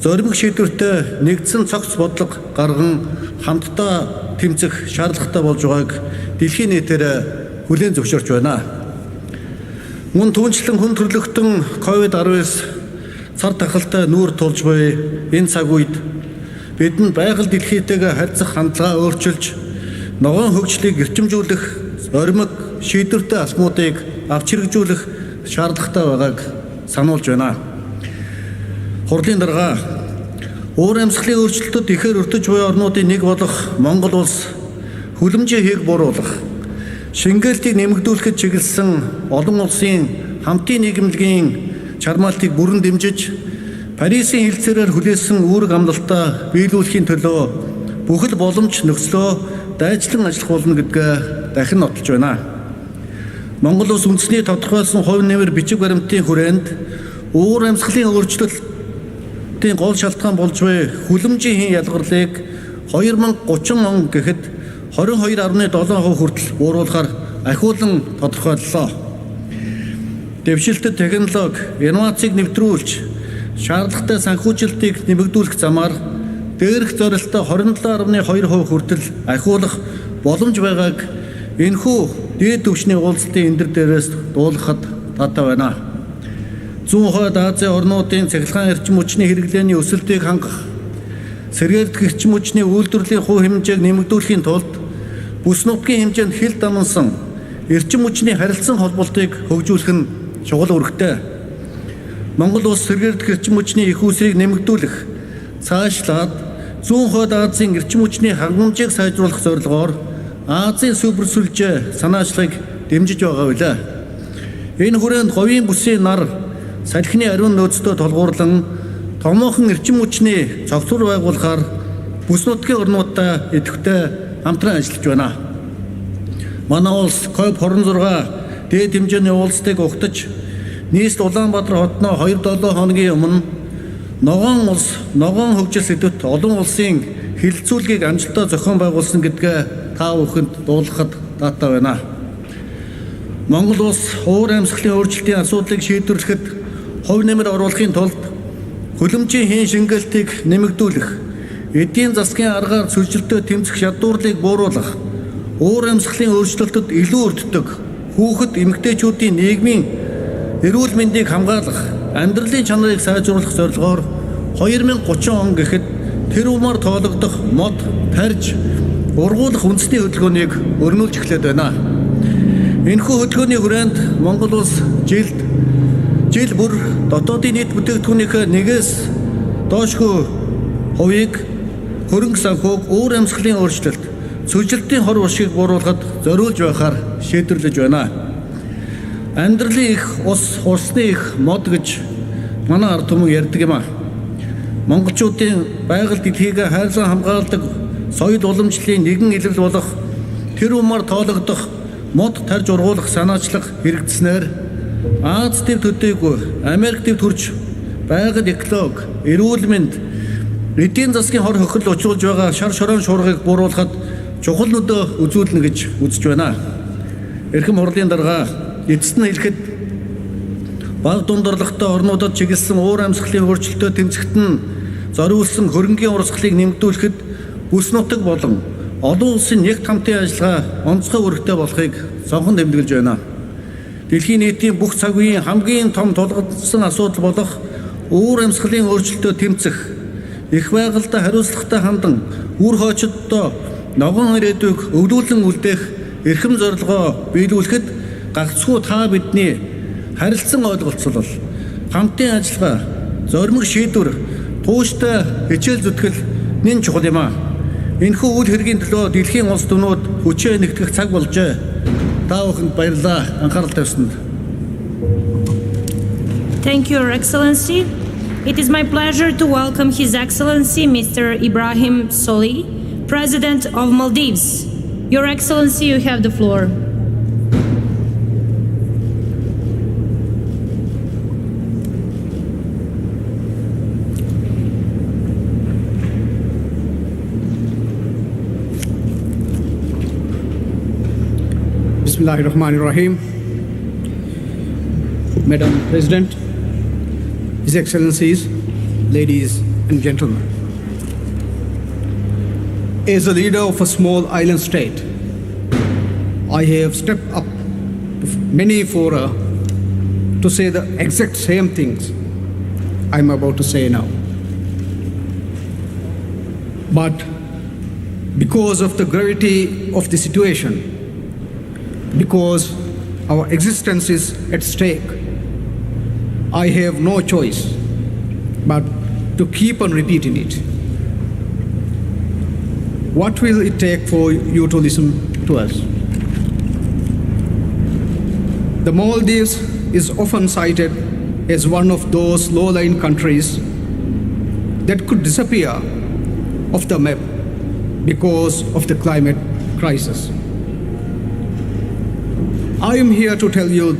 зоримог шийдвэртэй нэгдсэн цогц бодлого гарган хамтдаа тэмцэх шаардлагатай болж байгааг дэлхийн нийтээр хүлээн зөвшөөрч байна. Мөн түнчлэн хүн төрлөختөн COVID-19 цар тахалтай нүүр тулж буй энэ цаг үед бидэнд байгаль дэлхийтэйгээ харьцах хандлага өөрчилж ногоон хөгжлийг эрчимжүүлэх зоримог шийдвэртэй алхмуудыг авч хэрэгжүүлэх шаардлагатай байгааг сануулж байна. Хурлын дарга уур амьсгалын өөрчлөлтөд ихээр өртөж буй орнуудын нэг болох Монгол улс хүлэмжийн хээг бууруулах, шингээлтийг нэмэгдүүлэхэд чиглэсэн олон улсын хамтын нийгэмлэгийн чармаалтыг бүрэн дэмжиж Парисын хэлэлцээрээр хүлээсэн үүрэг амлалтаа биелүүлэхийн төлөө бүхэл боломж нөхцлөө дайчлан ажиллах болно гэдгээ дахин нотолж байна. Монгол улс үндэсний тодорхойлсон хувь нэмэр бичиг баримтын хүрээнд уур амьсгалын өөрчлөлтийн гол шалтгаан болж буй хүлэмжийн ялгарлыг 2030 он гэхэд 22.7% хүртэл бууруулахаар ахиулан тодорхойллоо. Дэвшилтэд технологи, инновацийг нэвтрүүлж, шаардлагатай санхүүжилтийг нэмэгдүүлэх замаар дээрх зорилттой 27.2% хүртэл ахиулах боломж байгааг энэхүү дээд түвшний уулзалтын эндэр дээрээс дуулгахад таатай байна. Зүүн хойд Азийн орнуудын цахилгаан эрчим хүчний хэрэглээний өсөлтийг хангах, сэргээгдэх эрчим хүчний үйлдвэрлэлийн хувь хэмжээг нэмэгдүүлэхийн тулд бүс нутгийн хэмжээнд хил дамнсан эрчим хүчний харилцан холболтыг хөгжүүлэх нь чухал үүрэгтэй. Монгол улс сэргээгдэх эрчим хүчний их үүсвэрийг нэмэгдүүлэх, цаашлаад зүүн хойд Азийн эрчим хүчний хангамжийг сайжруулах зорилгоор Азийн супер сүлжээ санаачлагыг дэмжиж байгаа билээ. Энэ хүрээнд говийн бүсийн нар салхины ариун нөөцтэй толгуурлан томоохон эрчим хүчний цогцлол байгуулахаар бүс нутгийн орнуудаа идэвхтэй хамтран ажиллаж байна. Манай улс COP26 дээд хэмжээний уулзалтыг угтаж нийслэл Улаанбаатар хотноо 2-7 хоногийн өмнө ногоон улс, ногоон хөгжил сэдвт олон улсын хилцүүлгийг амжилттай зохион байгуулсан гэдгээ та бүхэнд дуулгахад таатай байна. Монгол улс уур амьсгалын өөрчлөлтийн асуудлыг шийдвэрлэхэд хувь нэмэр оруулахын тулд хөлөмжийн хэн шингээлтийг нэмэгдүүлэх, эдийн засгийн аргаар сүлжилтөд тэмцэх шатуурлыг бууруулах, уур амьсгалын өөрчлөлтөд илүү өртдөг хүүхэд эмэгтэйчүүдийн нийгмийн эрүүл мэндийг хамгаалах, амьдралын чанарыг сайжруулах зорилгоор 2030 он гэхэд тэр умаар тоологдох мод тарж ургуулах үндэсний хөдөлгөөнийг өрнүүлж эхлэв байна. Энэхүү хөдөлгөөний хүрээнд Монгол улс жил бүр дотоодын нийт бүтээгдэхүүнийхээ нэгээс доошгүй хувийг хөрөнгө санхүүг уур амьсгалын өөрчлөлт, сүлжилтийн хор уршиг бууруулахад зориулж байхаар шийдвэрлэж байна. Амьдралын их ус, урсны их мод гэж манай ард түмэн ярьдаг юм а. Монголчуудын байгаль дэлхийг хайрлан хамгаалдаг соёл уламжлалын нэгэн илэрл болох тэр умаар тоологдох мод тарж ургуулах санаачлах хэрэгжснээр Аз төв төдийгүй Америк төв төрж байгаль экологи, эрүүл мэнд, эдийн засгийн хор хохирол учруулж байгаа шар шороон шуургыг бууруулахад чухал нөлөө үзүүлнэ гэж үзэж байна. Эрхэм хурлын дарга эцэст нь хэлэхэд баг дундорлагтай орнуудад чиглэсэн уур амьсгалын өөрчлөлтөд тэмцэхэд нь зориулсан хөрөнгийн урсгалыг нэмэгдүүлэхэд бүс нутаг болон олон улсын нэгт хамтын ажиллагаа онцгой үүрэгтэй болохыг сонхон тэмдэглэж байна. Дэлхийн нийтийн бүх цаг үеийн хамгийн том тулгуурласан асуудал болох уур амьсгалын өөрчлөлтөд тэмцэх, их байгальтай хариуцлагатай хандан үр хойчоддоо ногоон ирээдүйг өвлүүлэн үлдээх эрхэм зорилгоо биелүүлэхэд гагцхүү та бидний харилцан ойлголцол, хамтын ажиллагаа, зоримог шийдвэр, тууштай хичээл зүтгэл нэн чухал юм а. Энэхүү үйл хэргийн төлөө дэлхийн улс түмнүүд хүчээ нэгтгэх цаг болжээ. Та бүхэнд баярлалаа анхаарал тавьсанд. Thank you, Your Excellency. It is my pleasure to welcome His Excellency Mr. Ibrahim Soli, President of Maldives. Your Excellency, you have the floor. Bismillahirrahmanirrahim. Madam President, His Excellencies, ladies and gentlemen. As a leader of a small island state, I have stepped up to many fora to say the exact same things I'm about to say now. But because of the gravity of the situation, because our existence is at stake, I have no choice but to keep on repeating it. What will it take for you to listen to us? The Maldives is often cited as one of those low-lying countries that could disappear off the map because of the climate crisis. I am here to tell you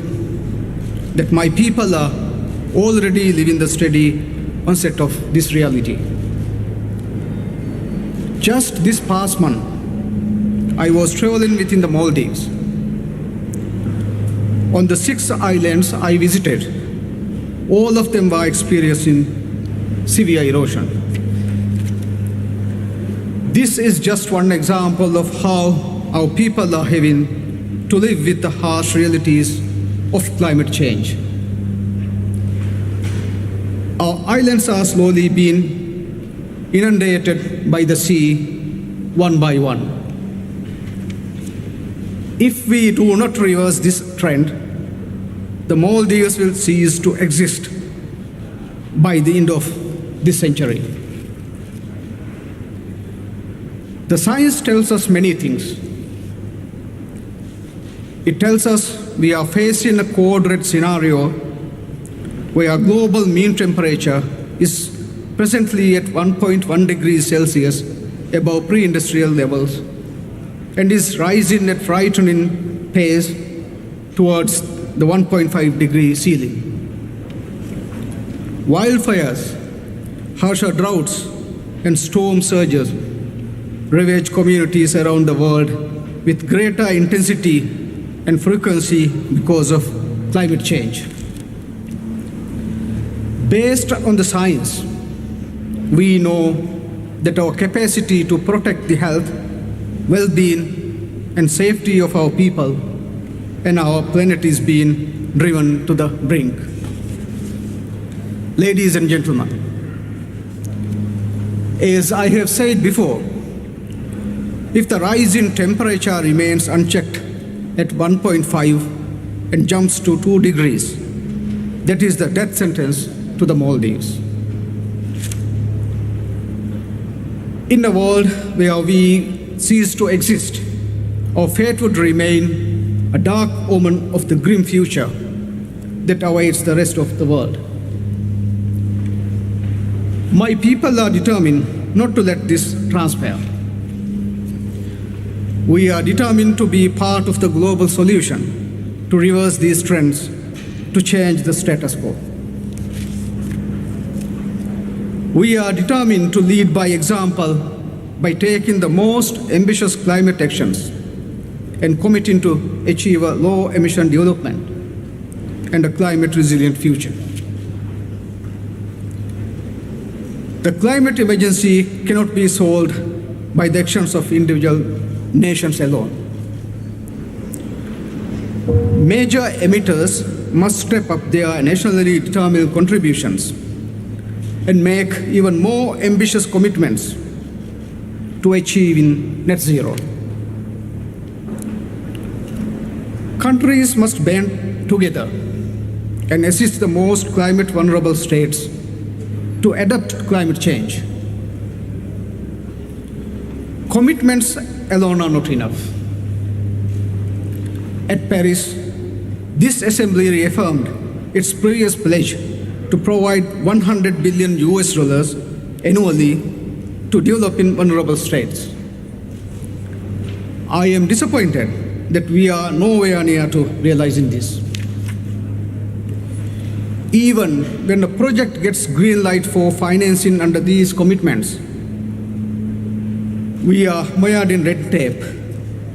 that my people are already living the steady onset of this reality. Just this past month, I was traveling within the Maldives. On the 6 islands I visited, all of them were experiencing severe erosion. This is just one example of how our people are having to live with the harsh realities of climate change. Our islands are slowly being inundated by the sea one by one. If we do not reverse this trend, the Maldives will cease to exist by the end of this century. The science tells us many things. It tells us we are facing a code red scenario where global mean temperature is presently at 1.1 degrees Celsius above pre-industrial levels and is rising at frightening pace towards the 1.5 degree ceiling. Wildfires, harsher droughts, and storm surges ravage communities around the world with greater intensity and frequency because of climate change. Based on the science, we know that our capacity to protect the health, well-being, and safety of our people and our planet is being driven to the brink. Ladies and gentlemen, as I have said before, if the rise in temperature remains unchecked at 1.5 and jumps to 2 degrees, that is the death sentence to the Maldives. In a world where we cease to exist, our fate would remain a dark omen of the grim future that awaits the rest of the world. My people are determined not to let this transpire. We are determined to be part of the global solution to reverse these trends, to change the status quo. We are determined to lead by example by taking the most ambitious climate actions and committing to achieve a low-emission development and a climate-resilient future. The climate emergency cannot be solved by the actions of individual nations alone. Major emitters must step up their nationally determined contributions and make even more ambitious commitments to achieving net zero. Countries must band together and assist the most climate vulnerable states to adapt to climate change. Commitments alone are not enough. At Paris, this assembly reaffirmed its previous pledge to provide $100 billion annually to developing vulnerable states. I am disappointed that we are nowhere near to realizing this. Even when the project gets green light for financing under these commitments, we are mired in red tape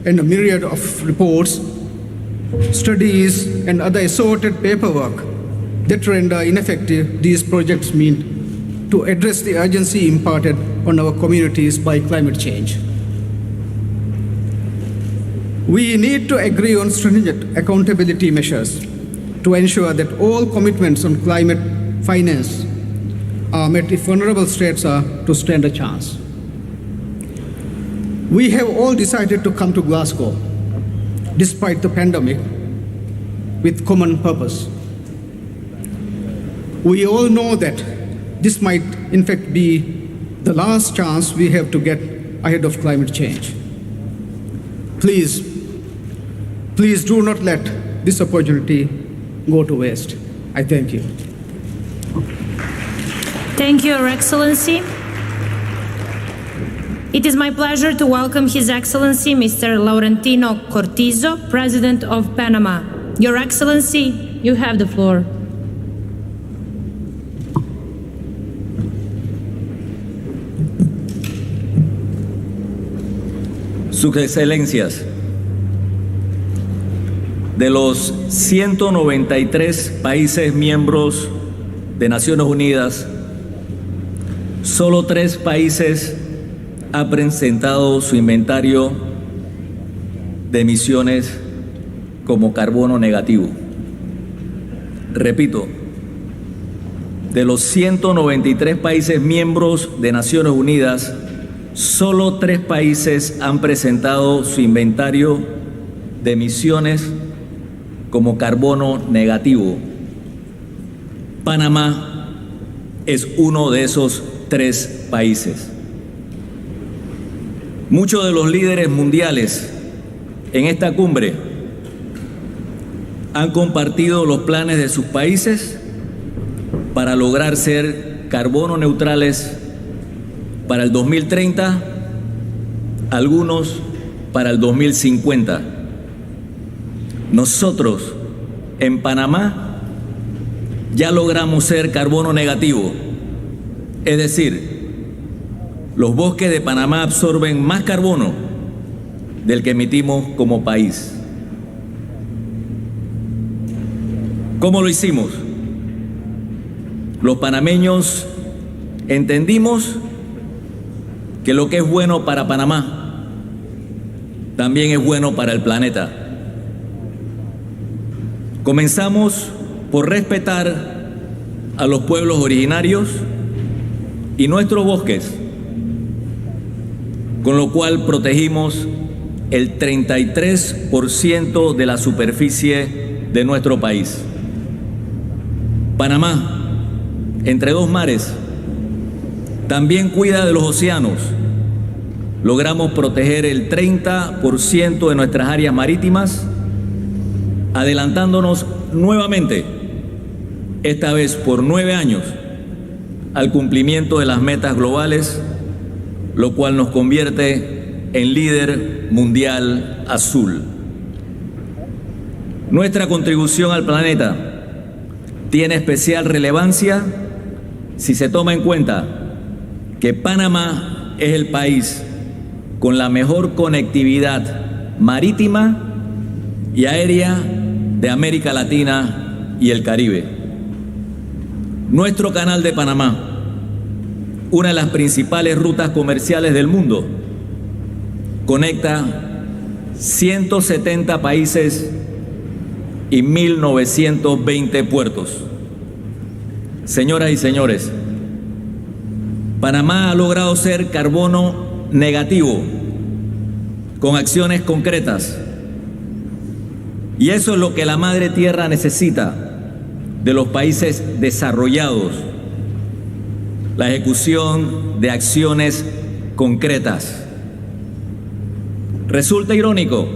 and a myriad of reports, studies, and other assorted paperwork that render ineffective these projects mean to address the urgency imparted on our communities by climate change. We need to agree on stringent accountability measures to ensure that all commitments on climate finance are met if vulnerable states are to stand a chance. We have all decided to come to Glasgow, despite the pandemic, with common purpose. We all know that this might in fact be the last chance we have to get ahead of climate change. Please do not let this opportunity go to waste. I thank you. Thank you, Your Excellency. It is my pleasure to welcome His Excellency Mr. Laurentino Cortizo, President of Panama. Your Excellency, you have the floor. Sus Excelencias, de los 193 países miembros de Naciones Unidas, solo 3 países han presentado su inventario de emisiones como carbono negativo. Repito, de los 193 países miembros de Naciones Unidas, solo 3 países han presentado su inventario de emisiones como carbono negativo. Panamá es uno de esos 3 países. Muchos de los líderes mundiales en esta cumbre han compartido los planes de sus países para lograr ser carbono neutrales para el 2030, algunos para el 2050. Nosotros en Panamá ya logramos ser carbono negativo, es decir, Los bosques de Panamá absorben más carbono del que emitimos como país. ¿Cómo lo hicimos? Los panameños entendimos que lo que es bueno para Panamá también es bueno para el planeta. Comenzamos por respetar a los pueblos originarios y nuestros bosques, con lo cual protegimos el 33% de la superficie de nuestro país. Panamá, entre dos mares, también cuida de los océanos. Logramos proteger el 30% de nuestras áreas marítimas, adelantándonos nuevamente, esta vez por 9 años, al cumplimiento de las metas globales, lo cual nos convierte en líder mundial azul. Nuestra contribución al planeta tiene especial relevancia si se toma en cuenta que Panamá es el país con la mejor conectividad marítima y aérea de América Latina y el Caribe. Nuestro canal de Panamá, una de las principales rutas comerciales del mundo, conecta 170 países y 1.920 puertos. Señoras y señores, Panamá ha logrado ser carbono negativo con acciones concretas. Y eso es lo que la Madre Tierra necesita de los países desarrollados: la ejecución de acciones concretas. Resulta irónico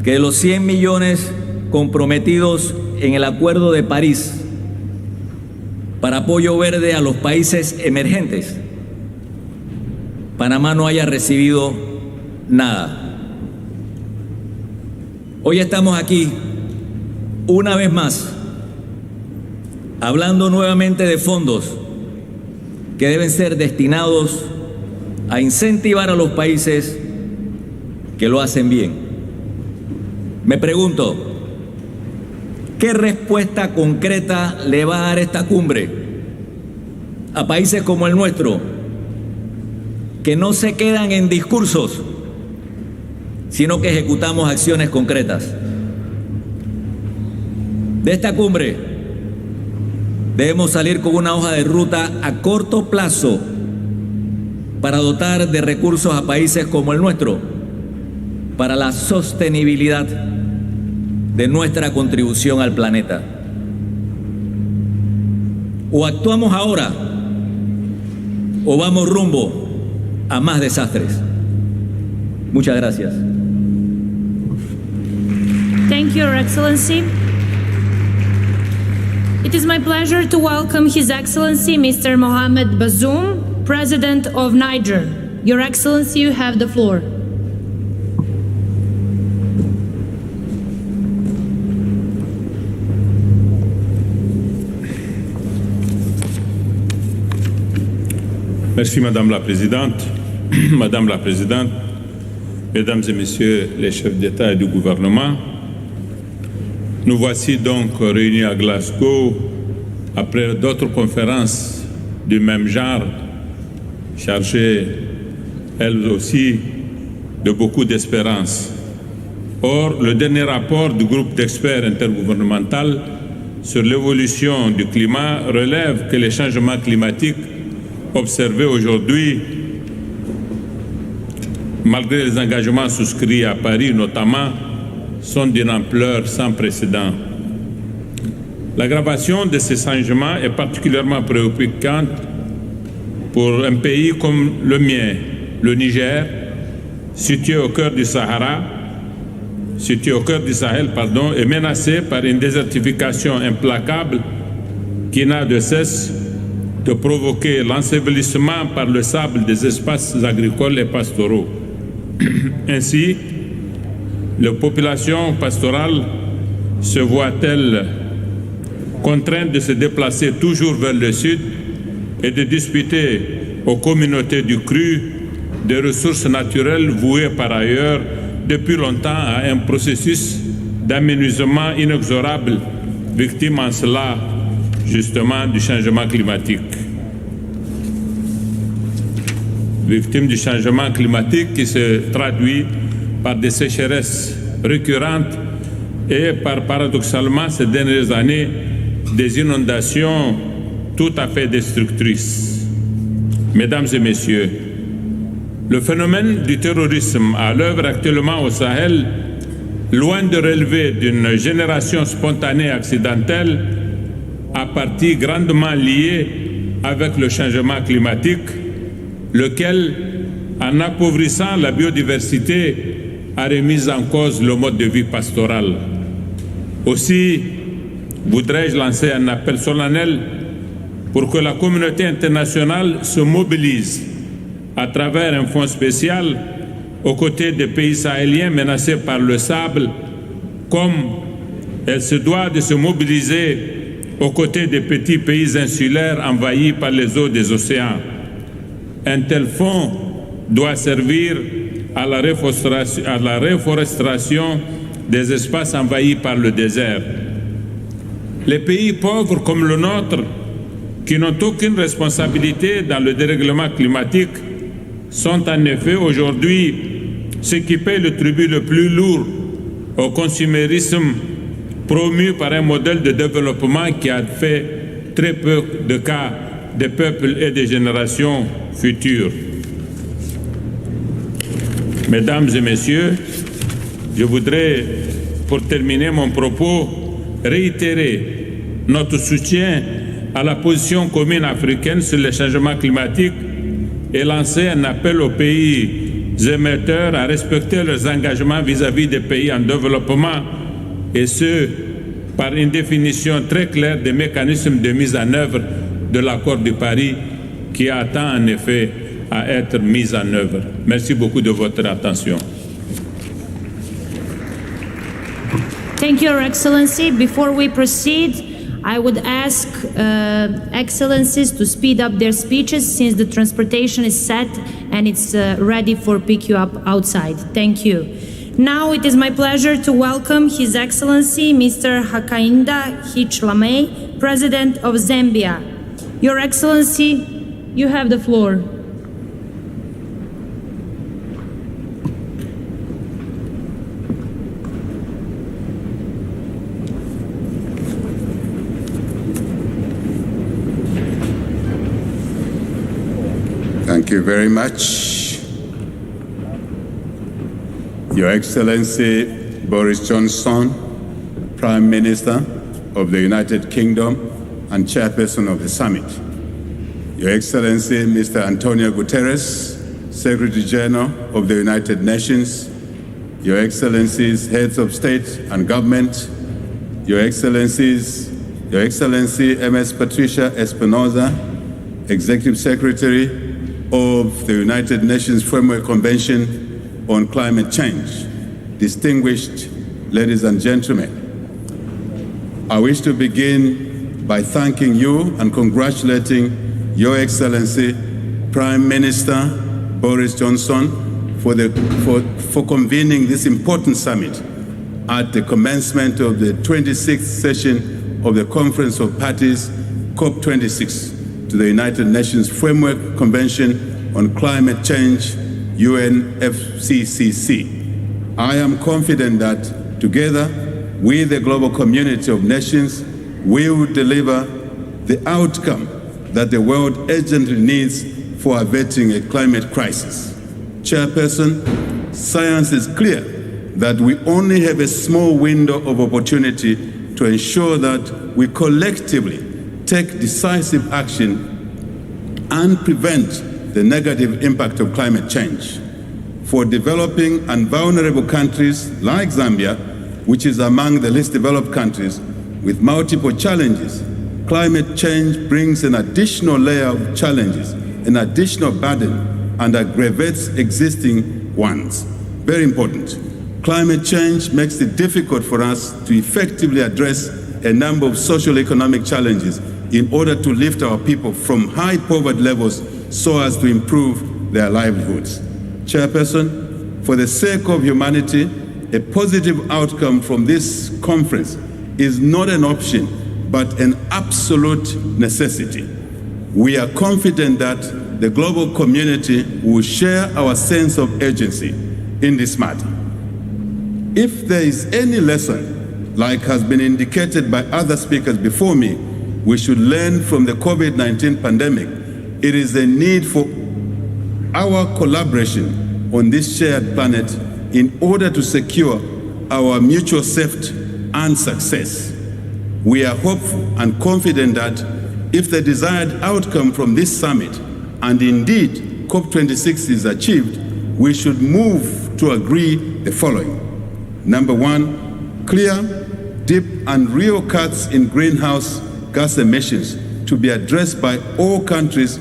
que de los 100 millones comprometidos en el Acuerdo de París para apoyo verde a los países emergentes, Panamá no haya recibido nada. Hoy estamos aquí, una vez más, hablando nuevamente de fondos que deben ser destinados a incentivar a los países que lo hacen bien. Me pregunto, ¿qué respuesta concreta le va a dar esta cumbre a países como el nuestro, que no se quedan en discursos, sino que ejecutamos acciones concretas? De esta cumbre debemos salir con una hoja de ruta a corto plazo para dotar de recursos a países como el nuestro para la sostenibilidad de nuestra contribución al planeta. O actuamos ahora o vamos rumbo a más desastres. Muchas gracias. Thank you, Your Excellency. It is my pleasure to welcome His Excellency Mr. Mohamed Bazoum, President of Niger. Your Excellency, you have the floor. Merci Madame la Présidente. Madame la Présidente, Mesdames et Messieurs les chefs d'État et du gouvernement, nous voici donc réunis à Glasgow après d'autres conférences du même genre, chargées elles aussi de beaucoup d'espérance. Or, le dernier rapport du groupe d'experts intergouvernemental sur l'évolution du climat relève que les changements climatiques observés aujourd'hui, malgré les engagements souscrits à Paris notamment, sont d'une ampleur sans précédent. L'aggravation de ces changements est particulièrement préoccupante pour un pays comme le mien, le Niger, situé au cœur du Sahel, et menacé par une désertification implacable qui n'a de cesse de provoquer l'ensevelissement par le sable des espaces agricoles et pastoraux. Ainsi, les populations pastorales se voient-elles contraintes de se déplacer toujours vers le sud et de disputer aux communautés du cru, des ressources naturelles vouées par ailleurs depuis longtemps à un processus d'aménagement inexorable, victime en cela justement du changement climatique. Victime du changement climatique qui se traduit par des sécheresses récurrentes et par, paradoxalement, ces dernières années, des inondations tout à fait destructrices. Mesdames et messieurs, le phénomène du terrorisme à l'œuvre actuellement au Sahel, loin de relever d'une génération spontanée et accidentelle, a partie grandement liée avec le changement climatique, lequel, en appauvrissant la biodiversité, a remis en cause le mode de vie pastoral. Aussi, voudrais-je lancer un appel solennel pour que la communauté internationale se mobilise à travers un fonds spécial aux côtés des pays sahéliens menacés par le sable, comme elle se doit de se mobiliser aux côtés des petits pays insulaires envahis par les eaux des océans. Un tel fonds doit servir à la reforestation des espaces envahis par le désert. Les pays pauvres comme le nôtre, qui n'ont aucune responsabilité dans le dérèglement climatique, sont en effet aujourd'hui ceux qui payent le tribut le plus lourd au consumérisme promu par un modèle de développement qui a fait très peu de cas des peuples et des générations futures. Mesdames et messieurs, je voudrais, pour terminer mon propos, réitérer notre soutien à la position commune africaine sur le changement climatique et lancer un appel aux pays émetteurs à respecter leurs engagements vis-à-vis des pays en développement, et ce, par une définition très claire des mécanismes de mise en œuvre de l'accord de Paris qui attend en effet à être mis en œuvre. Merci beaucoup de votre attention. Thank you, Your Excellency. Before we proceed, I would ask Excellencies to speed up their speeches since the transportation is set and it's ready for pick you up outside. Thank you. Now it is my pleasure to welcome His Excellency Mr. Hakainde Hichilema, President of Zambia. Your Excellency, you have the floor. Thank you very much. Your Excellency Boris Johnson, Prime Minister of the United Kingdom and Chairperson of the Summit. Your Excellency Mr. Antonio Guterres, Secretary General of the United Nations, Your Excellencies, Heads of State and Government, Your Excellency MS Patricia Espinosa, Executive Secretary of the United Nations Framework Convention on Climate Change, distinguished ladies and gentlemen, I wish to begin by thanking you and congratulating Your Excellency Prime Minister Boris Johnson for convening this important summit at the commencement of the 26th session of the Conference of Parties, COP26, to the United Nations Framework Convention on Climate Change, UNFCCC. I am confident that together with the global community of nations, we will deliver the outcome that the world urgently needs for averting a climate crisis. Chairperson, science is clear that we only have a small window of opportunity to ensure that we collectively take decisive action and prevent the negative impact of climate change. For developing and vulnerable countries like Zambia, which is among the least developed countries with multiple challenges, climate change brings an additional layer of challenges, an additional burden, and aggravates existing ones. Very important. Climate change makes it difficult for us to effectively address a number of social economic challenges in order to lift our people from high poverty levels so as to improve their livelihoods. Chairperson, for the sake of humanity, a positive outcome from this conference is not an option, but an absolute necessity. We are confident that the global community will share our sense of urgency in this matter. If there is any lesson, like has been indicated by other speakers before me, we should learn from the COVID-19 pandemic, it is the need for our collaboration on this shared planet in order to secure our mutual safety and success. We are hopeful and confident that if the desired outcome from this summit, and indeed COP26 is achieved, we should move to agree the following. Number one, clear, deep and real cuts in greenhouse gas emissions to be addressed by all countries,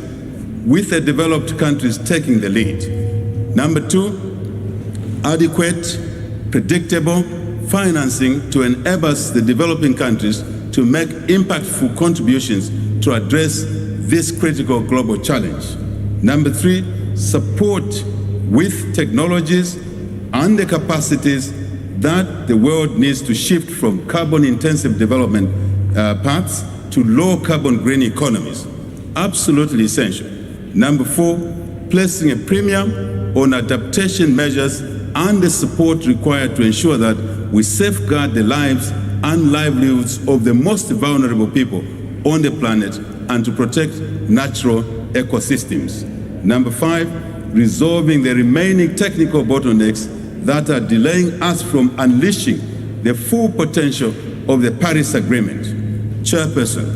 with the developed countries taking the lead. Number two, adequate, predictable financing to enable the developing countries to make impactful contributions to address this critical global challenge. Number three, support with technologies and the capacities that the world needs to shift from carbon-intensive development paths to low-carbon green economies. Absolutely essential. Number four, placing a premium on adaptation measures and the support required to ensure that we safeguard the lives and livelihoods of the most vulnerable people on the planet and to protect natural ecosystems. Number five, resolving the remaining technical bottlenecks that are delaying us from unleashing the full potential of the Paris Agreement. Chairperson,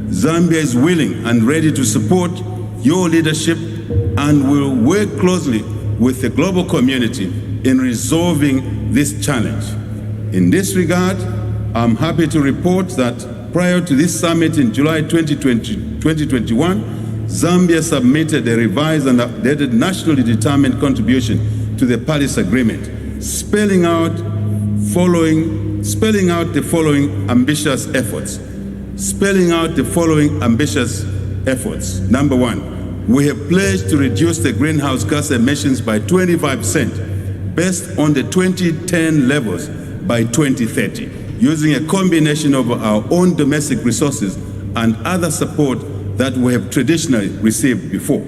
Zambia is willing and ready to support your leadership and will work closely with the global community in resolving this challenge. In this regard, I'm happy to report that prior to this summit in July 2021, Zambia submitted a revised and updated nationally determined contribution to the Paris Agreement, spelling out the following ambitious efforts. Number one, we have pledged to reduce the greenhouse gas emissions by 25% based on the 2010 levels by 2030, using a combination of our own domestic resources and other support that we have traditionally received before.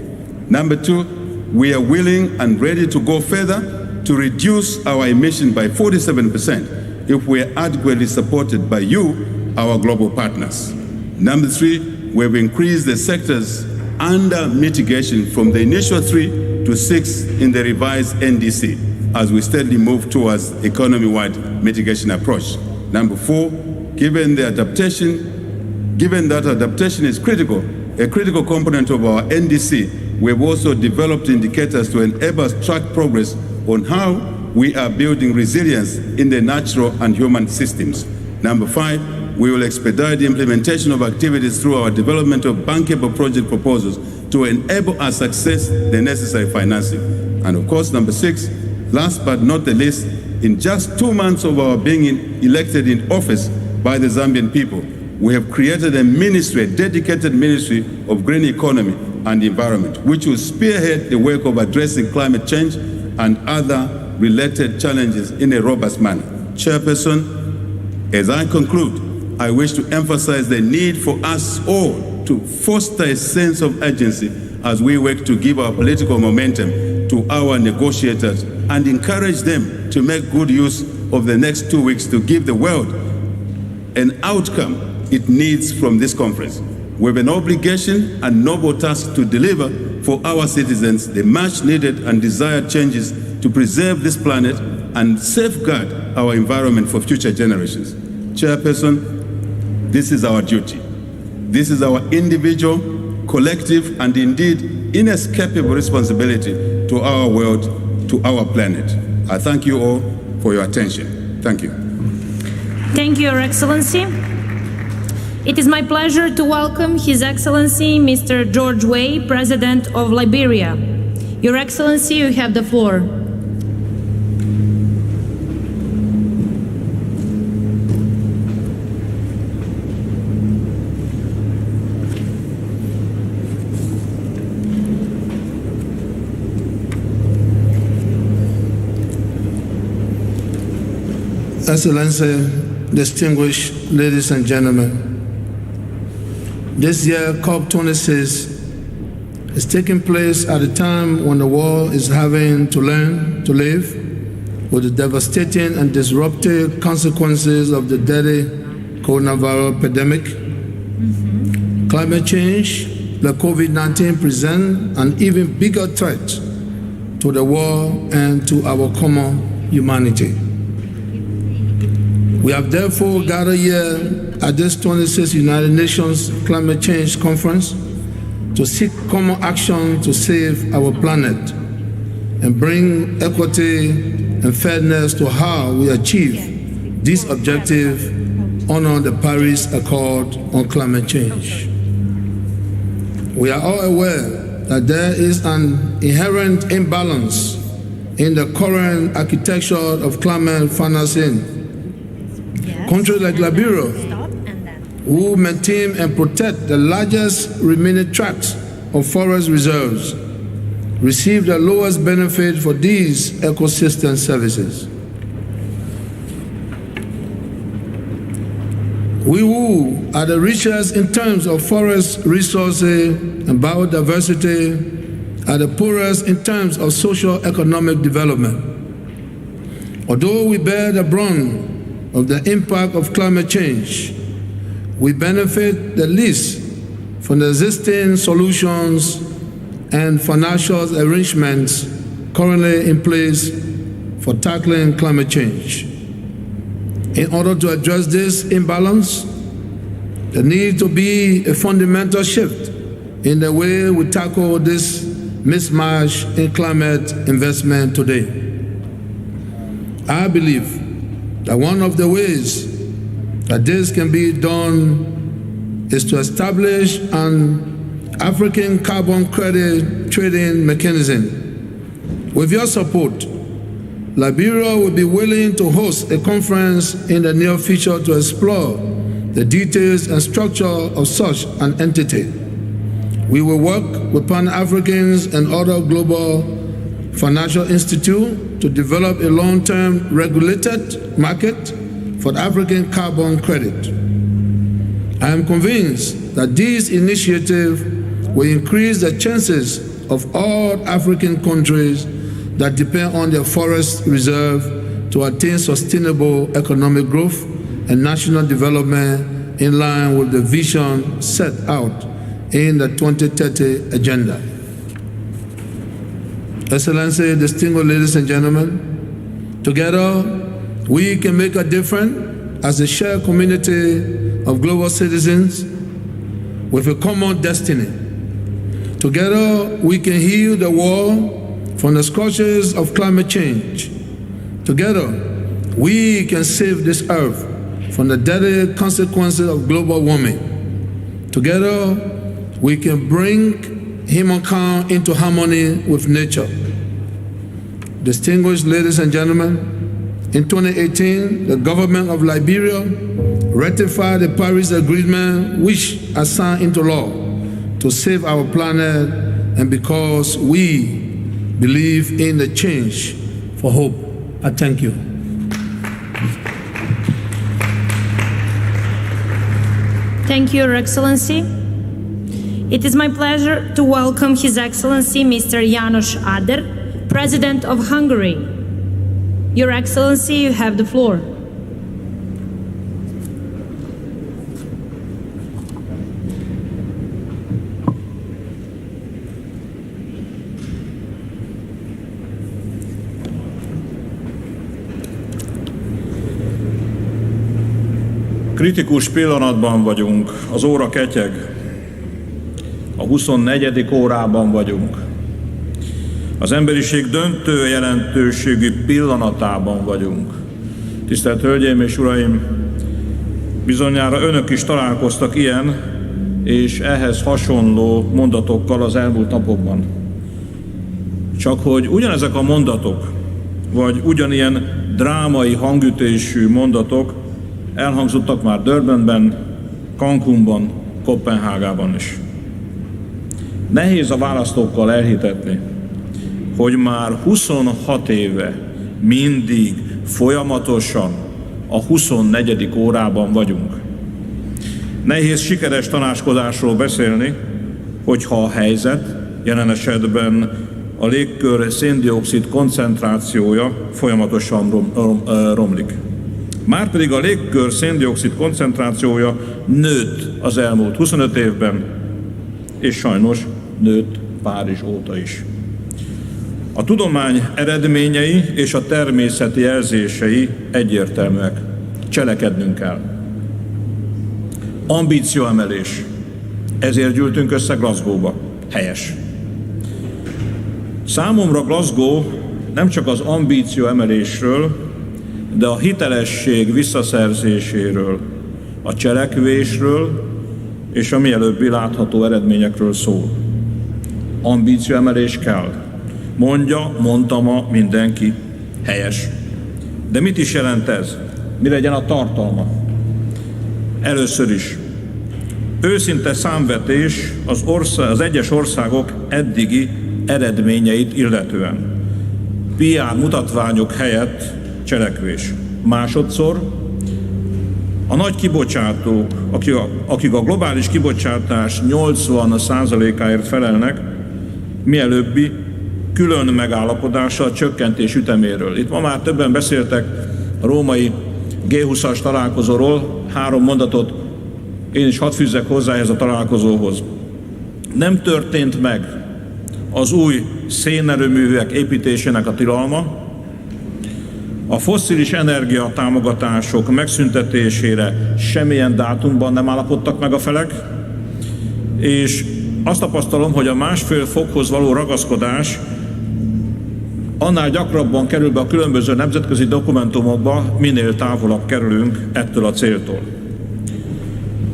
Number two, we are willing and ready to go further to reduce our emissions by 47% if we are adequately supported by you, our global partners. Number three, we have increased the sectors under mitigation from the initial 3 to 6 in the revised NDC as we steadily move towards economy-wide mitigation approach. Number four, given that adaptation is a critical component of our NDC, we have also developed indicators to enable us to track progress on how we are building resilience in the natural and human systems. Number five, we will expedite the implementation of activities through our development of bankable project proposals to enable us to access the necessary financing. And of course, number six, last but not the least, in just 2 months of our being elected in office by the Zambian people, we have created a ministry, a dedicated ministry of green economy and environment, which will spearhead the work of addressing climate change and other related challenges in a robust manner. Chairperson, as I conclude, I wish to emphasize the need for us all to foster a sense of urgency as we work to give our political momentum to our negotiators and encourage them to make good use of the next 2 weeks to give the world an outcome it needs from this conference. We have an obligation and noble task to deliver for our citizens the much needed and desired changes to preserve this planet and safeguard our environment for future generations. Chairperson, this is our duty. This is our individual, collective, and indeed inescapable responsibility to our world, to our planet. I thank you all for your attention. Thank you. Thank you, Your Excellency. It is my pleasure to welcome His Excellency Mr. George Weah, President of Liberia. Your Excellency, you have the floor. Excellency, distinguished ladies and gentlemen, this year COP26 is taking place at a time when the world is having to learn to live with the devastating and disruptive consequences of the deadly coronavirus pandemic. Climate change, the COVID-19 present an even bigger threat to the world and to our common humanity. We have therefore gathered here at this 26th United Nations Climate Change Conference to seek common action to save our planet and bring equity and fairness to how we achieve this objective under the Paris Accord on climate change. We are all aware that there is an inherent imbalance in the current architecture of climate financing. Countries like Liberia, who maintain and protect the largest remaining tracts of forest reserves, receive the lowest benefit for these ecosystem services. We who are the richest in terms of forest resources and biodiversity are the poorest in terms of socio-economic development. Although we bear the brunt of the impact of climate change, we benefit the least from the existing solutions and financial arrangements currently in place for tackling climate change. In order to address this imbalance, there needs to be a fundamental shift in the way we tackle this mismatch in climate investment today. I believe that one of the ways that this can be done is to establish an African carbon credit trading mechanism. With your support, Liberia will be willing to host a conference in the near future to explore the details and structure of such an entity. We will work with Pan-Africans and other global financial institutes to develop a long-term regulated market for African carbon credit. I am convinced that this initiative will increase the chances of all African countries that depend on their forest reserve to attain sustainable economic growth and national development in line with the vision set out in the 2030 Agenda. Excellency, distinguished ladies and gentlemen, together we can make a difference as a shared community of global citizens with a common destiny. Together we can heal the world from the scourges of climate change. Together we can save this earth from the deadly consequences of global warming. Together we can bring humankind into harmony with nature. Distinguished ladies and gentlemen, in 2018, the government of Liberia ratified the Paris Agreement, which is signed into law to save our planet and because we believe in the change for hope. I thank you. Thank you, Your Excellency. It is my pleasure to welcome His Excellency Mr. János Áder, President of Hungary. Your Excellency, you have the floor. Kritikus pillanatban vagyunk, az óra ketyeg, a 24. órában vagyunk. Az emberiség döntő jelentőségű pillanatában vagyunk. Tisztelt Hölgyeim és Uraim, bizonyára önök is találkoztak ilyen és ehhez hasonló mondatokkal az elmúlt napokban. Csak hogy ugyanezek a mondatok, vagy ugyanilyen drámai hangütésű mondatok elhangzottak már Durbanben, Cancúnban, Koppenhágában is. Nehéz a választókkal elhitetni, hogy már 26 éve mindig folyamatosan a 24. órában vagyunk. Nehéz sikeres tanácskozásról beszélni, hogyha a helyzet, jelen esetben a légkör szén-dioxid koncentrációja folyamatosan romlik. Márpedig a légkör szén-dioxid koncentrációja nőtt az elmúlt 25 évben, és sajnos nőtt Párizs óta is. A tudomány eredményei és a természet jelzései egyértelműek. Cselekednünk kell. Ambícióemelés. Ezért gyűltünk össze Glasgow-ba. Helyes. Számomra Glasgow nem csak az ambícióemelésről, de a hitelesség visszaszerzéséről, a cselekvésről és a mielőbbi látható eredményekről szól. Ambícióemelés kell. Mondta ma mindenki. Helyes. De mit is jelent ez? Mi legyen a tartalma? Először is. Őszinte számvetés az egyes országok eddigi eredményeit illetően. PR mutatványok helyett cselekvés. Másodszor, a nagy kibocsátók, akik a globális kibocsátás 80%-áért felelnek, mielőbbi külön megállapodása a csökkentés üteméről. Itt ma már többen beszéltek a római G20-as találkozóról, 3 mondatot én is hadd fűzzek hozzá ehhez a találkozóhoz. Nem történt meg az új szénerőművek építésének a tilalma, a fosszilis energia támogatások megszüntetésére semmilyen dátumban nem állapodtak meg a felek, és azt tapasztalom, hogy a 1,5 fokhoz való ragaszkodás annál gyakrabban kerül be a különböző nemzetközi dokumentumokba, minél távolabb kerülünk ettől a céltól.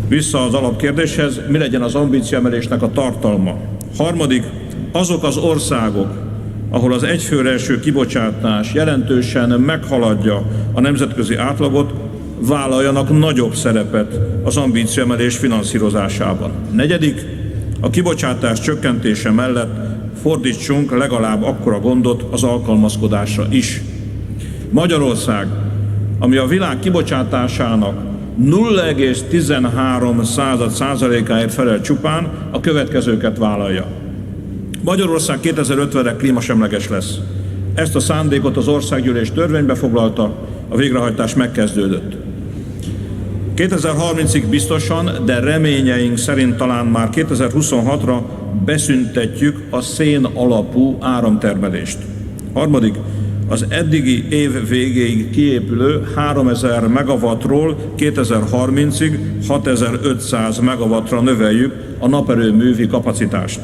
Vissza az alapkérdéshez, mi legyen az ambícióemelésnek a tartalma? Harmadik, azok az országok, ahol az egyfőre eső kibocsátás jelentősen meghaladja a nemzetközi átlagot, vállaljanak nagyobb szerepet az ambícióemelés finanszírozásában. Negyedik, a kibocsátás csökkentése mellett fordítsunk legalább akkora gondot az alkalmazkodásra is. Magyarország, ami a világ kibocsátásának 0,13%-áért felel csupán, a következőket vállalja. Magyarország 2050-re klímasemleges lesz. Ezt a szándékot az országgyűlés törvénybe foglalta, a végrehajtás megkezdődött. 2030-ig biztosan, de reményeink szerint talán már 2026-ra beszüntetjük a szén alapú áramtermelést. Harmadik, az eddigi év végéig kiépülő 3000 megawattról 2030-ig 6500 megawattra növeljük a naperőművi kapacitást.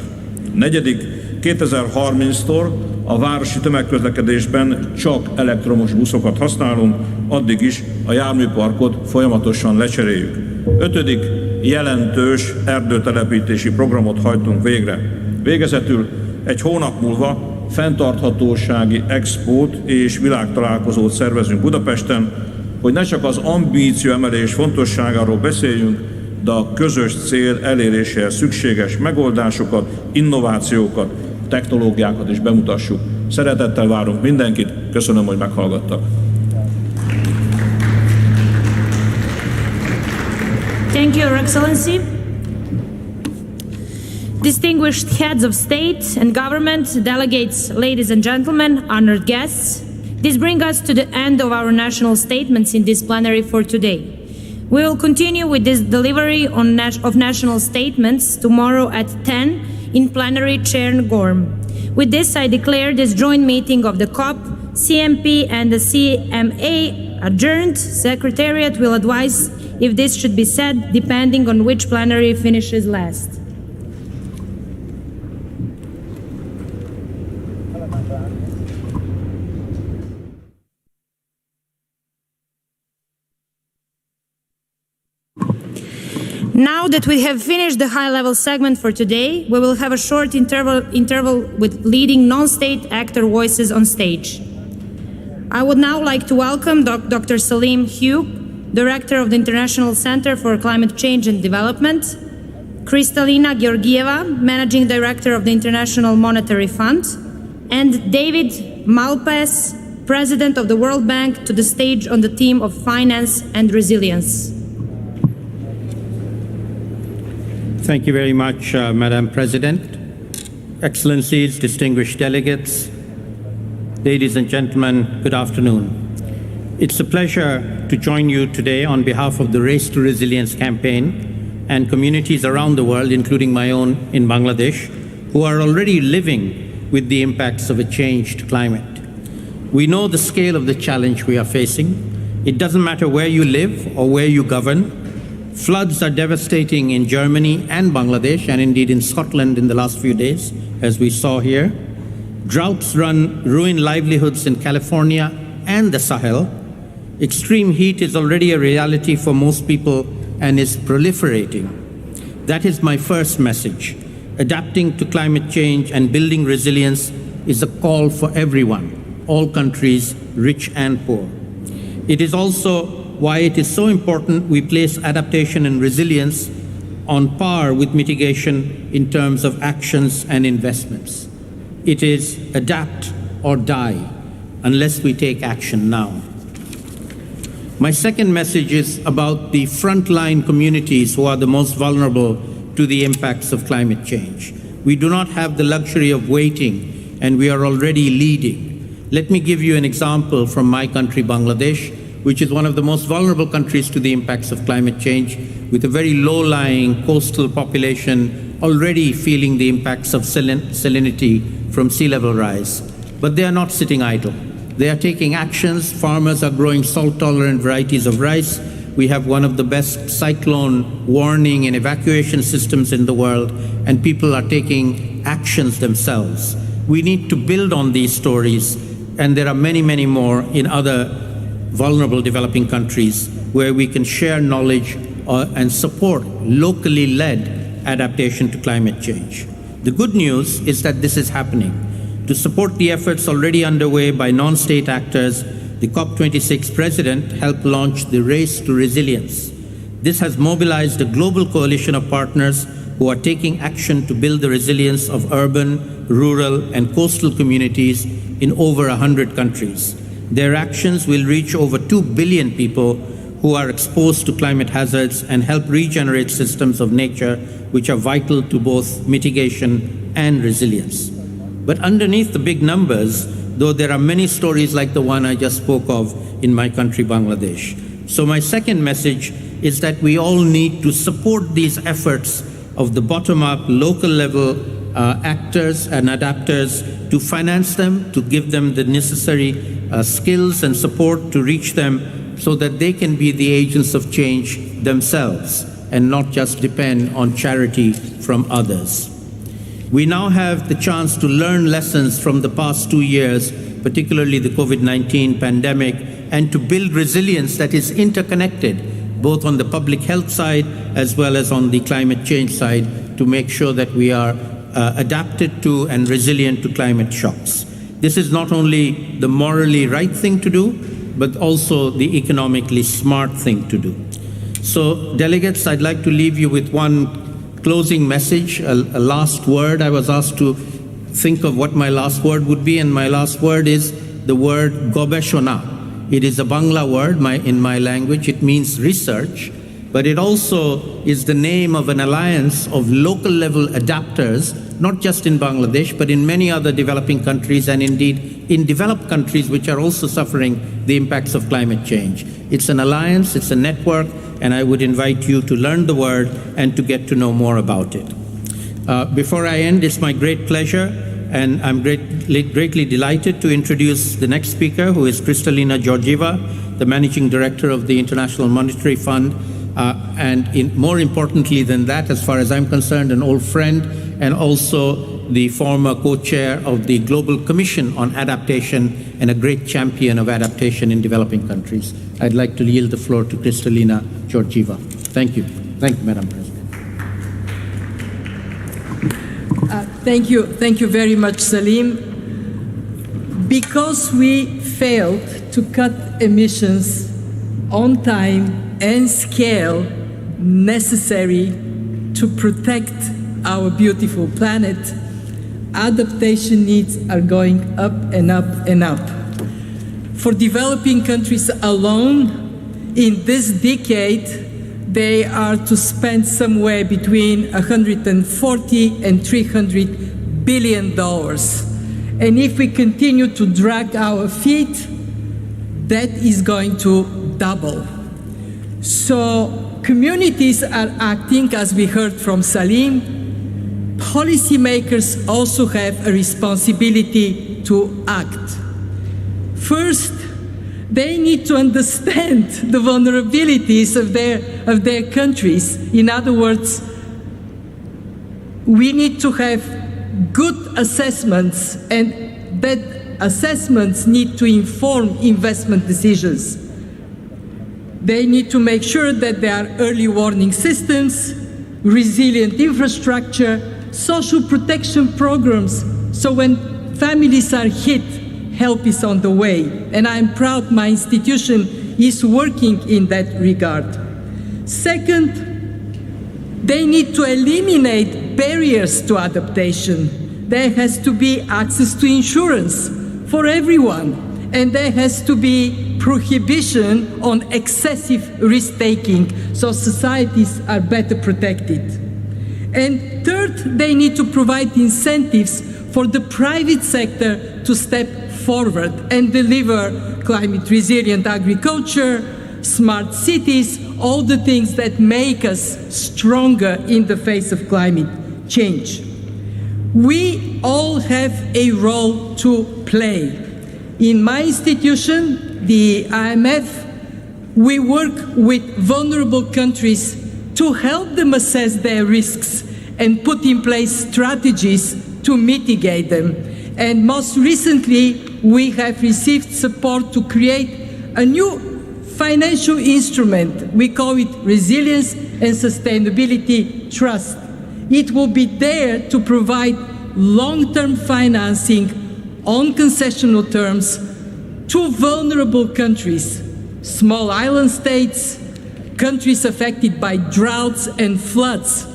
Negyedik, 2030-tól a városi tömegközlekedésben csak elektromos buszokat használunk, addig is a járműparkot folyamatosan lecseréljük. Ötödik, jelentős erdőtelepítési programot hajtunk végre. Végezetül egy hónap múlva fenntarthatósági expót és világtalálkozót szervezünk Budapesten, hogy ne csak az ambícióemelés fontosságáról beszéljünk, de a közös cél eléréséhez szükséges megoldásokat, innovációkat, technológiákat is bemutassuk. Szeretettel várunk mindenkit, köszönöm, hogy meghallgattak. Thank you, Your Excellency. Distinguished heads of state and government, delegates, ladies and gentlemen, honored guests, this brings us to the end of our national statements in this plenary for today. We will continue with this delivery of national statements tomorrow at 10 in plenary chair Gorm. With this, I declare this joint meeting of the COP, CMP and the CMA adjourned. Secretariat will advise if this should be said, depending on which plenary finishes last. Now that we have finished the high-level segment for today, we will have a short interval with leading non-state actor voices on stage. I would now like to welcome Dr. Salim Hugh, Director of the International Center for Climate Change and Development, Kristalina Georgieva, Managing Director of the International Monetary Fund, and David Malpass, President of the World Bank, to the stage on the theme of finance and resilience. Thank you very much, Madam President. Excellencies, distinguished delegates, ladies and gentlemen, good afternoon. It's a pleasure to join you today on behalf of the Race to Resilience campaign and communities around the world, including my own in Bangladesh, who are already living with the impacts of a changed climate. We know the scale of the challenge we are facing. It doesn't matter where you live or where you govern. Floods are devastating in Germany and Bangladesh, and indeed in Scotland in the last few days, as we saw here. Droughts ruin livelihoods in California and the Sahel. Extreme heat is already a reality for most people and is proliferating. That is my first message. Adapting to climate change and building resilience is a call for everyone, all countries, rich and poor. It is also why it is so important we place adaptation and resilience on par with mitigation in terms of actions and investments. It is adapt or die unless we take action now. My second message is about the frontline communities who are the most vulnerable to the impacts of climate change. We do not have the luxury of waiting, and we are already leading. Let me give you an example from my country, Bangladesh, which is one of the most vulnerable countries to the impacts of climate change, with a very low-lying coastal population already feeling the impacts of salinity from sea level rise. But they are not sitting idle. They are taking actions. Farmers are growing salt-tolerant varieties of rice. We have one of the best cyclone warning and evacuation systems in the world, and people are taking actions themselves. We need to build on these stories, and there are many, many more in other vulnerable developing countries where we can share knowledge and support locally led adaptation to climate change. The good news is that this is happening. To support the efforts already underway by non-state actors, the COP26 president helped launch the Race to Resilience. This has mobilized a global coalition of partners who are taking action to build the resilience of urban, rural, and coastal communities in over 100 countries. Their actions will reach over 2 billion people who are exposed to climate hazards and help regenerate systems of nature which are vital to both mitigation and resilience. But underneath the big numbers, though, there are many stories like the one I just spoke of in my country, Bangladesh. So my second message is that we all need to support these efforts of the bottom-up, local-level actors and adapters, to finance them, to give them the necessary skills and support to reach them so that they can be the agents of change themselves and not just depend on charity from others. We now have the chance to learn lessons from the past 2 years, particularly the COVID-19 pandemic, and to build resilience that is interconnected, both on the public health side as well as on the climate change side, to make sure that we are adapted to and resilient to climate shocks. This is not only the morally right thing to do, but also the economically smart thing to do. So, delegates, I'd like to leave you with one closing message, a last word. I was asked to think of what my last word would be, and my last word is the word gobeshona. It is a Bangla word in my language. It means research, but it also is the name of an alliance of local level adapters, not just in Bangladesh, but in many other developing countries, and indeed in developed countries which are also suffering the impacts of climate change. It's an alliance, it's a network, and I would invite you to learn the word and to get to know more about it. Before I end, it's my great pleasure, and I'm greatly delighted to introduce the next speaker, who is Kristalina Georgieva, the Managing Director of the International Monetary Fund, and more importantly than that, as far as I'm concerned, an old friend, and also the former co-chair of the Global Commission on Adaptation and a great champion of adaptation in developing countries. I'd like to yield the floor to Kristalina Georgieva. Thank you. Thank you, Madam President. Thank you very much, Salim. Because we failed to cut emissions on time and scale necessary to protect our beautiful planet, adaptation needs are going up and up and up. For developing countries alone, in this decade, they are to spend somewhere between $140 and $300 billion. And if we continue to drag our feet, that is going to double. So communities are acting, as we heard from Salim. Policymakers also have a responsibility to act. First, they need to understand the vulnerabilities of their countries. In other words, we need to have good assessments, and that assessments need to inform investment decisions. They need to make sure that there are early warning systems, resilient infrastructure, social protection programs, so when families are hit, help is on the way. And I'm proud my institution is working in that regard. Second, they need to eliminate barriers to adaptation. There has to be access to insurance for everyone, and there has to be prohibition on excessive risk-taking so societies are better protected. And third, they need to provide incentives for the private sector to step forward and deliver climate-resilient agriculture, smart cities, all the things that make us stronger in the face of climate change. We all have a role to play. In my institution, the IMF, we work with vulnerable countries to help them assess their risks and put in place strategies to mitigate them. And most recently, we have received support to create a new financial instrument. We call it Resilience and Sustainability Trust. It will be there to provide long-term financing on concessional terms to vulnerable countries, small island states, countries affected by droughts and floods,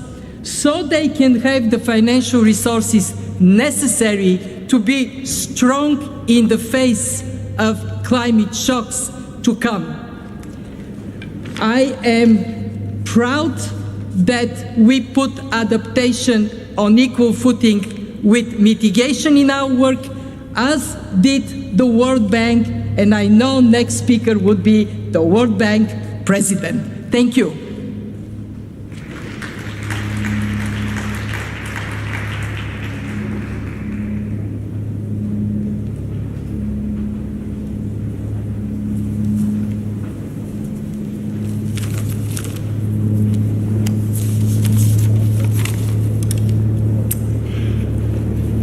so they can have the financial resources necessary to be strong in the face of climate shocks to come. I am proud that we put adaptation on equal footing with mitigation in our work, as did the World Bank, and I know next speaker would be the World Bank president. Thank you.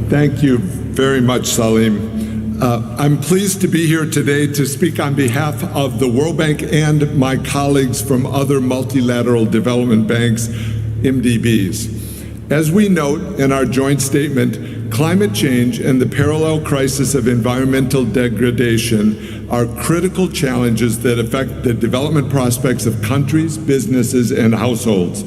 Thank you very much, Salim. I'm pleased to be here today to speak on behalf of the World Bank and my colleagues from other multilateral development banks, MDBs. As we note in our joint statement, climate change and the parallel crisis of environmental degradation are critical challenges that affect the development prospects of countries, businesses, and households.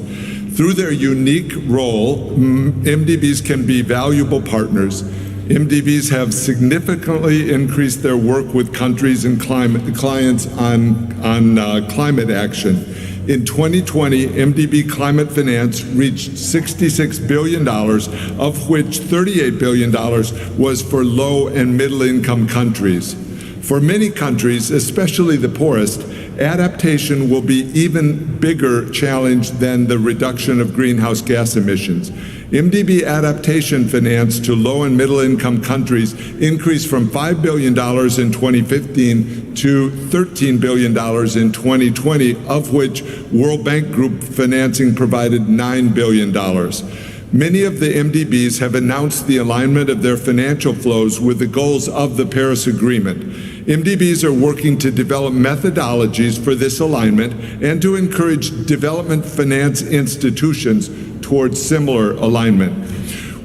Through their unique role, MDBs can be valuable partners. MDBs have significantly increased their work with countries and clients on climate action. In 2020, MDB climate finance reached $66 billion, of which $38 billion was for low and middle income countries. For many countries, especially the poorest, adaptation will be even bigger challenge than the reduction of greenhouse gas emissions. MDB adaptation finance to low and middle income countries increased from $5 billion in 2015 to $13 billion in 2020, of which World Bank Group financing provided $9 billion. Many of the MDBs have announced the alignment of their financial flows with the goals of the Paris Agreement. MDBs are working to develop methodologies for this alignment and to encourage development finance institutions towards similar alignment.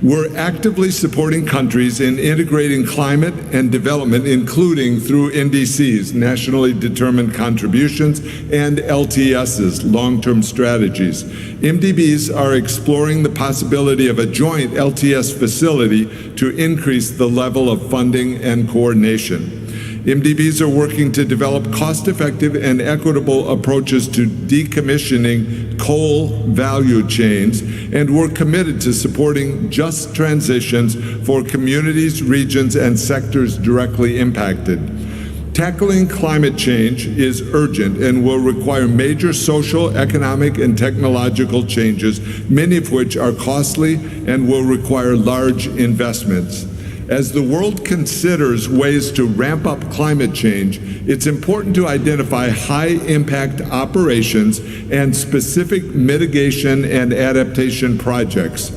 We're actively supporting countries in integrating climate and development, including through NDCs, nationally determined contributions, and LTSs, long-term strategies. MDBs are exploring the possibility of a joint LTS facility to increase the level of funding and coordination. MDBs are working to develop cost-effective and equitable approaches to decommissioning coal value chains, and we're committed to supporting just transitions for communities, regions, and sectors directly impacted. Tackling climate change is urgent and will require major social, economic, and technological changes, many of which are costly and will require large investments. As the world considers ways to ramp up climate change, it's important to identify high-impact operations and specific mitigation and adaptation projects.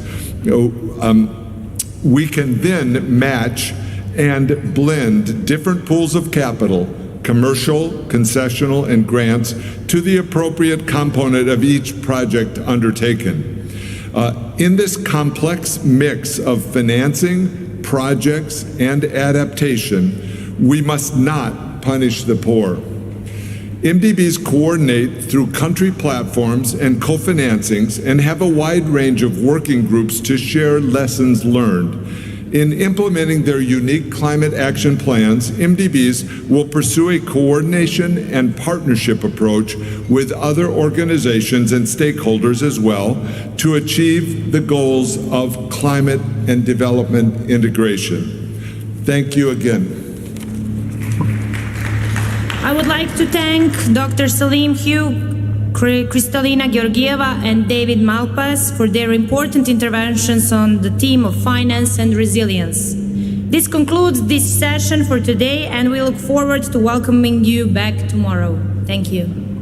We can then match and blend different pools of capital, commercial, concessional, and grants, to the appropriate component of each project undertaken. In this complex mix of financing, projects, and adaptation, we must not punish the poor. MDBs coordinate through country platforms and co-financings and have a wide range of working groups to share lessons learned. In implementing their unique climate action plans, MDBs will pursue a coordination and partnership approach with other organizations and stakeholders as well to achieve the goals of climate and development integration. Thank you again. I would like to thank Dr. Salim Hugh, Kristalina Georgieva, and David Malpass for their important interventions on the theme of finance and resilience. This concludes this session for today, and we look forward to welcoming you back tomorrow. Thank you.